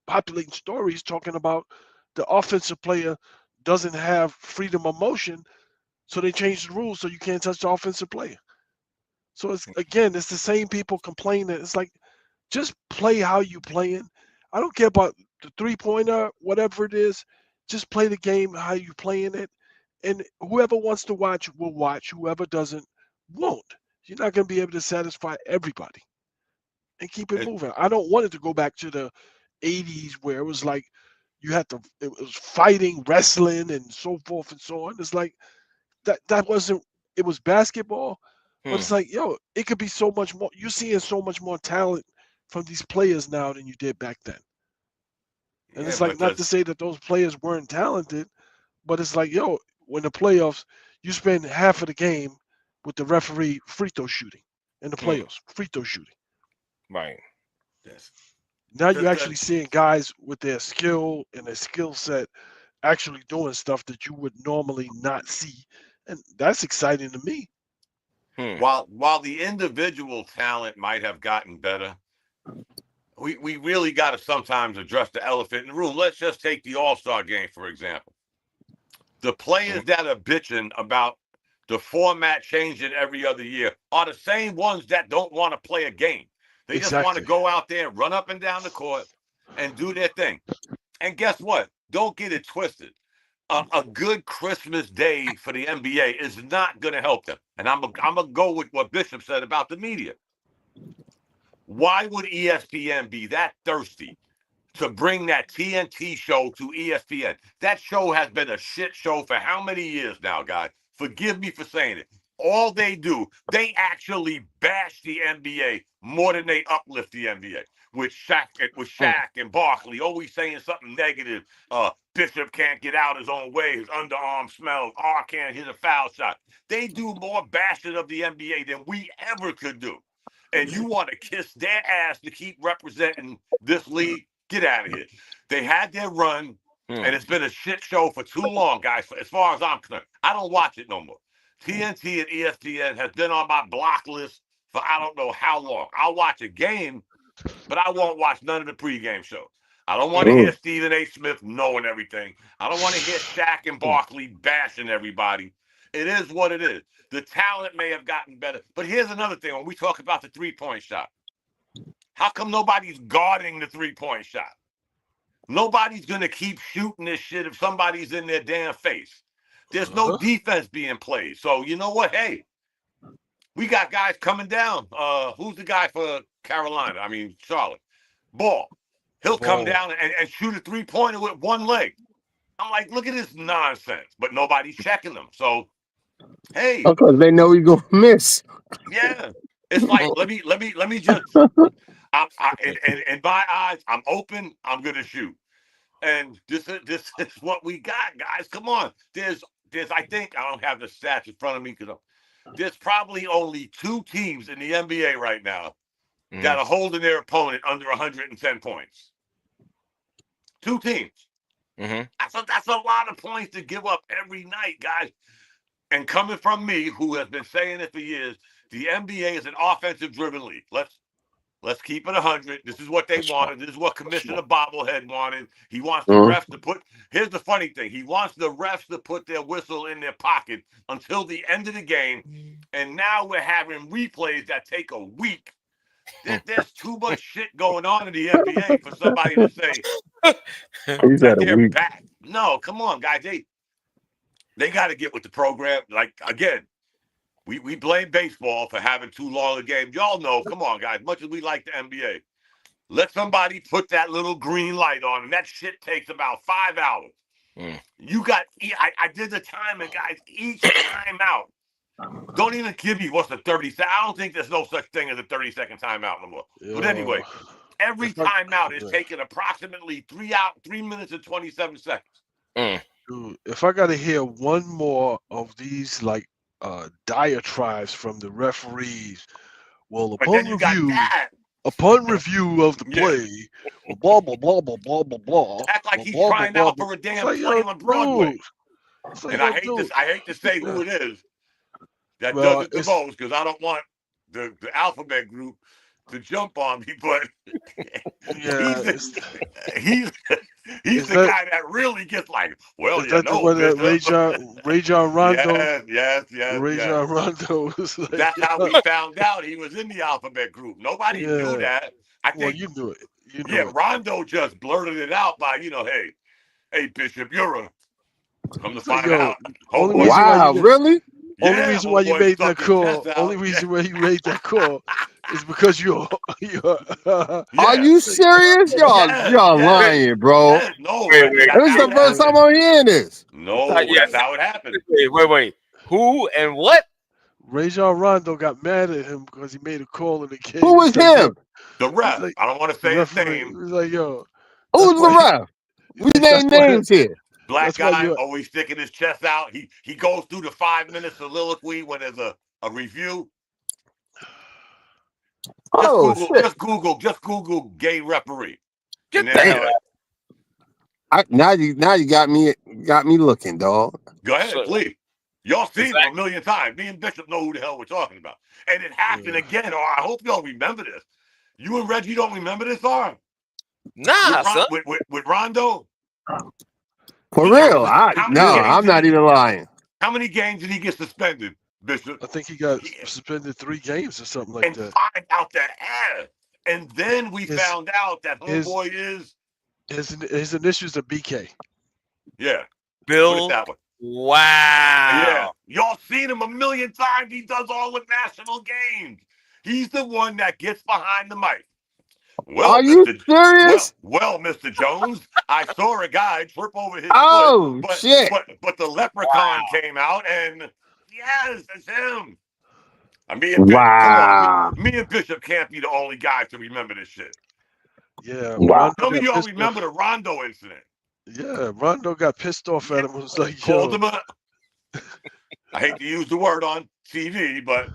[SPEAKER 4] populating stories talking about the offensive player doesn't have freedom of motion, so they changed the rules so you can't touch the offensive player. So it's the same people complaining. It's like, just play how you playing. I don't care about the 3-pointer, whatever it is. Just play the game how you playing it, and whoever wants to watch will watch. Whoever doesn't won't. You're not going to be able to satisfy everybody, and keep it moving. I don't want it to go back to the 80s where it was like it was fighting, wrestling, and so forth and so on. It's like that wasn't. It was basketball. But it's like, it could be so much more. You're seeing so much more talent from these players now than you did back then. And it's like, not to say that those players weren't talented, but it's like, when the playoffs, you spend half of the game with the referee free throw shooting in the playoffs, free throw shooting.
[SPEAKER 2] Right.
[SPEAKER 6] Yes.
[SPEAKER 4] Now you're actually seeing guys with their skill and their skill set actually doing stuff that you would normally not see. And that's exciting to me.
[SPEAKER 6] While the individual talent might have gotten better, we really got to sometimes address the elephant in the room. Let's just take the All-Star game, for example. The players that are bitching about the format changing every other year are the same ones that don't want to play a game. They just want to go out there and run up and down the court and do their thing. And guess what? Don't get it twisted. A good Christmas day for the NBA is not going to help them. And I'm going to go with what Bishop said about the media. Why would ESPN be that thirsty to bring that TNT show to ESPN? That show has been a shit show for how many years now, guys? Forgive me for saying it. All they do, they actually bash the NBA more than they uplift the NBA. With Shaq and Barkley always saying something negative. Bishop can't get out his own way. His underarm smells. R can't hit a foul shot. They do more bashing of the NBA than we ever could do. And you want to kiss their ass to keep representing this league? Get out of here. They had their run, and it's been a shit show for too long, guys, as far as I'm concerned. I don't watch it no more. TNT and ESPN has been on my block list for I don't know how long. I'll watch a game, but I won't watch none of the pregame shows. I don't want to hear Stephen A. Smith knowing everything. I don't want to hear Shaq and Barkley bashing everybody. It is what it is. The talent may have gotten better. But here's another thing. When we talk about the 3-point shot, how come nobody's guarding the 3-point shot? Nobody's going to keep shooting this shit if somebody's in their damn face. There's no defense being played. So you know what? Hey, we got guys coming down. Who's the guy for Carolina? I mean, Charlotte. Ball. He'll come down and shoot a three-pointer with one leg. I'm like, look at this nonsense. But nobody's checking them. So, hey.
[SPEAKER 3] Because they know he's going to miss.
[SPEAKER 6] Yeah. It's like, let me just, in my eyes, I'm open, I'm going to shoot. And this is what we got, guys. Come on. There's I think, I don't have the stats in front of me because there's probably only 2 teams in the NBA right now that are holding their opponent under 110 points. 2 teams. That's a lot of points to give up every night, guys. And coming from me, who has been saying it for years, the NBA is an offensive-driven league. Let's keep it 100. This is what they wanted. This is what Commissioner Bobblehead wanted. He wants the refs to put. Here's the funny thing. He wants the refs to put their whistle in their pocket until the end of the game. And now we're having replays that take a week. There's too much shit going on in the NBA for somebody to say that they're back. No, come on, guys. They got to get with the program. Like, again, we blame baseball for having too long a game. Y'all know, come on, guys, much as we like the NBA, let somebody put that little green light on, and that shit takes about 5 hours. You got, I did the timing, guys, each time out. Don't even give me what's the 30 second. I don't think there's no such thing as a 30-second timeout no more. But anyway, every timeout is taking approximately 3 minutes and 27 seconds.
[SPEAKER 4] Dude, if I got to hear one more of these, like, diatribes from the referees, well, upon review of the play, blah, blah, blah, blah, blah, blah, blah.
[SPEAKER 6] Act like he's trying out for a damn play on Broadway. And I hate to say who it is that does it the most, because I don't want the alphabet group to jump on me, but he's the guy that really gets like, well, you know,
[SPEAKER 4] Rajon Rondo.
[SPEAKER 6] Yes.
[SPEAKER 4] Rajon Rondo. Like,
[SPEAKER 6] that's how we found out he was in the alphabet group. Nobody knew that. I think,
[SPEAKER 4] you knew it.
[SPEAKER 6] Rondo just blurted it out by, hey, Bishop, you're come to find out.
[SPEAKER 3] Wow, really?
[SPEAKER 4] Only reason why you made that call. Only reason why you made that call is because you're
[SPEAKER 3] Are you serious? Y'all lying, bro.
[SPEAKER 6] Yes, no,
[SPEAKER 3] this is the first time I'm hearing this.
[SPEAKER 6] No, that's how it happened.
[SPEAKER 2] Wait. Who and what?
[SPEAKER 4] Rajon Rondo got mad at him because he made a call in the game.
[SPEAKER 3] Who was him?
[SPEAKER 6] The ref. Like, I don't want to say his name.
[SPEAKER 4] He was like, yo.
[SPEAKER 3] Who's the ref? We name names here.
[SPEAKER 6] Black guy always sticking his chest out. He goes through the 5 minutes soliloquy when there's a review. Just Google gay referee.
[SPEAKER 3] Now you got me looking, dog.
[SPEAKER 6] Go ahead, please. Y'all seen it a million times. Me and Bishop know who the hell we're talking about. And it happened again. I hope y'all remember this. You and Reggie don't remember this, or?
[SPEAKER 2] Nah,
[SPEAKER 6] with Rondo?
[SPEAKER 3] For real? I'm not even lying.
[SPEAKER 6] How many games did he get suspended, Bishop?
[SPEAKER 4] I think he got suspended 3 games or something like that.
[SPEAKER 6] And find out that and then we found out that homeboy is
[SPEAKER 4] his initials are BK.
[SPEAKER 6] Yeah,
[SPEAKER 2] Bill.
[SPEAKER 6] Put it that way.
[SPEAKER 2] Wow.
[SPEAKER 6] Yeah, y'all seen him a million times. He does all the national games. He's the one that gets behind the mic. Well,
[SPEAKER 3] are you serious?
[SPEAKER 6] Well, Mr. Jones, I saw a guy trip over his foot.
[SPEAKER 3] Shit.
[SPEAKER 6] But the leprechaun came out, and yes, it's him. Me and Bishop can't be the only guys to remember this shit.
[SPEAKER 4] Yeah.
[SPEAKER 3] Wow.
[SPEAKER 6] Tell me y'all remember the Rondo incident.
[SPEAKER 4] Yeah, Rondo got pissed off at him. It was like,
[SPEAKER 6] called him up. I hate to use the word on TV, but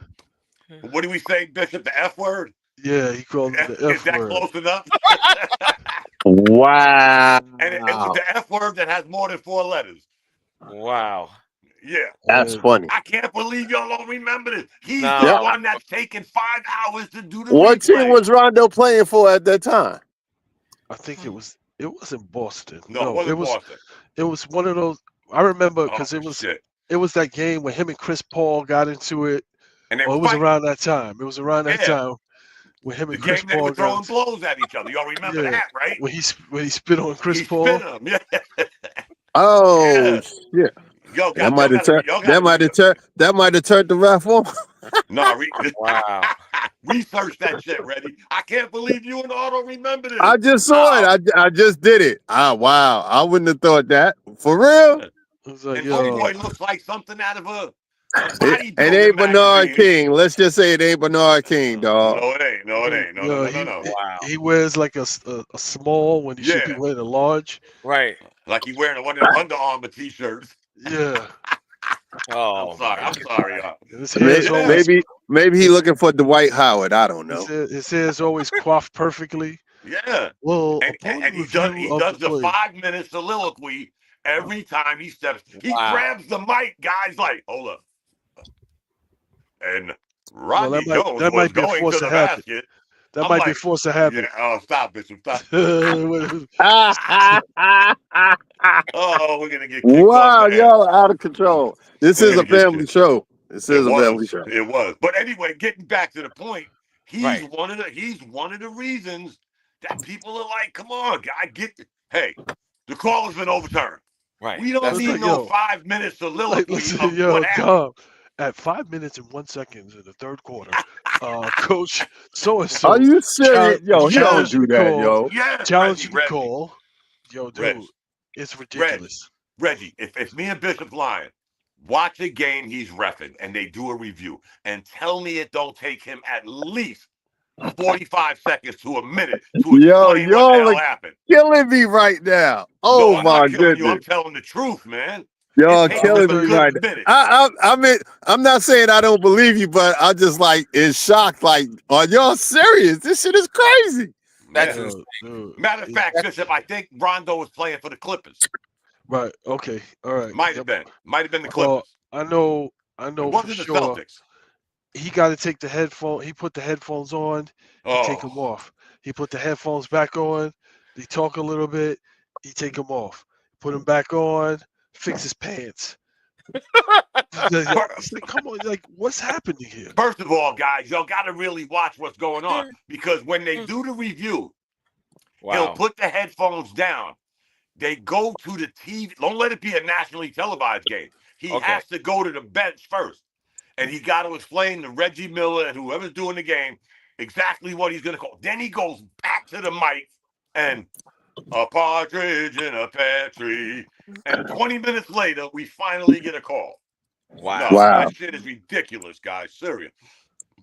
[SPEAKER 6] what do we say, Bishop? The F word?
[SPEAKER 4] Yeah, he called him the F word.
[SPEAKER 6] Is that close enough?
[SPEAKER 3] Wow.
[SPEAKER 6] And it was the F word that has more than 4 letters.
[SPEAKER 2] Wow.
[SPEAKER 6] Yeah.
[SPEAKER 3] That's funny.
[SPEAKER 6] I can't believe y'all don't remember this. He's the one that's taking 5 hours to do the
[SPEAKER 3] What team was Rondo playing for at that time?
[SPEAKER 4] I think it wasn't Boston.
[SPEAKER 6] No, it wasn't Boston.
[SPEAKER 4] It was one of those. I remember because it was that game when him and Chris Paul got into it.
[SPEAKER 6] And
[SPEAKER 4] it was around that time. It was around that time. with him
[SPEAKER 6] The
[SPEAKER 4] and Chris
[SPEAKER 6] game they
[SPEAKER 4] Paul
[SPEAKER 6] were throwing blows at each other. Y'all remember that, right?
[SPEAKER 4] When he spit on Chris Paul.
[SPEAKER 6] Spit him. Yeah.
[SPEAKER 3] Oh shit!
[SPEAKER 6] Yo,
[SPEAKER 3] That might have turned the ref on.
[SPEAKER 6] No,
[SPEAKER 2] wow.
[SPEAKER 6] Research that shit, Reggie. I can't believe you and Otto remember this.
[SPEAKER 3] I just saw it. I just did it. Wow. I wouldn't have thought that. For real?
[SPEAKER 6] And homeboy looks like something out of a bodybuilding
[SPEAKER 3] It ain't Bernard
[SPEAKER 6] magazine.
[SPEAKER 3] King. Let's just say it ain't Bernard King, dog.
[SPEAKER 6] No, it ain't. No, it ain't. No.
[SPEAKER 4] Wow. He wears like a small when he should be wearing a large.
[SPEAKER 2] Right.
[SPEAKER 6] Like he wearing one of them Under Armour t-shirts.
[SPEAKER 4] Yeah.
[SPEAKER 2] Oh,
[SPEAKER 6] I'm sorry.
[SPEAKER 3] Maybe he looking for Dwight Howard. I don't know.
[SPEAKER 4] His hair is always coiffed perfectly.
[SPEAKER 6] Yeah.
[SPEAKER 4] Well,
[SPEAKER 6] and he does the 5-minute soliloquy every time he steps. He grabs the mic, guys. Like, hold up. And Rodney Jones was going to the basket.
[SPEAKER 4] That might be forced to happen.
[SPEAKER 6] Yeah. Oh, stop it. Stop. Oh, we're gonna get kicked off.
[SPEAKER 3] Y'all out of control. This is a family show.
[SPEAKER 6] It was. But anyway, getting back to the point, he's one of the reasons that people are like, come on, guy, hey, the call has been overturned.
[SPEAKER 2] Right.
[SPEAKER 6] We don't need no 5 minutes soliloquy of what happened.
[SPEAKER 4] At 5 minutes and 1 second in the third quarter, Coach so-and-so.
[SPEAKER 3] Are you serious? Yo, he don't do that, yo.
[SPEAKER 6] Yeah,
[SPEAKER 4] challenge the call. Yo, dude, it's ridiculous.
[SPEAKER 6] Reggie, if me and Bishop's lying, watch a game he's reffing and they do a review and tell me it don't take him at least 45 seconds to a minute to explain what the hell happened.
[SPEAKER 3] Killing me right now. Oh, my goodness.
[SPEAKER 6] I'm telling the truth, man.
[SPEAKER 3] Y'all killing me right now. I mean, I'm not saying I don't believe you, but I just like in shock. Like, are y'all serious? This shit is crazy.
[SPEAKER 6] Matter of fact, Bishop, I think Rondo was playing for the Clippers.
[SPEAKER 4] Right. Okay. All right.
[SPEAKER 6] Might have been the Clippers.
[SPEAKER 4] I know.
[SPEAKER 6] It wasn't
[SPEAKER 4] for
[SPEAKER 6] the
[SPEAKER 4] sure.
[SPEAKER 6] Celtics.
[SPEAKER 4] He got to take the headphone. He put the headphones on. Take them off. He put the headphones back on. They talk a little bit. He take them off. Put them back on. Fix his pants. Come on, like, what's happening here?
[SPEAKER 6] First of all, guys, y'all got to really watch what's going on, because when they do the review, he'll put the headphones down. They go to the TV. Don't let it be a nationally televised game. He has to go to the bench first, and he got to explain to Reggie Miller and whoever's doing the game exactly what he's going to call. Then he goes back to the mic and a partridge in a pear tree. And 20 minutes later, we finally get a call.
[SPEAKER 2] Wow.
[SPEAKER 6] That shit is ridiculous, guys. Serious.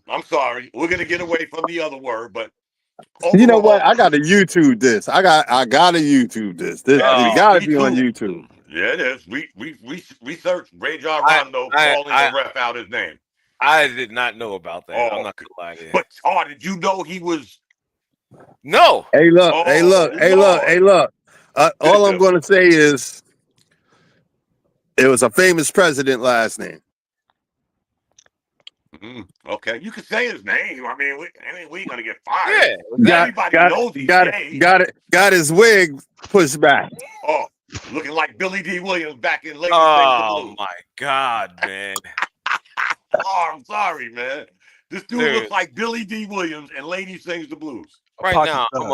[SPEAKER 6] I'm sorry. We're going to get away from the other word, but overall,
[SPEAKER 3] you know what? I got to YouTube this. I got to YouTube this. This got to be on YouTube.
[SPEAKER 6] Yeah, it is. We researched Ray John Rondo calling the ref out his name.
[SPEAKER 2] I did not know about that. I'm not going to lie to you.
[SPEAKER 6] But did you know he was?
[SPEAKER 2] No.
[SPEAKER 3] Hey, look. All I'm going to say is it was a famous president last name.
[SPEAKER 6] Okay, you could say his name. I mean, we ain't gonna get fired.
[SPEAKER 3] Yeah,
[SPEAKER 6] everybody knows he's gay.
[SPEAKER 3] Got his wig pushed back.
[SPEAKER 6] Oh, looking like Billy D. Williams back in Ladies Sings the Blues.
[SPEAKER 2] Oh my God, man!
[SPEAKER 6] I'm sorry, man. This dude looks like Billy D. Williams and Ladies Sings the Blues.
[SPEAKER 2] Right now, I'm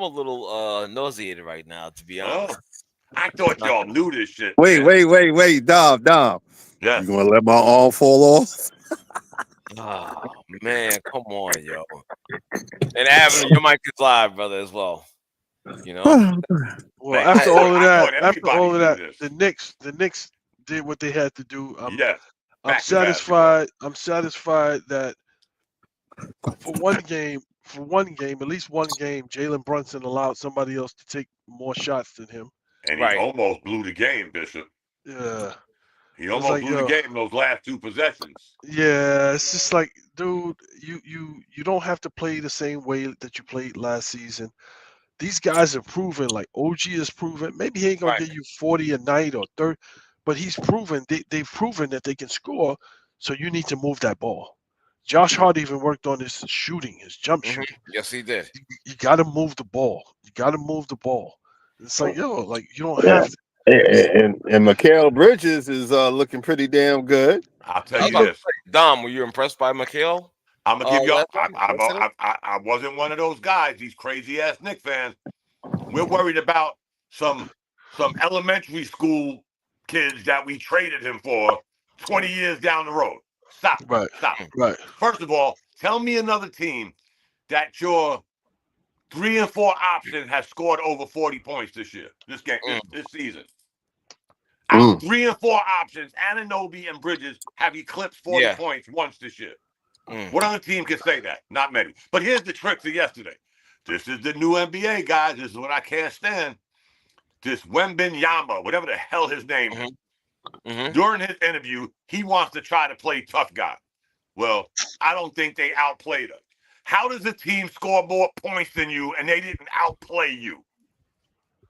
[SPEAKER 2] a little nauseated right now, to be honest.
[SPEAKER 6] I thought y'all knew this shit.
[SPEAKER 3] Wait, Dom.
[SPEAKER 6] Yeah.
[SPEAKER 3] You gonna let my arm fall off?
[SPEAKER 2] Oh man, come on, yo. And Avenue, your mic is live, brother, as well. You know.
[SPEAKER 4] Well, after all of that, the Knicks did what they had to do. I'm satisfied. I'm satisfied that for one game, at least one game, Jalen Brunson allowed somebody else to take more shots than him.
[SPEAKER 6] And he almost blew the game, Bishop.
[SPEAKER 4] Yeah.
[SPEAKER 6] He almost blew the game in those last two possessions.
[SPEAKER 4] Yeah, it's just like, dude, you don't have to play the same way that you played last season. These guys are proven, like OG is proven. Maybe he ain't gonna get you 40 a night or 30, but he's proven they've proven that they can score. So you need to move that ball. Josh Hart even worked on his shooting, his jump shooting.
[SPEAKER 2] Yes, he did.
[SPEAKER 4] You got to move the ball. It's like, like you don't have to.
[SPEAKER 3] And Mikal Bridges is looking pretty damn good.
[SPEAKER 6] I'll tell you this.
[SPEAKER 2] Dom, were you impressed by Mikal?
[SPEAKER 6] I'm gonna give you. I wasn't one of those guys. These crazy ass Knicks fans. We're worried about some elementary school kids that we traded him for 20 years down the road. Stop.
[SPEAKER 4] Right.
[SPEAKER 6] First of all, tell me another team that your 3 and 4 option has scored over 40 points this year, this game, this season. Our 3 and 4 options, Anunoby and Bridges, have eclipsed 40 points once this year. What other team can say that? Not many. But here's the trick to yesterday. This is the new NBA, guys. This is what I can't stand. This Wembanyama, whatever the hell his name is, during his interview, he wants to try to play tough guy. Well, I don't think they outplayed us. How does a team score more points than you and they didn't outplay you?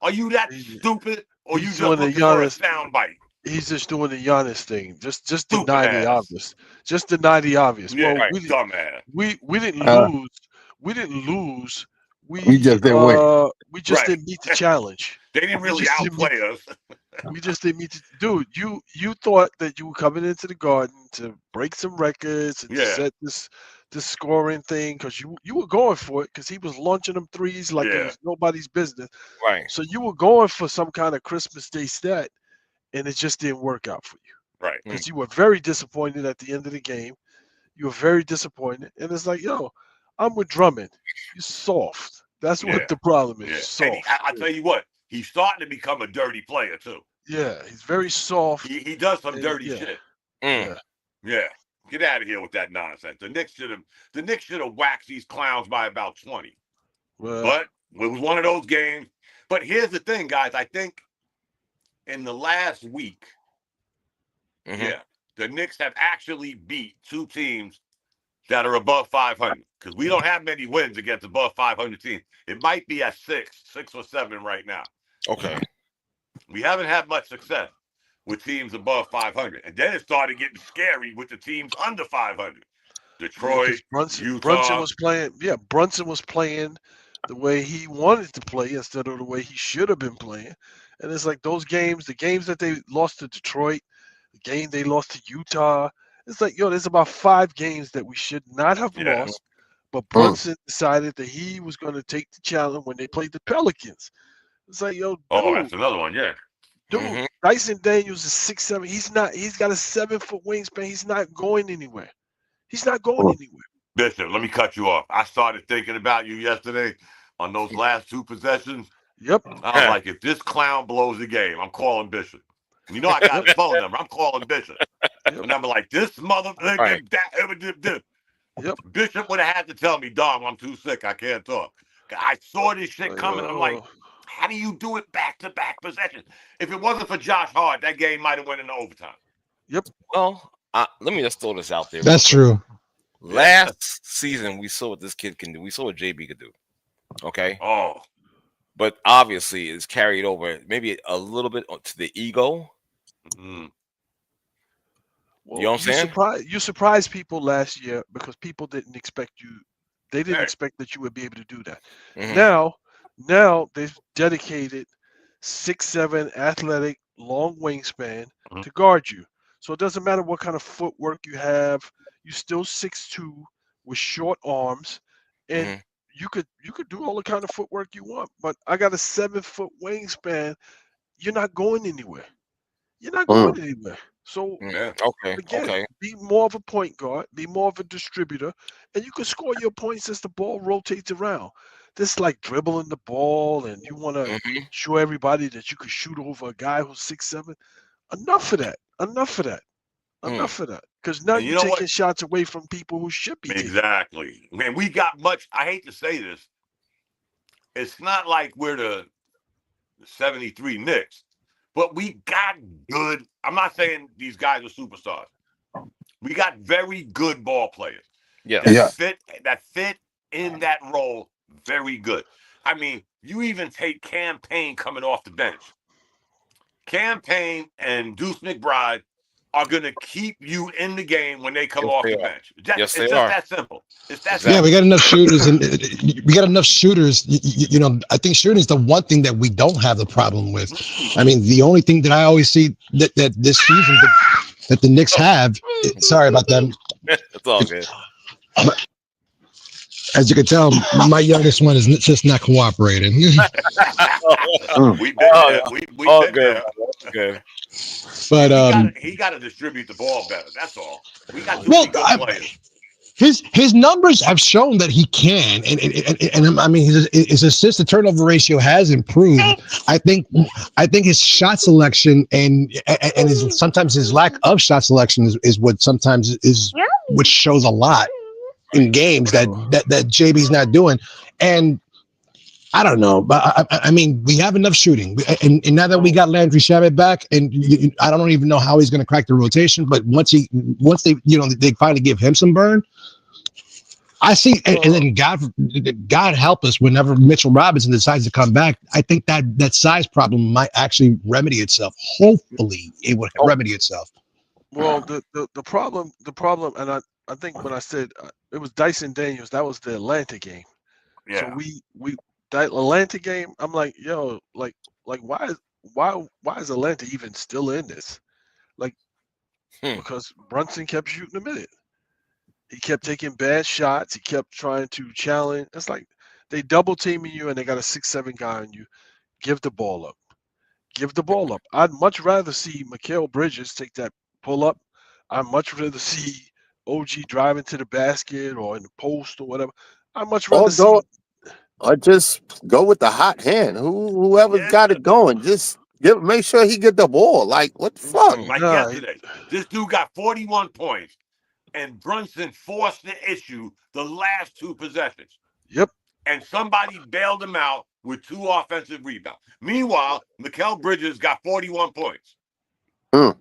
[SPEAKER 6] Are you that stupid, or you just looking for a soundbite?
[SPEAKER 4] He's just doing the Giannis thing. Just deny the obvious. Just deny the obvious.
[SPEAKER 6] Yeah,
[SPEAKER 4] well,
[SPEAKER 6] dumbass.
[SPEAKER 4] We didn't lose. We didn't lose.
[SPEAKER 3] We just didn't win.
[SPEAKER 4] We just didn't meet the challenge.
[SPEAKER 6] They didn't really outplay us.
[SPEAKER 4] We just didn't meet dude. You thought that you were coming into the Garden to break some records and set this scoring thing, because you were going for it, because he was launching them threes like it was nobody's business.
[SPEAKER 2] Right.
[SPEAKER 4] So you were going for some kind of Christmas Day stat, and it just didn't work out for you.
[SPEAKER 6] Right.
[SPEAKER 4] Because you were very disappointed at the end of the game. You were very disappointed, and it's like, yo, I'm with Drummond. You're soft. That's what the problem is. Soft.
[SPEAKER 6] I tell you what, he's starting to become a dirty player too.
[SPEAKER 4] Yeah, he's very soft.
[SPEAKER 6] He does some dirty shit. Yeah. Get out of here with that nonsense. The Knicks should have waxed these clowns by about 20.
[SPEAKER 4] Well,
[SPEAKER 6] but it was one of those games. But here's the thing, guys. I think in the last week, the Knicks have actually beat 2 teams that are above 500, because we don't have many wins against above 500 teams. It might be at 6 or 7 right now.
[SPEAKER 2] Okay.
[SPEAKER 6] We haven't had much success with teams above 500. And then it started getting scary with the teams under 500. Detroit, Utah.
[SPEAKER 4] Brunson was playing. Yeah, Brunson was playing the way he wanted to play instead of the way he should have been playing. And it's like those games, the games that they lost to Detroit, the game they lost to Utah. It's like, yo, there's about 5 games that we should not have lost. But Brunson decided that he was going to take the challenge when they played the Pelicans. It's like, yo,
[SPEAKER 6] dude, that's another one,
[SPEAKER 4] Dude, Dyson Daniels is 6'7". He's got a 7-foot wingspan. He's not going anywhere. He's not going anywhere.
[SPEAKER 6] Bishop, let me cut you off. I started thinking about you yesterday on those last 2 possessions.
[SPEAKER 4] Yep.
[SPEAKER 6] I was like, if this clown blows the game, I'm calling Bishop. You know, I got his phone number. I'm calling Bishop. And I'm like, this motherfucker, Yep. Bishop would have had to tell me, dog, I'm too sick. I can't talk. I saw this shit coming. I'm like, how do you do it back-to-back possessions? If it wasn't for Josh Hart, that game might have went into overtime.
[SPEAKER 4] Yep.
[SPEAKER 2] Well, let me just throw this out there.
[SPEAKER 5] That's true.
[SPEAKER 2] Last season, we saw what this kid can do. We saw what JB could do. Okay?
[SPEAKER 6] Oh.
[SPEAKER 2] But obviously, it's carried over maybe a little bit to the ego.
[SPEAKER 6] Mm-hmm.
[SPEAKER 4] Well,
[SPEAKER 2] you know what I'm saying?
[SPEAKER 4] You surprised people last year because people didn't expect you. They didn't expect that you would be able to do that. Now they've dedicated 6'7" athletic, long wingspan to guard you. So it doesn't matter what kind of footwork you have. You still 6'2" with short arms, and you could do all the kind of footwork you want. But I got a 7-foot wingspan. You're not going anywhere. You're not going anywhere. So again, be more of a point guard, be more of a distributor, and you can score your points as the ball rotates around. This like dribbling the ball, and you want to show everybody that you can shoot over a guy who's 6'7". Enough of that. Enough of that. Enough of that. Because now you're taking shots away from people who should be taking.
[SPEAKER 6] Exactly. Man, we got much. I hate to say this. It's not like we're the 73 Knicks, but we got good. I'm not saying these guys are superstars. We got very good ball players. That fit in that role very good. I mean, you even take Cam Payne coming off the bench. Cam Payne and Deuce McBride are going to keep you in the game when they come off the bench. It's just that simple. It's that simple.
[SPEAKER 5] Yeah, we got enough shooters, and we got enough shooters. You know, I think shooting is the one thing that we don't have the problem with. I mean, the only thing that I always see that this season that the Knicks have. Sorry about that.
[SPEAKER 2] It's all good.
[SPEAKER 5] As you can tell, my youngest one is just not cooperating.
[SPEAKER 6] We've been there. We've been there.
[SPEAKER 2] Good.
[SPEAKER 5] But
[SPEAKER 6] he got to distribute the ball better. That's all. We got too many good players.
[SPEAKER 5] His numbers have shown that he can, and I mean his assist to turnover ratio has improved. I think his shot selection and sometimes his lack of shot selection is what sometimes is which shows a lot in games that JB's not doing. And I don't know, but I mean we have enough shooting, and now that we got Landry Shamet back, and I don't even know how he's going to crack the rotation. But once they finally give him some burn. I see, and then God help us whenever Mitchell Robinson decides to come back. I think that size problem might actually remedy itself. Hopefully, it would remedy itself.
[SPEAKER 4] Well, the problem, and I think when I said it was Dyson Daniels, that was the Atlanta game.
[SPEAKER 6] Yeah.
[SPEAKER 4] So we that Atlanta game, I'm like, yo, like why is Atlanta even still in this? Like, because Brunson kept shooting him in it. He kept taking bad shots. He kept trying to challenge. It's like they double teaming you and they got a 6'7" guy on you. Give the ball up. Give the ball up. I'd much rather see Mikal Bridges take that pull up. I'd much rather see OG driving to the basket or in the post or whatever. I'd much rather see.
[SPEAKER 3] Or just go with the hot hand. Whoever's got it going, just make sure he get the ball. Like, what the fuck?
[SPEAKER 6] Like yesterday, this dude got 41 points. And Brunson forced the issue the last two possessions.
[SPEAKER 4] Yep.
[SPEAKER 6] And somebody bailed him out with 2 offensive rebounds. Meanwhile, Mikal Bridges got 41 points.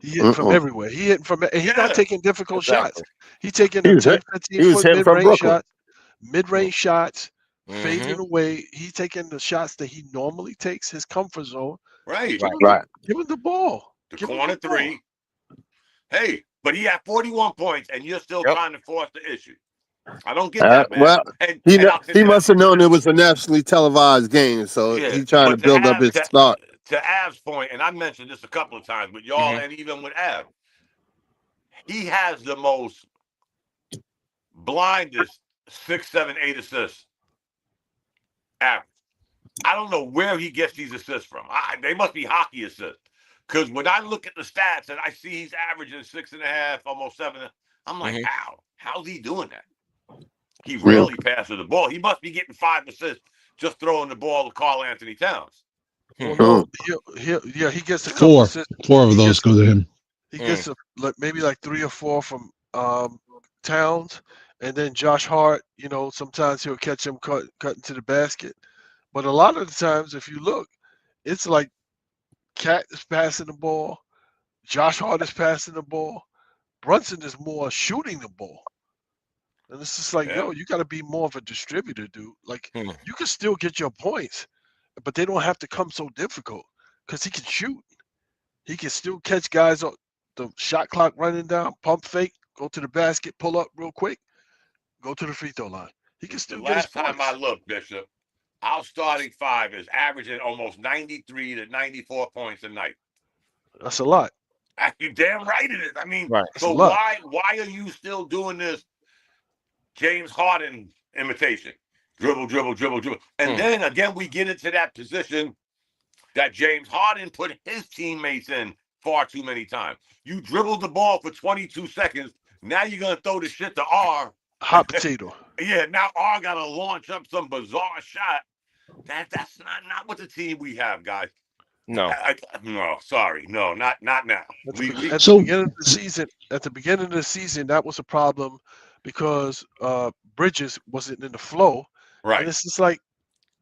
[SPEAKER 4] He hit from everywhere. He hit from, and he's not taking difficult shots. He's taking the 10, 15-foot mid-range shots, fading away. He's taking the shots that he normally takes, his comfort zone.
[SPEAKER 6] Right.
[SPEAKER 4] Give him the ball.
[SPEAKER 6] The corner three. Hey. But he had 41 points, and you're still trying to force the issue. I don't get that, man.
[SPEAKER 3] Well, he must have known it was a nationally televised game, so he's trying to build up his start.
[SPEAKER 6] To Av's point, and I mentioned this a couple of times with y'all and even with Av, he has the most blindest 6, 7, 8 assists average. I don't know where he gets these assists from. They must be hockey assists. Because when I look at the stats and I see he's averaging 6.5, almost 7, I'm like, how's he doing that? He rarely passes the ball. He must be getting 5 assists just throwing the ball to Karl Anthony Towns.
[SPEAKER 4] Well, he gets a couple assists.
[SPEAKER 5] 4 of those go to him.
[SPEAKER 4] He gets maybe like 3 or 4 from Towns, and then Josh Hart. Sometimes he'll catch him cutting to the basket, but a lot of the times, if you look, it's like Cat is passing the ball. Josh Hart is passing the ball. Brunson is more shooting the ball. And it's just like, yo, you got to be more of a distributor, dude. Like, you can still get your points, but they don't have to come so difficult because he can shoot. He can still catch guys on the shot clock running down, pump fake, go to the basket, pull up real quick, go to the free throw line. He can still get his points.
[SPEAKER 6] Last time I looked, Bishop, our starting 5 is averaging almost 93 to 94 points a night.
[SPEAKER 4] That's a lot.
[SPEAKER 6] You're damn right it is. I mean, so why are you still doing this James Harden imitation? Dribble. And then again, we get into that position that James Harden put his teammates in far too many times. You dribbled the ball for 22 seconds. Now you're going to throw the shit to R.
[SPEAKER 4] Hot potato.
[SPEAKER 6] Yeah, now R got to launch up some bizarre shot. That's not what the team we have, guys.
[SPEAKER 2] No.
[SPEAKER 6] No, sorry. No, not now.
[SPEAKER 4] At the beginning of the season, that was a problem because Bridges wasn't in the flow.
[SPEAKER 6] Right.
[SPEAKER 4] And it's just like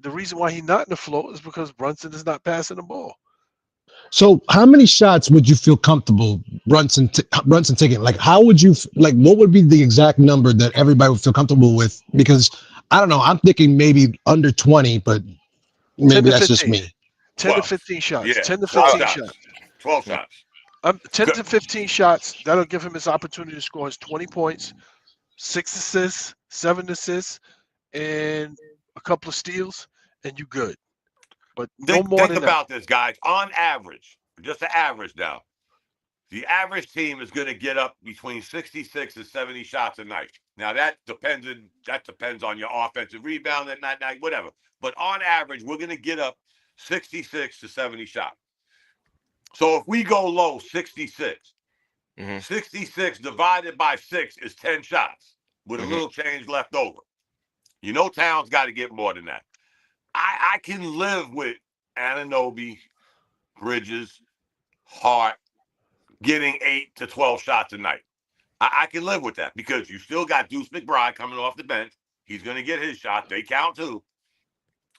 [SPEAKER 4] the reason why he's not in the flow is because Brunson is not passing the ball.
[SPEAKER 5] So how many shots would you feel comfortable Brunson taking? Like, how would you what would be the exact number that everybody would feel comfortable with? Because I don't know, I'm thinking maybe under 20, but maybe that's just me.
[SPEAKER 4] 10 to 15 shots.
[SPEAKER 6] Yeah,
[SPEAKER 4] 10 to 15 shots.
[SPEAKER 6] 12 shots.
[SPEAKER 4] 10 to 15 shots. That'll give him his opportunity to score his 20 points, 6 assists, 7 assists, and a couple of steals, and you good. But no more than that.
[SPEAKER 6] Think about this, guys. On average, just the average now, the average team is going to get up between 66 and 70 shots a night. Now that depends on your offensive rebound that night, whatever. But on average, we're going to get up 66 to 70 shots. So if we go low 66, 66 divided by 6 is 10 shots with a little change left over. You know, Towns got to get more than that. I can live with Anunoby, Bridges, Hart getting 8 to 12 shots a night. I can live with that because you still got Deuce McBride coming off the bench. He's going to get his shots. They count too.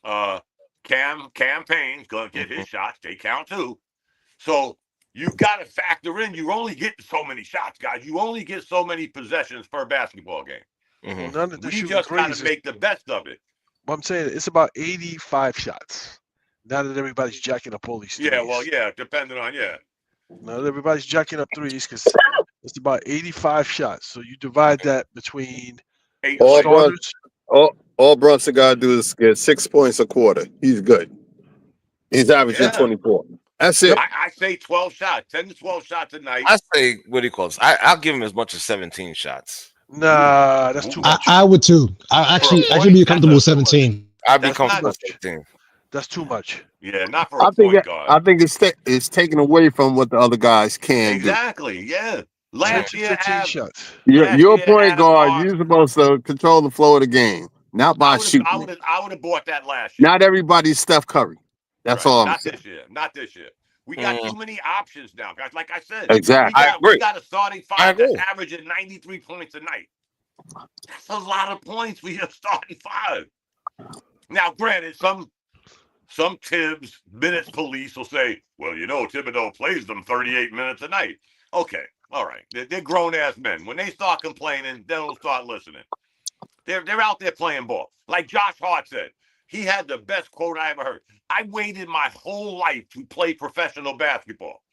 [SPEAKER 6] Cam Payne's going to get his shots. They count too. So you've got to factor in. You only get so many shots, guys. You only get so many possessions per basketball game.
[SPEAKER 4] None of the
[SPEAKER 6] You just got to make the best of it.
[SPEAKER 4] Well, I'm saying it's about 85 shots. Now that everybody's jacking up all these threes.
[SPEAKER 6] Yeah, well, yeah, depending on,
[SPEAKER 4] Now that everybody's jacking up threes because it's about 85 shots. So you divide that between
[SPEAKER 6] 8
[SPEAKER 4] starters.
[SPEAKER 3] All Brunson got to do is get 6 points a quarter. He's good. He's averaging 24. That's it.
[SPEAKER 6] I say 12 shots, 10 to 12 shots a night.
[SPEAKER 2] I say, what do you call this? I'll give him as much as 17 shots.
[SPEAKER 4] Nah, that's too much.
[SPEAKER 5] I would too. I should be comfortable with 17.
[SPEAKER 2] I'd be comfortable with 15.
[SPEAKER 4] That's too much.
[SPEAKER 6] Yeah, not for a point guard.
[SPEAKER 3] I think it's taken away from what the other guys can do.
[SPEAKER 6] Exactly, yeah. Last year,
[SPEAKER 4] 15 shots.
[SPEAKER 3] You're a point guard. You're supposed to control the flow of the game, not by shooting.
[SPEAKER 6] I would have bought that last year.
[SPEAKER 3] Not everybody's Steph Curry. That's all I'm saying.
[SPEAKER 6] Not this year. We got too many options now, guys. Like I said,
[SPEAKER 3] exactly.
[SPEAKER 6] We got a starting five that's averaging 93 points a night. That's a lot of points for your starting five. Now, granted, some Tibbs minutes police will say, well, you know, Thibodeau plays them 38 minutes a night. Okay, all right. They're grown-ass men. When they start complaining, they'll start listening. They're out there playing ball. Like Josh Hart said, he had the best quote I ever heard. I waited my whole life to play professional basketball.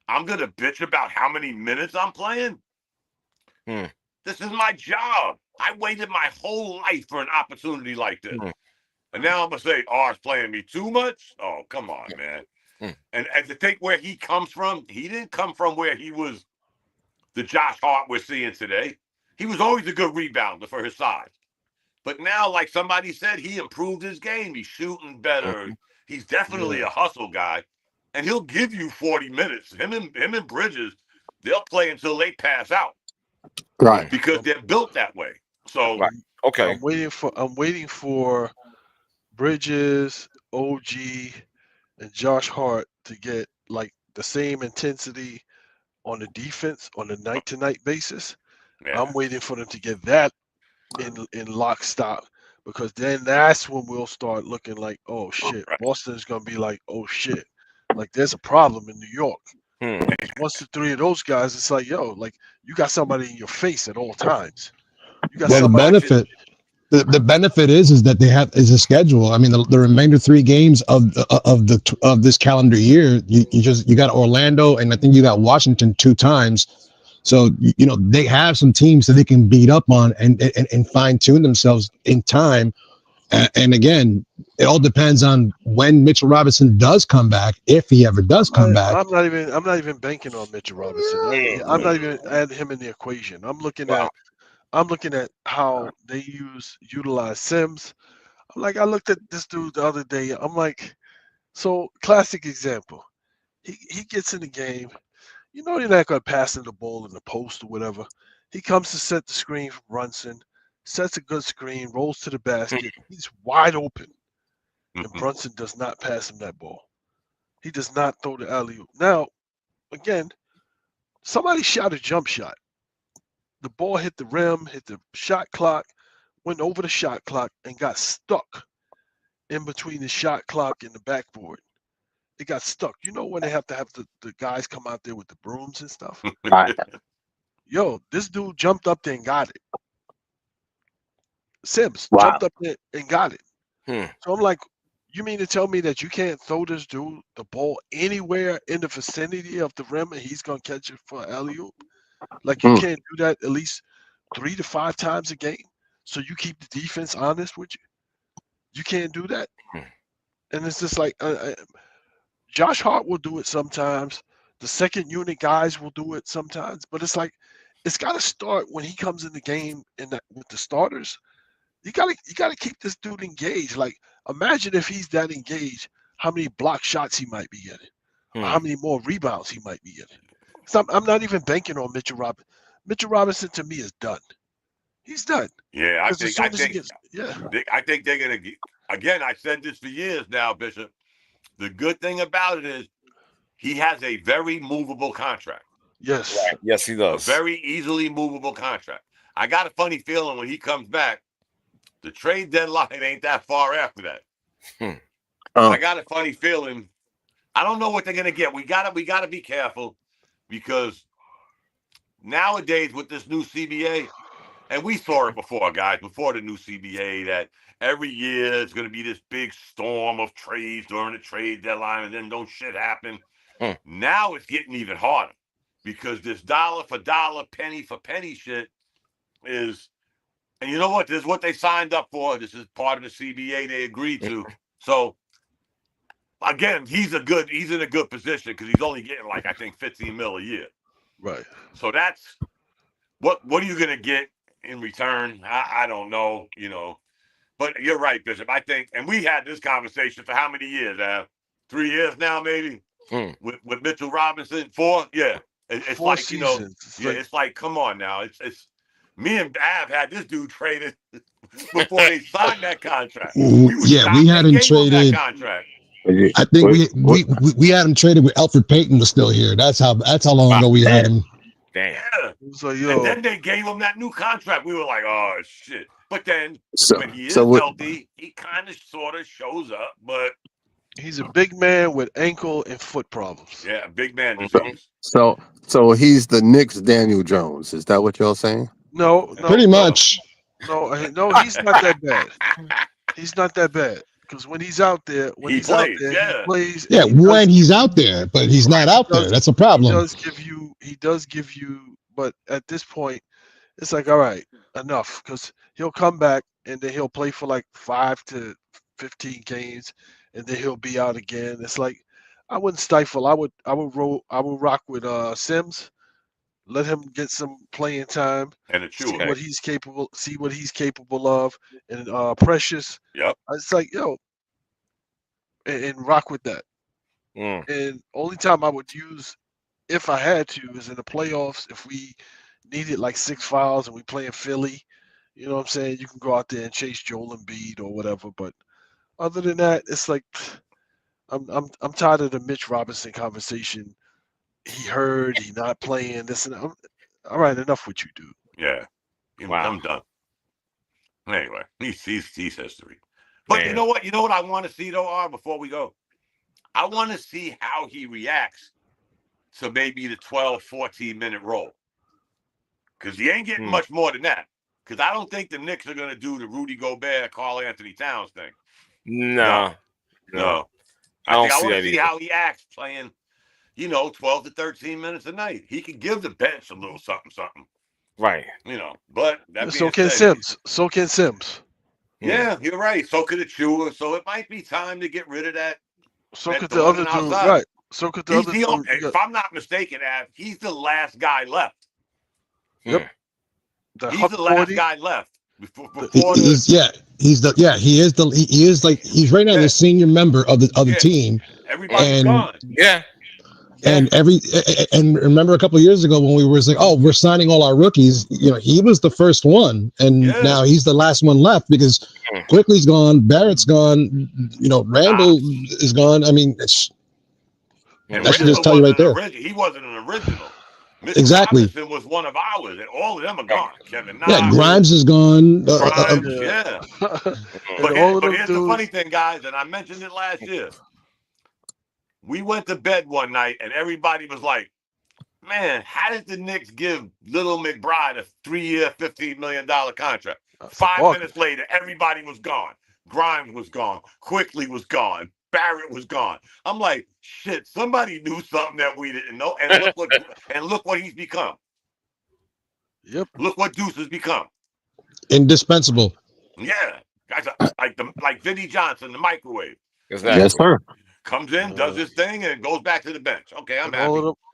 [SPEAKER 6] I'm going to bitch about how many minutes I'm playing? This is my job. I waited my whole life for an opportunity like this. And now I'm going to say, it's playing me too much? Oh, come on, man. And to think where he comes from, he didn't come from where he was the Josh Hart we're seeing today. He was always a good rebounder for his size. But now, like somebody said, he improved his game. He's shooting better. He's definitely a hustle guy. And he'll give you 40 minutes. Him and Bridges, they'll play until they pass out.
[SPEAKER 3] Right.
[SPEAKER 6] Because they're built that way. So
[SPEAKER 2] okay.
[SPEAKER 4] I'm waiting for Bridges, OG, and Josh Hart to get like the same intensity on the defense on a night-to-night basis. Yeah. I'm waiting for them to get that in lockstep, because then that's when we'll start looking like, oh shit, Boston's gonna be like, oh shit, like there's a problem in New York. Once the three of those guys, it's like, yo, like you got somebody in your face at all times. You got
[SPEAKER 5] the benefit is that they have is a schedule. I mean, the remainder 3 games of this calendar year, you got Orlando, and I think you got Washington 2 times. So, you know, they have some teams that they can beat up on and fine tune themselves in time. And again, it all depends on when Mitchell Robinson does come back, if he ever does come back.
[SPEAKER 4] I'm not even banking on Mitchell Robinson. I'm not even adding him in the equation. I'm looking at how they utilize Sims. I looked at this dude the other day. I'm like, so classic example. He gets in the game. You know you're not going to pass him the ball in the post or whatever. He comes to set the screen for Brunson, sets a good screen, rolls to the basket. He's wide open. And Brunson does not pass him that ball. He does not throw the alley-oop. Now, again, somebody shot a jump shot. The ball hit the rim, hit the shot clock, went over the shot clock, and got stuck in between the shot clock and the backboard. It got stuck. You know when they have to have the guys come out there with the brooms and stuff? Yo, this dude jumped up there and got it. Sims jumped up there and got it. So I'm like, you mean to tell me that you can't throw this dude the ball anywhere in the vicinity of the rim and he's going to catch it for alley-oop? Like you can't do that at least 3 to 5 times a game so you keep the defense honest with you? You can't do that? And it's just like Josh Hart will do it sometimes. The second unit guys will do it sometimes, but it's like it's got to start when he comes in the game with the starters. You gotta keep this dude engaged. Like, imagine if he's that engaged, how many block shots he might be getting, or how many more rebounds he might be getting. So I'm not even banking on Mitchell Robinson. Mitchell Robinson to me is done. He's done.
[SPEAKER 6] Yeah, I think they're gonna get. Again, I said this for years now, Bishop. The good thing about it is he has a very movable contract.
[SPEAKER 4] Yes.
[SPEAKER 2] Right. Yes, he does.
[SPEAKER 6] A very easily movable contract. I got a funny feeling when he comes back, the trade deadline ain't that far after that. I got a funny feeling. I don't know what they're gonna get. We gotta be careful because nowadays with this new CBA, and we saw it before, guys, before the new CBA, that every year it's gonna be this big storm of trades during the trade deadline, and then don't shit happen. Now it's getting even harder because this dollar for dollar, penny for penny shit is. And you know what? This is what they signed up for. This is part of the CBA they agreed to. So, again, he's in a good position because he's only getting like, I think, 15 mil a year.
[SPEAKER 4] Right.
[SPEAKER 6] So that's what are you going to get in return? I don't know, But you're right, Bishop. I think, and we had this conversation for how many years? 3 years now, maybe, with Mitchell Robinson. 4? Yeah. It's
[SPEAKER 4] 4
[SPEAKER 6] like,
[SPEAKER 4] seasons.
[SPEAKER 6] It's like, come on now. It's me and Av had this dude traded before they signed that contract.
[SPEAKER 7] We had him traded. I think we had him traded with Alfred Payton was still here. That's how long ago we had him.
[SPEAKER 6] Damn. So, and then they gave him that new contract. We were like, oh shit. But then when he is healthy, he kind of sort of shows up. But
[SPEAKER 4] he's a big man with ankle and foot problems.
[SPEAKER 6] Yeah, big man disease.
[SPEAKER 3] So he's the Knicks Daniel Jones. Is that what y'all saying?
[SPEAKER 4] No,
[SPEAKER 7] pretty much.
[SPEAKER 4] No, he's not that bad. He's not that bad because when he's out there, he plays.
[SPEAKER 7] Yeah, when he's out there, but he's not out there. That's a problem.
[SPEAKER 4] He does give you, but at this point, it's like, all right, enough, because he'll come back and then he'll play for like 5 to 15 games, and then he'll be out again. It's like I wouldn't stifle. I would rock with Sims. Let him get some playing time
[SPEAKER 6] and
[SPEAKER 4] see what he's capable of. And Precious.
[SPEAKER 6] Yep.
[SPEAKER 4] It's like, and rock with that. And only time I would use, if I had to, is in the playoffs. If we needed like 6 fouls and we play in Philly, you know what I'm saying? You can go out there and chase Joel Embiid or whatever. But other than that, it's like I'm tired of the Mitch Robinson conversation. He heard, he not playing this and all right, enough with you, dude.
[SPEAKER 6] Yeah. I'm done. Anyway, he's history. But you know what? You know what I want to see though, before we go? I want to see how he reacts to maybe the 12, 14-minute roll. Because he ain't getting much more than that. Because I don't think the Knicks are going to do the Rudy Gobert, Karl Anthony Towns thing.
[SPEAKER 2] No.
[SPEAKER 6] I want to see how he acts playing 12 to 13 minutes a night. He could give the bench a little something.
[SPEAKER 2] Right.
[SPEAKER 6] But that
[SPEAKER 4] so can Sims. So can Sims.
[SPEAKER 6] Yeah, you're right. So could Achua. So it might be time to get rid of that.
[SPEAKER 4] So could the other dude. Right. So could the other dude.
[SPEAKER 6] If I'm not mistaken, Av, he's the last guy left.
[SPEAKER 4] Yep.
[SPEAKER 6] He's the last guy left.
[SPEAKER 7] He's right now the senior member of the team.
[SPEAKER 6] Everybody's gone.
[SPEAKER 2] Yeah.
[SPEAKER 7] And remember a couple of years ago when we were like, we're signing all our rookies. He was the first one, and now he's the last one left because Quickly's gone, Barrett's gone, Randall is gone. I mean, that should just tell you right there.
[SPEAKER 6] He wasn't an original. Mr.
[SPEAKER 7] Exactly.
[SPEAKER 6] Robinson was one of ours, and all of them are gone. Kevin Knox.
[SPEAKER 7] Yeah, Grimes is gone.
[SPEAKER 6] Grimes, yeah. But here's the funny thing, guys, and I mentioned it last year. We went to bed one night, and everybody was like, man, how did the Knicks give Little McBride a 3-year, $15 million contract? 5 minutes later, everybody was gone. Grimes was gone. Quickly was gone. Barrett was gone. I'm like, shit, somebody knew something that we didn't know. And look what he's become.
[SPEAKER 4] Yep.
[SPEAKER 6] Look what Deuce has become.
[SPEAKER 7] Indispensable.
[SPEAKER 6] Yeah. Guys like Vinnie Johnson, the microwave.
[SPEAKER 3] Yes, sir.
[SPEAKER 6] comes in, does his thing, and goes back to the bench. Okay, I'm happy.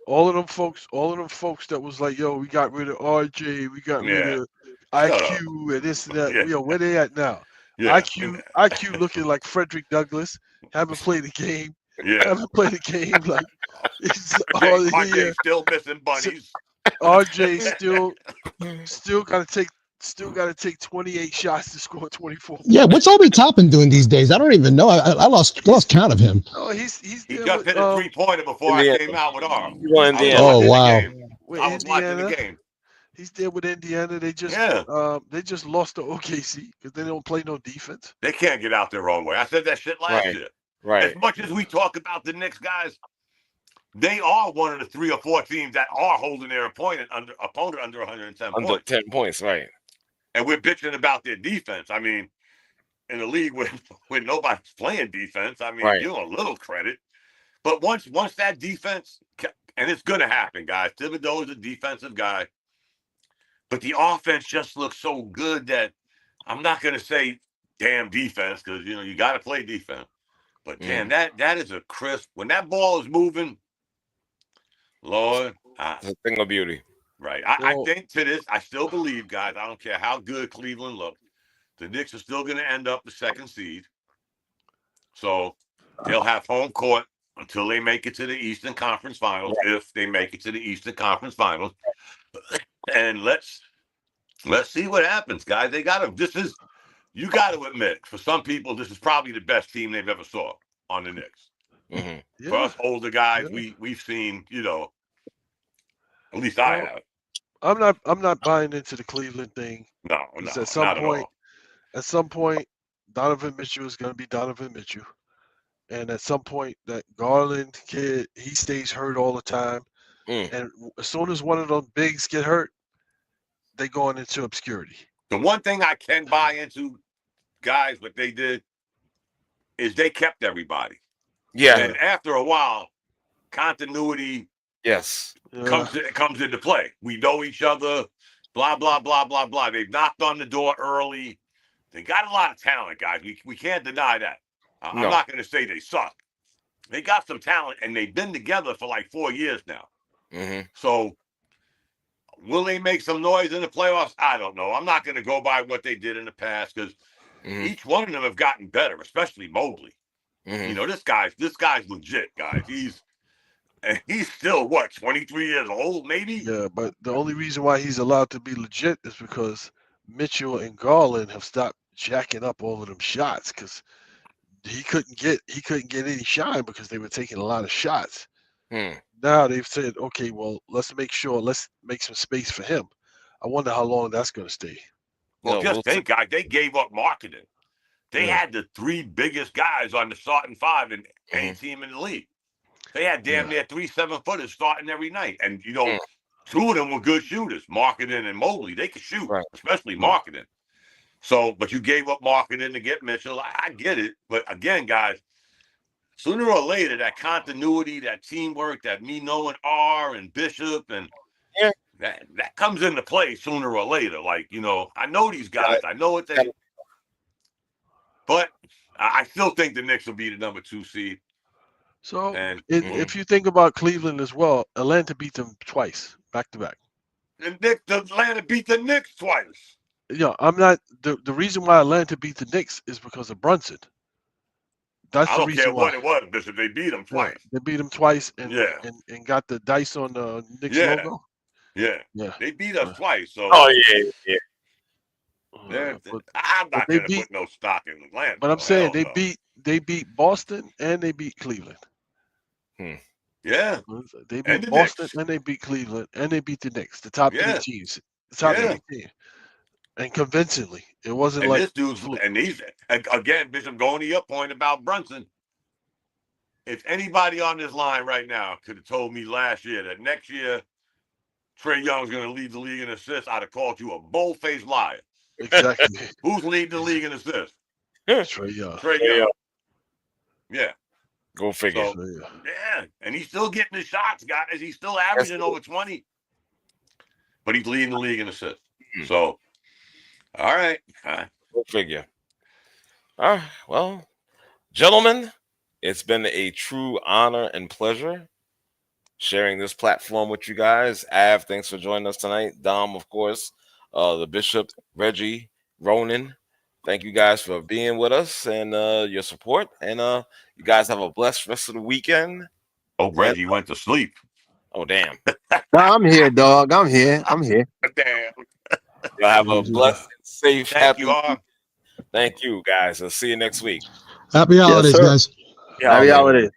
[SPEAKER 4] All of them folks that was like, yo, we got rid of RJ, we got rid of IQ and this and that. Yo, where they at now?
[SPEAKER 6] Yeah.
[SPEAKER 4] IQ looking like Frederick Douglass. Haven't played a game.
[SPEAKER 6] Yeah.
[SPEAKER 4] Haven't played a game. Like
[SPEAKER 6] RJ still missing bunnies.
[SPEAKER 4] RJ still got to take 28 shots to score 24.
[SPEAKER 7] Yeah, what's Obi Toppin doing these days? I don't even know. I lost count of him.
[SPEAKER 4] Oh, he
[SPEAKER 6] just hit a 3-pointer before I came out with R.
[SPEAKER 7] Oh wow!
[SPEAKER 6] I was watching the game.
[SPEAKER 4] He's there with Indiana. They just lost to OKC because they don't play no defense.
[SPEAKER 6] They can't get out their own way. I said that shit last year.
[SPEAKER 2] Right.
[SPEAKER 6] As much as we talk about the Knicks guys, they are one of the 3 or 4 teams that are holding their opponent under 110 points.
[SPEAKER 2] Under 10 points, right.
[SPEAKER 6] And we're bitching about their defense. I mean, in a league when nobody's playing defense, I mean, give them a little credit. But once that defense, and it's going to happen, guys. Thibodeau is a defensive guy. But the offense just looks so good that I'm not going to say damn defense because, you got to play defense. But, damn, that is a crisp. When that ball is moving, Lord.
[SPEAKER 2] It's a thing of beauty.
[SPEAKER 6] Right. I think I still believe, guys, I don't care how good Cleveland looks, the Knicks are still going to end up the 2nd seed. So they'll have home court until they make it to the Eastern Conference Finals, if they make it to the Eastern Conference Finals. And let's see what happens, guys. You got to admit, for some people, this is probably the best team they've ever saw on the Knicks.
[SPEAKER 2] Mm-hmm.
[SPEAKER 4] Yeah.
[SPEAKER 6] For us older guys, we've seen, at least I have.
[SPEAKER 4] I'm not buying into the Cleveland thing.
[SPEAKER 6] No,
[SPEAKER 4] at some point, Donovan Mitchell is going to be Donovan Mitchell, and at some point, that Garland kid, he stays hurt all the time, and as soon as one of those bigs get hurt, they going into obscurity.
[SPEAKER 6] The one thing I can buy into, guys, what they did is they kept everybody.
[SPEAKER 2] Yeah,
[SPEAKER 6] and after a while, continuity.
[SPEAKER 2] Yes.
[SPEAKER 6] Comes into play. We know each other, blah, blah, blah, blah, blah. They've knocked on the door early. They got a lot of talent, guys. We can't deny that. I'm not going to say they suck. They got some talent, and they've been together for like 4 years now.
[SPEAKER 2] Mm-hmm.
[SPEAKER 6] So will they make some noise in the playoffs? I don't know. I'm not going to go by what they did in the past because each one of them have gotten better, especially Mobley.
[SPEAKER 2] Mm-hmm.
[SPEAKER 6] This guy's legit, guys. He's still, 23 years old, maybe?
[SPEAKER 4] Yeah, but the only reason why he's allowed to be legit is because Mitchell and Garland have stopped jacking up all of them shots because he couldn't get any shine because they were taking a lot of shots. Now they've said, okay, well, let's make some space for him. I wonder how long that's going to stay.
[SPEAKER 6] Well, think, guys, they gave up marketing. They had the 3 biggest guys on the starting 5 in any team in the league. They had damn near 3 7-footers starting every night. And, 2 of them were good shooters, Marketing and Mobley. They could shoot, especially Marketing. So, but you gave up Marketing to get Mitchell. I get it. But again, guys, sooner or later, that continuity, that teamwork, that me knowing R and Bishop, and that comes into play sooner or later. Like, I know these guys. I know what they – but I still think the Knicks will be the number 2 seed.
[SPEAKER 4] So if you think about Cleveland as well, Atlanta beat them twice, back to back.
[SPEAKER 6] Atlanta beat the Knicks twice.
[SPEAKER 4] Yeah, I'm not the reason why Atlanta beat the Knicks is because of Brunson. That's
[SPEAKER 6] I
[SPEAKER 4] the
[SPEAKER 6] don't
[SPEAKER 4] reason
[SPEAKER 6] care
[SPEAKER 4] why.
[SPEAKER 6] what it was, Bishop. They beat them twice.
[SPEAKER 4] They beat them twice and got the dice on the Knicks logo.
[SPEAKER 6] Yeah. They beat us twice. So
[SPEAKER 2] yeah.
[SPEAKER 6] I'm not going to put no stock in Atlanta.
[SPEAKER 4] But I'm saying they beat Boston and they beat Cleveland.
[SPEAKER 6] Yeah.
[SPEAKER 4] They beat Boston and they beat Cleveland and they beat the Knicks, the top 3 teams. The top 3 teams. And convincingly. It wasn't like
[SPEAKER 6] this dude's and these again, Bishop, going to your point about Brunson. If anybody on this line right now could have told me last year that next year Trae Young's going to lead the league in assists, I'd have called you a bold-faced liar.
[SPEAKER 4] Exactly.
[SPEAKER 6] Who's leading the league in assists?
[SPEAKER 4] Trae Young.
[SPEAKER 6] Trae Young. Yeah.
[SPEAKER 2] Go figure.
[SPEAKER 6] So, yeah. And he's still getting his shots, guys. He's still averaging over 20. But he's leading the league in assists. So, all right.
[SPEAKER 2] Go figure. All right. Well, gentlemen, It's been a true honor and pleasure sharing this platform with you guys. Av, thanks for joining us tonight. Dom, of course, the Bishop, Reggie, Ronan. Thank you guys for being with us and your support. And you guys have a blessed rest of the weekend.
[SPEAKER 6] Oh, Reggie went to sleep.
[SPEAKER 2] Oh, damn.
[SPEAKER 3] No, I'm here, dog. I'm here.
[SPEAKER 6] Damn.
[SPEAKER 2] Y'all have a blessed, safe, happy
[SPEAKER 6] weekend.
[SPEAKER 2] Thank you, guys. I'll see you next week.
[SPEAKER 7] Happy holidays, guys.
[SPEAKER 3] Happy holidays.